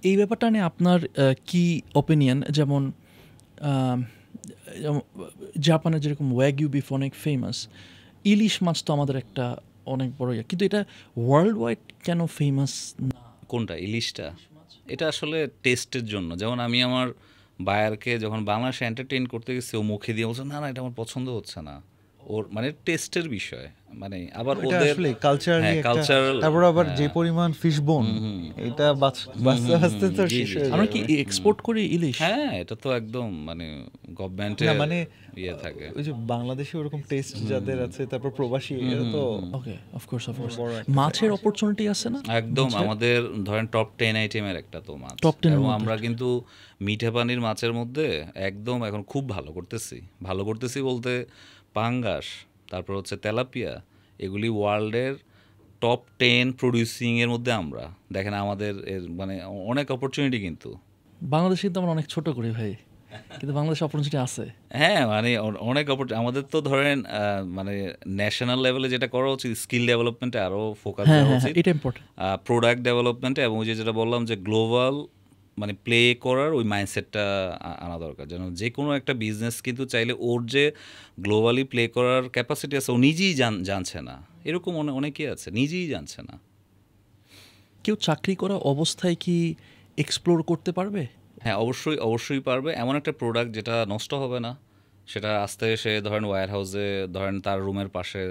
C: এই ব্যাপারটা নিয়ে আপনার কি ওপিনিয়ন? যেমন জাপানের যেরকম ওয়াগিউ বিফ অনেক ফেমাস, ইলিশ মাছ তো আমাদের একটা অনেক বড় কিন্তু এটা ওয়ার্ল্ড ওয়াইড কেন ফেমাস না?
A: কোনটা? ইলিশটা? এটা আসলে টেস্টের জন্য। যেমন আমি আমার বায়ারকে যখন বাংলাদেশে এন্টারটেইন করতে গেছি, ও মুখে দিয়ে বলছে না না এটা আমার পছন্দ হচ্ছে না, ওর মানে টেস্টের বিষয়। মানে আবার ওদের
B: কালচারাল, তারপর আবার যে পরিমাণ ফিশ বোন, এটা বাঁচতে বাঁচতে তো শেষ হয়ে যায়।
C: আমরা কি এক্সপোর্ট করি ইলিশ?
A: হ্যাঁ, এটা তো একদম মানে গভর্নমেন্টের
B: মানে
A: ইয়ে থাকে।
B: ওই যে বাংলাদেশে ওরকম টেস্ট যাদের আছে, তারপর প্রবাসী, এটা তো
C: ওকে, অফকোর্স মাছের অপরচুনিটি আছে না
A: একদম। আমাদের ধরেন টপ 10 আইটেমের একটা তো মাছ, এবং আমরা কিন্তু মিঠা পানির মাছের মধ্যে একদম এখন খুব ভালো করতেছি বলতে পাঙ্গাস, তারপর হচ্ছে তেলাপিয়া, এগুলি ওয়ার্ল্ডের টপ 10 প্রডিউসিংয়ের মধ্যে আমরা। দেখেন আমাদের মানে অনেক অপরচুনিটি, কিন্তু
C: বাংলাদেশে কিন্তু আমরা অনেক ছোট করি ভাই, কিন্তু বাংলাদেশে অপরচুনিটি আছে।
A: হ্যাঁ, মানে অনেক আমাদের তো ধরেন মানে ন্যাশনাল লেভেলে যেটা করা উচিত, স্কিল ডেভেলপমেন্টে আরও ফোকাস দেওয়া উচিত,
C: এটা ইম্পর্টেন্ট,
A: প্রোডাক্ট ডেভেলপমেন্টে, এবং যেটা বললাম যে গ্লোবাল মানে প্লে করার ওই মাইন্ডসেটটা আনা দরকার। যেন যে কোনো একটা বিজনেস কিন্তু চাইলে ওর যে গ্লোবালি প্লে করার ক্যাপাসিটি আছে, ও নিজেই জানছে না, এরকম অনেকেই আছে নিজেই জানছে না।
C: কেউ চাকরি করা অবস্থায় কি এক্সপ্লোর করতে পারবে?
A: হ্যাঁ, অবশ্যই পারবে। এমন একটা প্রোডাক্ট যেটা নষ্ট হবে না, সেটা আস্তে এসে ধরেন ওয়্যার হাউসে, ধরেন তার রুমের পাশে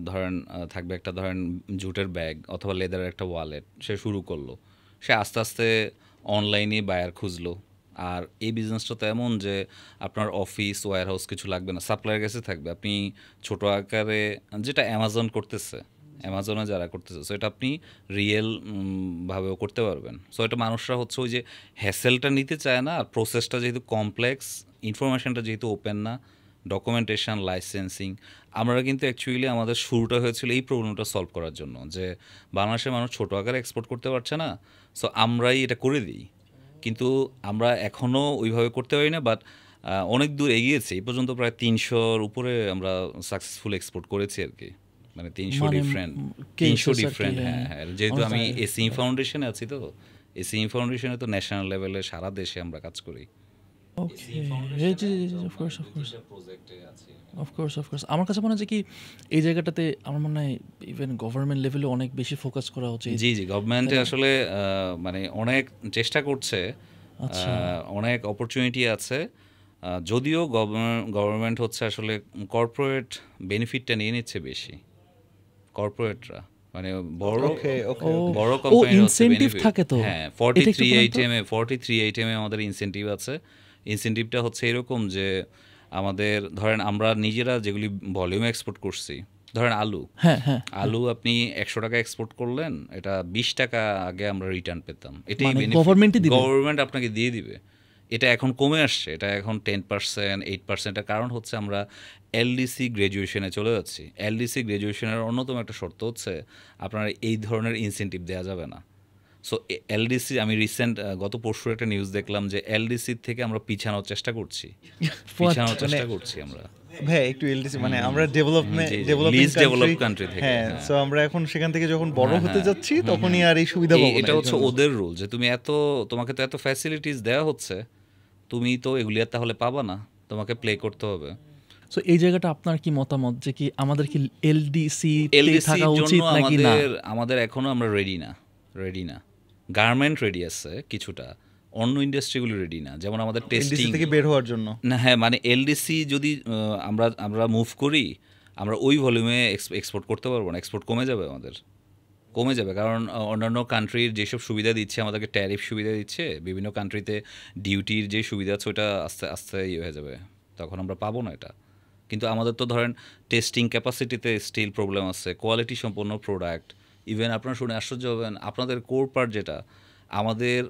A: ধরেন থাকবে একটা ধরেন জুটের ব্যাগ অথবা লেদারের একটা ওয়ালেট, সে শুরু করলো, সে আস্তে আস্তে অনলাইনে বায়ার খুঁজলো। আর এই বিজনেসটা তো এমন যে আপনার অফিস ওয়্যার হাউস কিছু লাগবে না, সাপ্লাইয়ের কাছে থাকবে। আপনি ছোটো আকারে যেটা অ্যামাজন করতেছে, অ্যামাজনে যারা করতেছে, সো এটা আপনি রিয়েল ভাবেও করতে পারবেন। সো এটা মানুষরা হচ্ছে ওই যে হ্যাসেলটা নিতে চায় না, আর প্রসেসটা যেহেতু কমপ্লেক্স, ইনফরমেশনটা যেহেতু ওপেন না, ডকুমেন্টেশন, লাইসেন্সিং, আমরা কিন্তু অ্যাকচুয়ালি আমাদের শুরুটা হয়েছিল এই প্রবলেমটা সলভ করার জন্য, যে বাংলাদেশের মানুষ ছোটো আকারে এক্সপোর্ট করতে পারছে না, সো আমরাই এটা করে দিই। কিন্তু আমরা এখনও ওইভাবে করতে পারি না, বাট অনেক দূর এগিয়েছি। এই পর্যন্ত প্রায় 300-র উপরে আমরা সাকসেসফুল এক্সপোর্ট করেছি আর কি, মানে 300 ডিফারেন্ট। হ্যাঁ, যেহেতু আমি এসি ফাউন্ডেশনে আছি, তো এসি ফাউন্ডেশনে তো ন্যাশনাল লেভেলে সারা দেশে আমরা কাজ করি।
C: অফকোর্স আমার কাছে মনে হয় কি এই জায়গাটাতে আমার মনে হয় ইভেন গভর্নমেন্ট লেভেলে অনেক বেশি ফোকাস করা উচিত।
A: জি, গভর্নমেন্টে আসলে মানে অনেক চেষ্টা করছে, অনেক অপরচুনিটি আছে, যদিও গভর্নমেন্ট হচ্ছে আসলে কর্পোরেট বেনিফিটটা নিয়ে নিচ্ছে বেশি, কর্পোরেটরা মানে বড় কোম্পানি
C: ইনসেনটিভ থাকে তো।
A: হ্যাঁ, 43 আইটেমে আমাদের ইনসেনটিভ আছে। ইনসেনটিভটা হচ্ছে এরকম যে আমাদের ধরেন আমরা নিজেরা যেগুলি ভলিউমে এক্সপোর্ট করছি, ধরেন আলু আপনি 100 টাকা এক্সপোর্ট করলেন, এটা 20 টাকা আগে আমরা রিটার্ন পেতাম, এটাই গভর্নমেন্ট আপনাকে দিয়ে দিবে। এটা এখন কমে আসছে, এটা এখন 10%, 8%। কারণ হচ্ছে আমরা এলডিসি গ্র্যাজুয়েশনে চলে যাচ্ছি। এলডিসি গ্র্যাজুয়েশনের অন্যতম একটা শর্ত হচ্ছে আপনার এই ধরনের ইনসেনটিভ দেওয়া যাবে না। সো এলডিসি, আমি রিসেন্ট গত পরশু একটা নিউজ দেখলাম যে এলডিসির থেকে আমরা পিছানোর চেষ্টা করছি আমরা।
B: ভাই একটু এলডিসি মানে আমরা ডেভেলপমেন্ট
A: লিস্ট ডেভেলপ কান্ট্রি থেকে,
B: হ্যাঁ, সো আমরা এখন সেখান থেকে যখন বড়
A: হ্যাঁ,
B: হতে
A: হ্যাঁ,
B: যাচ্ছি তখনই আর এই সুবিধা পাবো না।
A: এটা
B: এই
A: হচ্ছে
B: জন্য।
A: ওদের রুল যে তুমি তোমাকে তো এত ফ্যাসিলিটিস দেওয়া হচ্ছে, তুমি তো এগুলি আর তাহলে পাবা না, তোমাকে প্লে করতে হবে।
C: সো এই জায়গাটা আপনার কি মতামত যে কি আমাদের কি এলডিসি
A: এলডিসির
C: থাকা
A: জন্য
C: উচিত নাকি না?
A: আমাদের এখনো আমরা রেডি না। গার্মেন্ট রেডি আছে কিছুটা, অন্য ইন্ডাস্ট্রিগুলো রেডি না। যেমন আমাদের
B: এলডিসি
A: টেস্টিং
B: থেকে বের হওয়ার জন্য
A: না, হ্যাঁ মানে এলডিসি যদি আমরা মুভ করি, আমরা ওই ভলিউমে এক্সপোর্ট করতে পারবো না, এক্সপোর্ট কমে যাবে কারণ অন্যান্য কান্ট্রির যেসব সুবিধা দিচ্ছে, আমাদেরকে ট্যারিফ সুবিধা দিচ্ছে, বিভিন্ন কান্ট্রিতে ডিউটির যে সুবিধা আছে ওটা আস্তে আস্তে ইয়ে হয়ে যাবে, তখন আমরা পাবো না এটা। কিন্তু আমাদের তো ধরেন টেস্টিং ক্যাপাসিটিতে স্টিল প্রবলেম আছে, কোয়ালিটি সম্পন্ন প্রোডাক্ট। ইভেন আপনারা শুনে আশ্চর্য হবেন, আপনাদের কোর পার্ট যেটা, আমাদের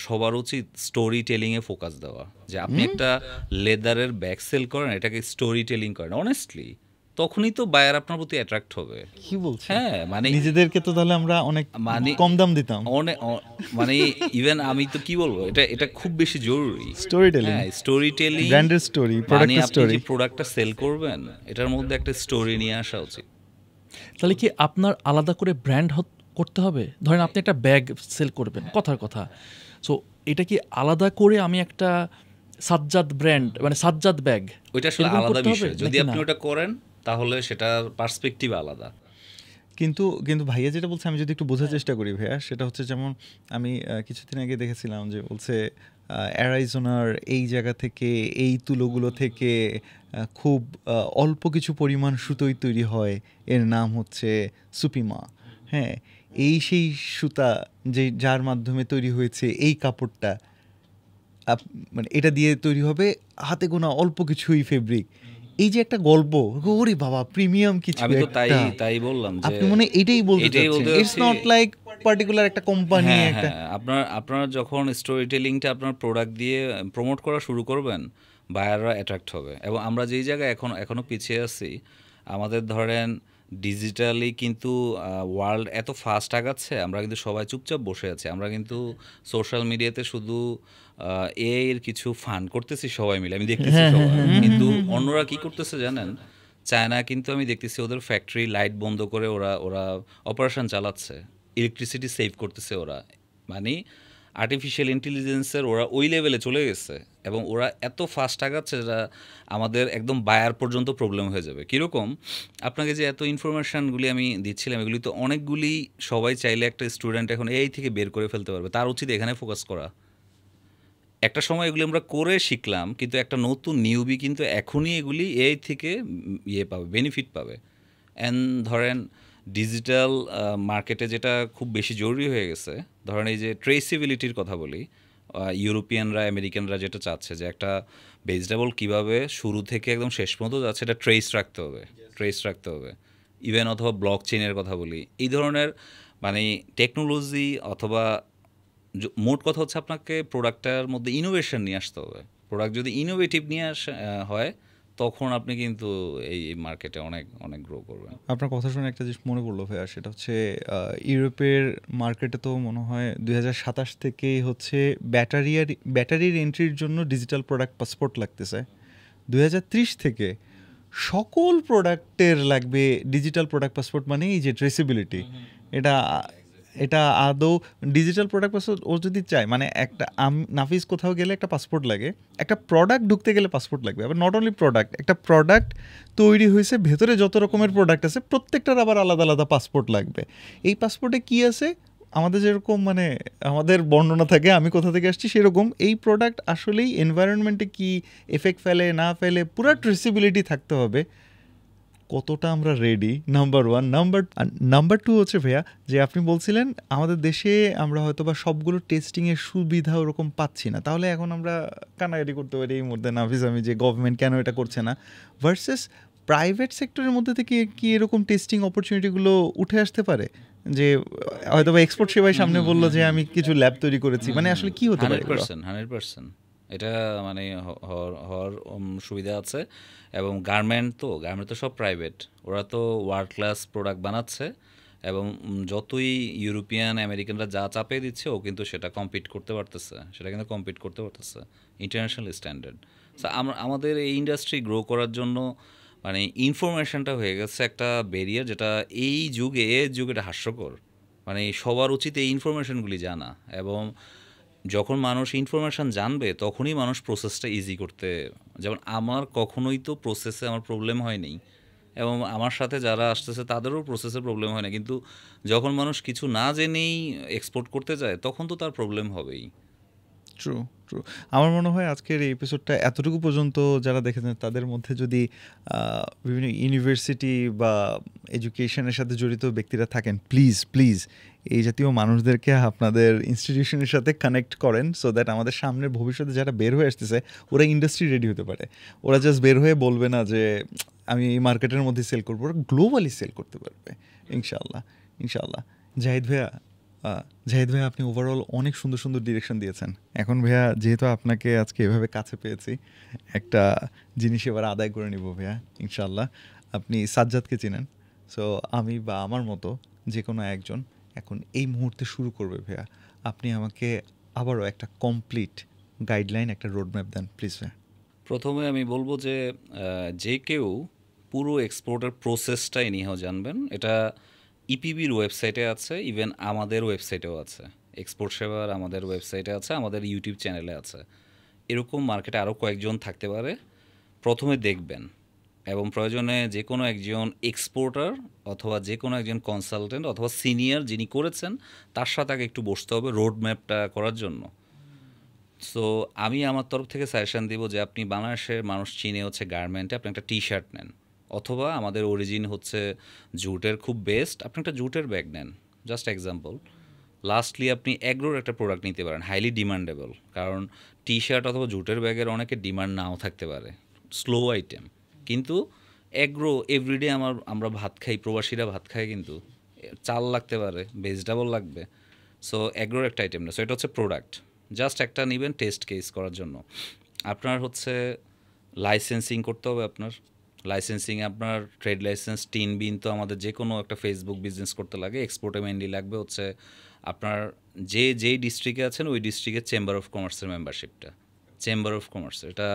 A: সবার উচিত স্টোরি টেলিংয়ে ফোকাস দেওয়া। যে আপনি একটা লেদারের ব্যাগ সেল করেন, এটাকে স্টোরি টেলিং করেন অনেস্টলি, তখনই তো বায়ার আপনার প্রতি অ্যাট্রাক্ট হবে।
B: কি বলছেন?
A: হ্যাঁ মানে
B: নিজেদেরকে তো তাহলে আমরা অনেক কম দাম দিতাম।
A: মানে ইভেন আমি তো কি বলবো, এটা খুব বেশি জরুরি।
B: স্টোরি টেলিং,
A: হ্যাঁ স্টোরি টেলিং,
B: ব্র্যান্ডের স্টোরি,
A: মানে
B: প্রোডাক্টের
A: আপনি
B: স্টোরি।
A: যে প্রোডাক্টটা সেল করবেন এটার মধ্যে একটা স্টোরি নিয়ে আসা উচিত।
C: তাহলে কি আপনার আলাদা করে ব্র্যান্ড করতে হবে? ধরেন আপনি একটা ব্যাগ সেল করবেন, কথার কথা, সো এটা কি আলাদা করে আমি একটা সাজ্জাদ ব্র্যান্ড মানে সাজ্জাদ ব্যাগ,
A: ওইটা আসলে
C: এরকম
A: আলাদা
C: করতে হবে
A: বিষয়। যদি
C: নাকি
A: আপনি
C: না?
A: ওটা করেন তাহলে সেটার পার্সপেক্টিভ আলাদা।
B: কিন্তু কিন্তু ভাইয়া যেটা বলছে আমি যদি একটু বোঝার চেষ্টা করি ভাইয়া, সেটা হচ্ছে যেমন আমি কিছুদিন আগে দেখেছিলাম যে বলছে অ্যারাইজোনার এই জায়গা থেকে, এই তুলোগুলো থেকে খুব অল্প কিছু পরিমাণ সুতোই তৈরি হয়, এর নাম হচ্ছে সুপিমা। হ্যাঁ, এই সেই সুতা যার মাধ্যমে তৈরি হয়েছে এই কাপড়টা, মানে এটা দিয়ে তৈরি হবে হাতে গোনা অল্প কিছুই ফেব্রিক। এই যে একটা গল্প, ওরে বাবা প্রিমিয়াম কিছু
A: আমি তো
B: একটা।
A: তাই বললাম যে
B: আপনি মনে এটাই বলতে
A: এটাই
B: চাচ্ছেন,
A: বলতে
B: ইটস
A: চাচ্ছি।
B: নট লাইক পার্টিকুলার একটা কোম্পানি
A: হ্যাঁ
B: একটা।
A: হ্যাঁ, আপনার যখন স্টোরি টেলিংটা আপনার প্রোডাক্ট দিয়ে প্রমোট করা শুরু করবেন, বায়াররা অ্যাট্রাক্ট হবে। এবং আমরা যেই জায়গায় এখনো পিছিয়ে আছি, আমাদের ধরেন ডিজিটালি কিন্তু ওয়ার্ল্ড এত ফাস্ট আগাচ্ছে, আমরা কিন্তু সবাই চুপচাপ বসে আছি। আমরা কিন্তু সোশ্যাল মিডিয়াতে শুধু এর কিছু ফান করতেছি সবাই মিলে, আমি দেখতেছি সবাই। কিন্তু অন্যরা কি করতেছে জানেন? চায়না কিন্তু আমি দেখতেছি ওদের ফ্যাক্টরি লাইট বন্ধ করে ওরা অপারেশন চালাচ্ছে, ইলেকট্রিসিটি সেভ করতেছে ওরা। মানে আর্টিফিশিয়াল ইন্টেলিজেন্সের ওরা ওই লেভেলে চলে গেছে, এবং ওরা এত ফাস্ট আগাচ্ছে যেটা আমাদের একদম বায়ার পর্যন্ত প্রবলেম হয়ে যাবে। কীরকম? আপনাকে যে এত ইনফরমেশানগুলি আমি দিচ্ছিলাম, এগুলি তো অনেকগুলি সবাই চাইলে একটা স্টুডেন্ট এখন এই থেকে বের করে ফেলতে পারবে, তার উচিত এখানে ফোকাস করা। একটা সময় এগুলি আমরা করে শিখলাম, কিন্তু একটা নতুন নিউবি কিন্তু এখনই এগুলি এই থেকে পাবে, বেনিফিট পাবে। অ্যান্ড ধরেন ডিজিটাল মার্কেটে যেটা খুব বেশি জরুরি হয়ে গেছে, ধরেন এই যে ট্রেসিবিলিটির কথা বলি, ইউরোপিয়ানরা আমেরিকানরা যেটা চাচ্ছে যে একটা ভেজিটেবল কীভাবে শুরু থেকে একদম শেষ পর্যন্ত যাচ্ছে, এটা ট্রেস রাখতে হবে। ইভেন অথবা ব্লক চেইনের কথা বলি, এই ধরনের মানে টেকনোলজি অথবা মোট কথা হচ্ছে আপনাকে প্রোডাক্টটার মধ্যে ইনোভেশন নিয়ে আসতে হবে। প্রোডাক্ট যদি ইনোভেটিভ নিয়ে হয়, তখন আপনি কিন্তু এই মার্কেটে অনেক অনেক গ্রো করবেন।
B: আপনার কথা শুনে একটা জিনিস মনে পড়লো ভাইয়া, সেটা হচ্ছে ইউরোপের মার্কেটে তো মনে হয় 2027 থেকেই হচ্ছে ব্যাটারির এন্ট্রির জন্য ডিজিটাল প্রোডাক্ট পাসপোর্ট লাগতেছে। 2030 থেকে সকল প্রোডাক্টের লাগবে ডিজিটাল প্রোডাক্ট পাসপোর্ট, মানে এই যে ট্রেসিবিলিটি, এটা আদৌ ডিজিটাল প্রোডাক্ট পাসপোর্ট ও যদি চায়, মানে একটা নাফিস কোথাও গেলে একটা পাসপোর্ট লাগে, একটা প্রোডাক্ট ঢুকতে গেলে পাসপোর্ট লাগবে। আবার নট অনলি প্রোডাক্ট, একটা প্রোডাক্ট তৈরি হয়েছে, ভেতরে যত রকমের প্রোডাক্ট আছে প্রত্যেকটার আবার আলাদা আলাদা পাসপোর্ট লাগবে। এই পাসপোর্টে কি আছে, আমাদের যেরকম মানে আমাদের বর্ণনা থাকে আমি কোথা থেকে আসছি সেরকম, এই প্রোডাক্ট আসলেই এনভায়রনমেন্টে কি এফেক্ট ফেলে না ফেলে পুরো ট্রেসিবিলিটি থাকতে হবে। কতটা আমরা ready, number one. Number two হচ্ছে ভাইয়া, যে আপনি বলছিলেন আমাদের দেশে আমরা হয়তো বা সবগুলো টেস্টিংয়ের সুবিধা ওরকম পাচ্ছি না, তাহলে এখন আমরা কানাকাটি করতে পারি এই মুহূর্তে নাফিস আমি, যে গভর্নমেন্ট কেন এটা করছে না, ভার্সেস প্রাইভেট সেক্টরের মধ্যে থেকে কি এরকম টেস্টিং অপরচুনিটিগুলো উঠে আসতে পারে, যে হয়তো বা এক্সপোর্ট সেবাই সামনে বললো যে আমি কিছু ল্যাব তৈরি করেছি, মানে আসলে কি হতে পারে?
A: 100% এটা মানে হওয়ার সুবিধা আছে। এবং গার্মেন্ট তো সব প্রাইভেট, ওরা তো ওয়ার্ল্ড ক্লাস প্রোডাক্ট বানাচ্ছে, এবং যতই ইউরোপিয়ান আমেরিকানরা যা চাপিয়ে দিচ্ছে ও কিন্তু সেটা কম্পিট করতে পারতেছে ইন্টারন্যাশনাল স্ট্যান্ডার্ড। সো আমাদের এই ইন্ডাস্ট্রি গ্রো করার জন্য মানে ইনফরমেশনটা হয়ে গেছে একটা ব্যারিয়ার, যেটা এই যুগে এটা হাস্যকর। মানে সবার উচিত এই ইনফরমেশনগুলি জানা, এবং যখন মানুষ ইনফরমেশান জানবে তখনই মানুষ প্রসেসটা ইজি করতে, যেমন আমার কখনোই তো প্রসেসে আমার প্রবলেম হয়নি, এবং আমার সাথে যারা আসতেছে তাদেরও প্রসেসে প্রবলেম হয় না, কিন্তু যখন মানুষ কিছু না জেনেই এক্সপোর্ট করতে যায় তখন তো তার প্রবলেম হবেই।
B: True true. আমার মনে হয় আজকের এই এপিসোডটা এতটুকু পর্যন্ত যারা দেখেছেন তাদের মধ্যে যদি বিভিন্ন ইউনিভার্সিটি বা এডুকেশনের সাথে জড়িত ব্যক্তিরা থাকেন, প্লিজ প্লিজ এই জাতীয় মানুষদেরকে আপনাদের ইনস্টিটিউশনের সাথে কানেক্ট করেন, সো দ্যাট আমাদের সামনের ভবিষ্যতে যারা বের হয়ে আসতেছে ওরা ইন্ডাস্ট্রি রেডি হতে পারে। ওরা জাস্ট বের হয়ে বলবে না যে আমি এই মার্কেটের মধ্যে সেল করবো, ওরা গ্লোবালি সেল করতে পারবে ইনশাআল্লাহ ইনশাআল্লাহ। জাহিদ ভাইয়া আপনি ওভারঅল অনেক সুন্দর সুন্দর ডিরেকশন দিয়েছেন। এখন ভাইয়া যেহেতু আপনাকে আজকে এভাবে কাছে পেয়েছি, একটা জিনিস এবার আদায় করে নিব ভাইয়া ইনশাআল্লাহ। আপনি সাজ্জাদকে চিনেন, সো আমি বা আমার মতো যে কোনো একজন এখন এই মুহূর্তে শুরু করবে ভাইয়া, আপনি আমাকে আবারও একটা কমপ্লিট গাইডলাইন, একটা রোডম্যাপ দেন প্লিজ ভাইয়া।
A: প্রথমে আমি বলবো যে যে কেউ পুরো এক্সপোর্টের প্রসেসটা এনিহাও জানবেন। এটা ইপিবির ওয়েবসাইটে আছে, ইভেন আমাদের ওয়েবসাইটেও আছে, এক্সপোর্ট সেবার আমাদের ওয়েবসাইটে আছে, আমাদের ইউটিউব চ্যানেলে আছে। এরকম মার্কেটে আরও কয়েকজন থাকতে পারে, প্রথমে দেখবেন, এবং প্রয়োজনে যে কোনো একজন এক্সপোর্টার অথবা যে কোনো একজন কনসালটেন্ট অথবা সিনিয়র যিনি করেছেন তার সাথে আগে একটু বসতে হবে রোড ম্যাপটা করার জন্য। সো আমি আমার তরফ থেকে সাজেশান দিব যে আপনি বাংলাদেশের মানুষ চিনে হচ্ছে গার্মেন্টে, আপনি একটা টি শার্ট নেন, অথবা আমাদের অরিজিন হচ্ছে জুটের, খুব বেস্ট আপনি একটা জুটের ব্যাগ নেন, জাস্ট এক্সাম্পল। লাস্টলি আপনি অ্যাগ্রোর একটা প্রোডাক্ট নিতে পারেন, হাইলি ডিমান্ডেবল, কারণ টি শার্ট অথবা জুটের ব্যাগের অনেকের ডিমান্ড নাও থাকতে পারে, স্লো আইটেম, কিন্তু অ্যাগ্রো এভরিডে আমরা ভাত খাই, প্রবাসীরা ভাত খায়, কিন্তু চাল লাগতে পারে, ভেজিটেবল লাগবে, সো অ্যাগ্রোর একটা আইটেম না। সো এটা হচ্ছে প্রোডাক্ট, জাস্ট একটা নেবেন টেস্ট কেস করার জন্য। আপনার হচ্ছে লাইসেন্সিং করতে হবে, আপনার আপনার ট্রেড লাইসেন্স, টিন বিন, তো আমাদের যে কোনো একটা ফেসবুক বিজনেস করতে লাগে। এক্সপোর্টে মেনলি লাগবে হচ্ছে আপনার যেই ডিস্ট্রিক্টে আছেন ওই ডিস্ট্রিক্টের চেম্বার অফ কমার্সের মেম্বারশিপটা, চেম্বার অফ কমার্স এটা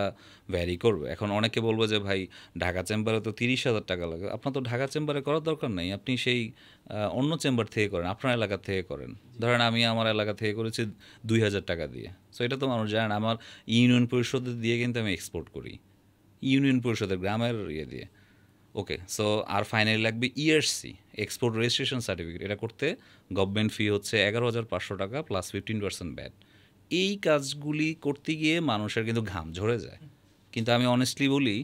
A: ভ্যারি করবে। এখন অনেকে বলবো যে ভাই ঢাকা চেম্বারে তো 30,000 টাকা লাগে, আপনার তো ঢাকা চেম্বারে করার দরকার নেই, আপনি সেই অন্য চেম্বার থেকে করেন, আপনার এলাকা থেকে করেন। ধরেন আমি আমার এলাকা থেকে করেছি 2,000 টাকা দিয়ে, সো এটা তো মানুষ জানেন, আমার ইউনিয়ন পরিষদের দিয়ে কিন্তু আমি এক্সপোর্ট করি, ইউনিয়ন পরিষদের গ্রামের দিয়ে। ওকে, সো আর ফাইনালি লাগবে ইআরসি, এক্সপোর্ট রেজিস্ট্রেশন সার্টিফিকেট। এটা করতে গভর্নমেন্ট ফি হচ্ছে 11,500 টাকা প্লাস 15% ব্যাট। এই কাজগুলি করতে গিয়ে মানুষের কিন্তু ঘাম ঝরে যায়, কিন্তু আমি অনেস্টলি বলি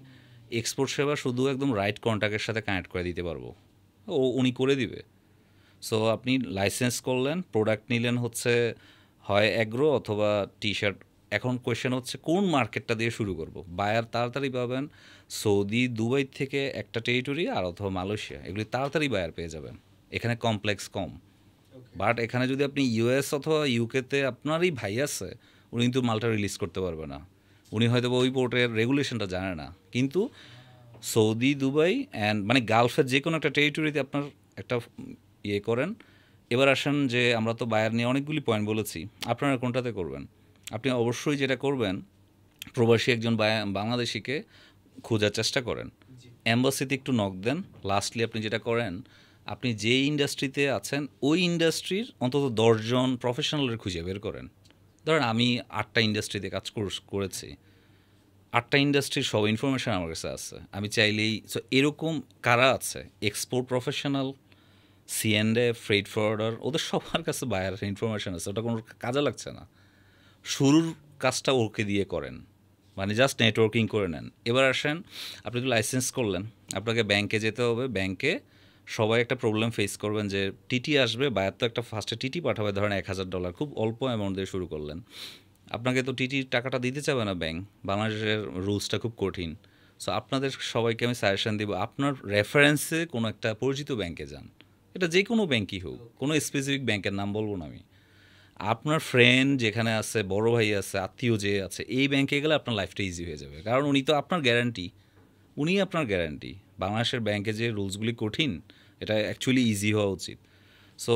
A: এক্সপোর্ট সেবা শুধু একদম রাইট কন্ট্যাক্টের সাথে কানেক্ট করে দিতে পারবো, উনি করে দিবে। সো আপনি লাইসেন্স করলেন, প্রোডাক্ট নিলেন হচ্ছে হয় অ্যাগ্রো অথবা টি শার্ট। এখন কোয়েশ্চেন হচ্ছে কোন মার্কেটটা দিয়ে শুরু করব। বায়ার তাড়াতাড়ি পাবেন সৌদি, দুবাই থেকে একটা টেরিটরি, আর অথবা মালয়েশিয়া, এগুলি তাড়াতাড়ি বায়ার পেয়ে যাবেন, এখানে কমপ্লেক্স কম। বাট এখানে যদি আপনি ইউএস অথবা ইউকেতে আপনারই ভাই আছে, উনি কিন্তু মালটা রিলিজ করতে পারবে না, উনি হয়তো ওই পোর্টের রেগুলেশনটা জানে না। কিন্তু সৌদি, দুবাই অ্যান্ড মানে গালফের যে কোনো একটা টেরিটরিতে আপনার একটা করেন। এবার আসেন যে আমরা তো বায়ার নিয়ে অনেকগুলি পয়েন্ট বলেছি, আপনারা কোনটাতে করবেন? আপনি অবশ্যই যেটা করবেন, প্রবাসী একজন বাংলাদেশিকে খোঁজার চেষ্টা করেন, এম্বাসিতে একটু নক দেন। লাস্টলি আপনি যেটা করেন, আপনি যে ইন্ডাস্ট্রিতে আছেন ওই ইন্ডাস্ট্রির অন্তত 10 জন প্রফেশনালের খুঁজে বের করেন। ধরেন আমি 8টা ইন্ডাস্ট্রিতে কাজ করেছি, 8টা ইন্ডাস্ট্রির সব ইনফরমেশান আমার কাছে আছে, আমি চাইলেই। সো এরকম কারা আছে এক্সপোর্ট প্রফেশনাল, সিএনডে, ফ্রেড ফরওয়ার্ডার, ওদের সবার কাছে বায়ার ইনফরমেশান আছে, ওটা কোনো কাজে লাগছে না। শুরুর কাজটা ওকে দিয়ে করেন, মানে জাস্ট নেটওয়ার্কিং করে নেন। এবার আসেন, আপনি তো লাইসেন্স করলেন, আপনাকে ব্যাংকে যেতে হবে। ব্যাংকে সবাই একটা প্রবলেম ফেস করবেন যে টিটি আসবে, বায়ার তো একটা ফার্স্টে টিটি পাঠাবে, ধরেন $1,000, খুব অল্প অ্যামাউন্ট দিয়ে শুরু করলেন, আপনাকে তো টিটির টাকাটা দিতে চাবে না ব্যাংক, বাংলাদেশের রুলসটা খুব কঠিন। সো আপনাদের সবাইকে আমি সাজেশন দিব, আপনার রেফারেন্সে কোনো একটা পরিচিত ব্যাংকে যান, এটা যে কোনো ব্যাংকই হোক, কোনো স্পেসিফিক ব্যাংকের নাম বলবো না আমি। আপনার ফ্রেন্ড যেখানে আছে, বড় ভাই আছে, আত্মীয় যে আছে, এই ব্যাংকে গেলে আপনার লাইফটা ইজি হয়ে যাবে, কারণ উনি তো আপনার গ্যারান্টি, উনি আপনার গ্যারান্টি। বাংলাদেশের ব্যাংকে যে রুলসগুলি কঠিন, এটা অ্যাকচুয়ালি ইজি হওয়া উচিত। সো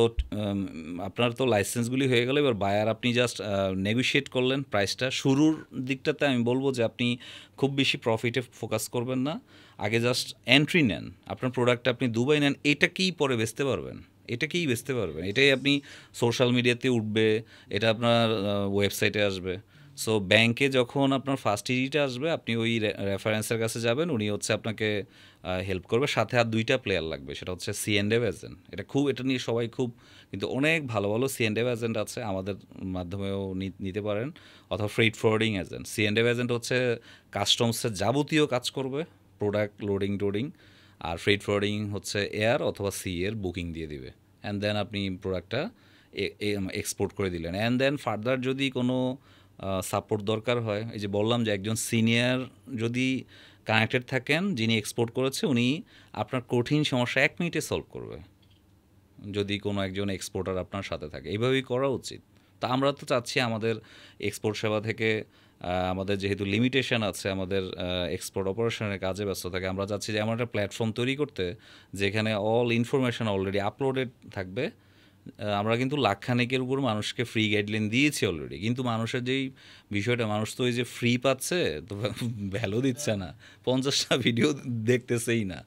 A: আপনার তো লাইসেন্সগুলি হয়ে গেল, এবার বায়ার আপনি জাস্ট নেগোশিয়েট করলেন প্রাইসটা। শুরুর দিকটাতে আমি বলবো যে আপনি খুব বেশি প্রফিটে ফোকাস করবেন না, আগে জাস্ট এন্ট্রি নেন, আপনার প্রোডাক্টটা আপনি দুবাই নেন, এটাকেই পরে বেচতে পারবেন, এটাকেই বেচতে পারবেন, এটাই আপনি সোশ্যাল মিডিয়াতে উঠবে, এটা আপনার ওয়েবসাইটে আসবে। সো ব্যাংকে যখন আপনার ফার্স্ট ইডিটা আসবে, আপনি ওই রেফারেন্সের কাছে যাবেন, উনি হচ্ছে আপনাকে হেল্প করবে, সাথে আর 2টা প্লেয়ার লাগবে, সেটা হচ্ছে C&F এজেন্ট। এটা নিয়ে সবাই খুব, কিন্তু অনেক ভালো ভালো C&F এজেন্ট আছে, আমাদের মাধ্যমেও নিতে পারেন, অথবা freight forwarding agent. C&F agent হচ্ছে কাস্টমসের যাবতীয় কাজ করবে, প্রোডাক্ট লোডিং টোডিং, আর ফ্রেট ফরওয়ার্ডিং হচ্ছে এয়ার অথবা সি এর বুকিং দিয়ে দিবে, অ্যান্ড দেন আপনি প্রোডাক্টটা এক্সপোর্ট করে দিলেন। অ্যান্ড দেন ফার্দার যদি কোনো সাপোর্ট দরকার হয়, এই যে বললাম যে একজন সিনিয়র যদি কানেক্টেড থাকেন, যিনি এক্সপোর্ট করেছে, উনি আপনার কঠিন সমস্যা 1 মিনিটে সলভ করবে, যদি কোনো একজন এক্সপোর্টার আপনার সাথে থাকে। এইভাবেই করা উচিত। তা আমরা তো চাচ্ছি আমাদের এক্সপোর্ট সেবা থেকে, আমাদের যেহেতু লিমিটেশন আছে, আমাদের এক্সপোর্ট অপারেশনের কাজে ব্যস্ত থাকে, আমরা চাচ্ছি যে এমন একটা প্ল্যাটফর্ম তৈরি করতে যেখানে অল ইনফরমেশন অলরেডি আপলোডেড থাকবে। আমরা কিন্তু লাখখানেকের উপর মানুষকে ফ্রি গাইডলাইন দিয়েছি অলরেডি, কিন্তু মানুষের যেই বিষয়টা, মানুষ তো ওই যে ফ্রি পাচ্ছে তো ভ্যালু দিচ্ছে না, 50টা ভিডিও দেখতেছেই না।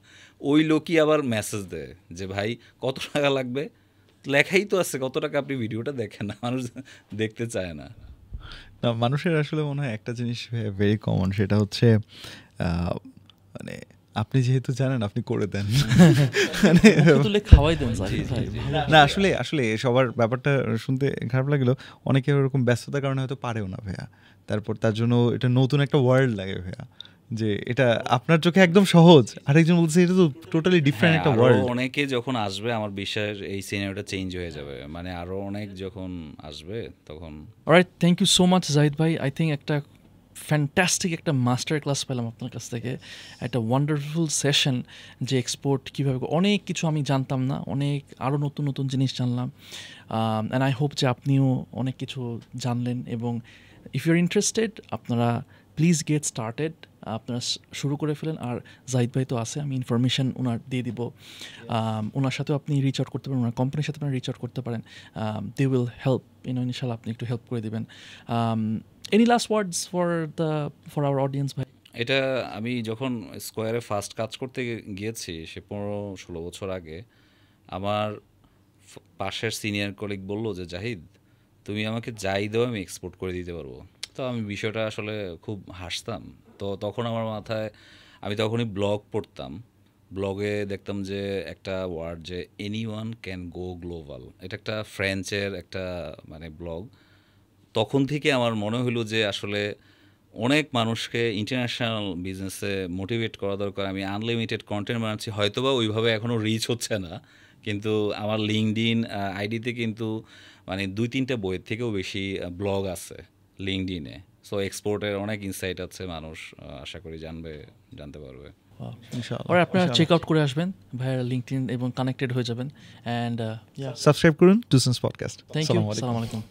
A: ওই লোকই আবার মেসেজ দেয় যে ভাই কত টাকা লাগবে, লেখাই তো আছে কত টাকা, আপনি ভিডিওটা দেখেন না, মানুষ দেখতে চায় না।
B: না, মানুষের আসলে মনে হয় একটা জিনিস ভেরি কমন, সেটা হচ্ছে মানে আপনি যেহেতু জানেন আপনি করে দেন, মানে
C: তুলে খাওয়াই দেন জাহিদ ভাই।
B: না আসলে আসলে সবার ব্যাপারটা শুনতে খারাপ লাগলো, অনেকে ওরকম ব্যস্ততার কারণে হয়তো পারেও না ভাইয়া, তারপর তার জন্য এটা নতুন একটা ওয়ার্ল্ড লাগে ভাইয়া, যে এটা আপনার চোখে একদম সহজ, আরেকজন বলছে এটা তো টোটালি ডিফারেন্ট একটা ওয়ার্ল্ড।
A: অনেকে যখন আসবে আমার বিশ্বাস এই সিনেমাটা চেঞ্জ হয়ে যাবে, মানে আরো অনেক যখন আসবে তখন।
C: Alright, thank you so much Zahid ভাই। আই থিঙ্ক একটা ফ্যান্টাস্টিক একটা মাস্টার ক্লাস পেলাম আপনার কাছ থেকে, একটা ওয়ান্ডারফুল সেশন, যে এক্সপোর্ট কীভাবে, অনেক কিছু আমি জানতাম না, অনেক আরও নতুন নতুন জিনিস জানলাম। অ্যান্ড আই হোপ যে আপনিও অনেক কিছু জানলেন, এবং ইফ ইউর ইন্টারেস্টেড আপনারা প্লিজ গেট স্টার্টেড, আপনারা শুরু করে ফেলেন। আর জাহিদ ভাই তো আছে, আমি ইনফরমেশান ওনার দিয়ে দিব, ওনার সাথেও আপনি রিচ আউট করতে পারেন, ওনার কোম্পানির সাথে আপনারা রিচ আউট করতে পারেন, দে উইল হেল্প, ইনশাল্লাহ আপনি একটু হেল্প করে দেবেন। Any last words for our audience ভাই?
A: এটা আমি যখন স্কোয়ারে ফার্স্ট কাজ করতে গিয়েছি, সে 15-16 বছর আগে, আমার পাশের সিনিয়র কলিগ বললো যে জাহিদ তুমি আমাকে যাই দাও আমি এক্সপোর্ট করে দিতে পারবো। তো আমি বিষয়টা আসলে খুব হাসতাম। তো তখন আমার মাথায়, আমি তখনই ব্লগ পড়তাম, ব্লগে দেখতাম যে একটা ওয়ার্ড, যে এনিওয়ান ক্যান গো গ্লোবাল, এটা একটা ফ্রেঞ্চের একটা মানে ব্লগ। তখন থেকে আমার মনে হলো যে আসলে অনেক মানুষকে ইন্টারন্যাশনাল বিজনেসে মোটিভেট করা দরকার। আমি আনলিমিটেড কন্টেন্ট বানাচ্ছি, হয়তোবা ওইভাবে এখনও রিচ হচ্ছে না, কিন্তু আমার লিঙ্কডইন আইডিতে কিন্তু মানে 2-3টা বইয়ের থেকেও বেশি ব্লগ আছে লিঙ্কডইনে। সো এক্সপোর্টের অনেক ইনসাইট আছে, মানুষ আশা করি জানতে পারবে।
C: আর আপনারা চেক আউট করে আসবেন ভাইয়ের লিঙ্কডইন এবং কানেক্টেড হয়ে যাবেন। অ্যান্ড
B: সাবস্ক্রাইব করুন to sense podcast.
C: Thank you, আসসালামু আলাইকুম।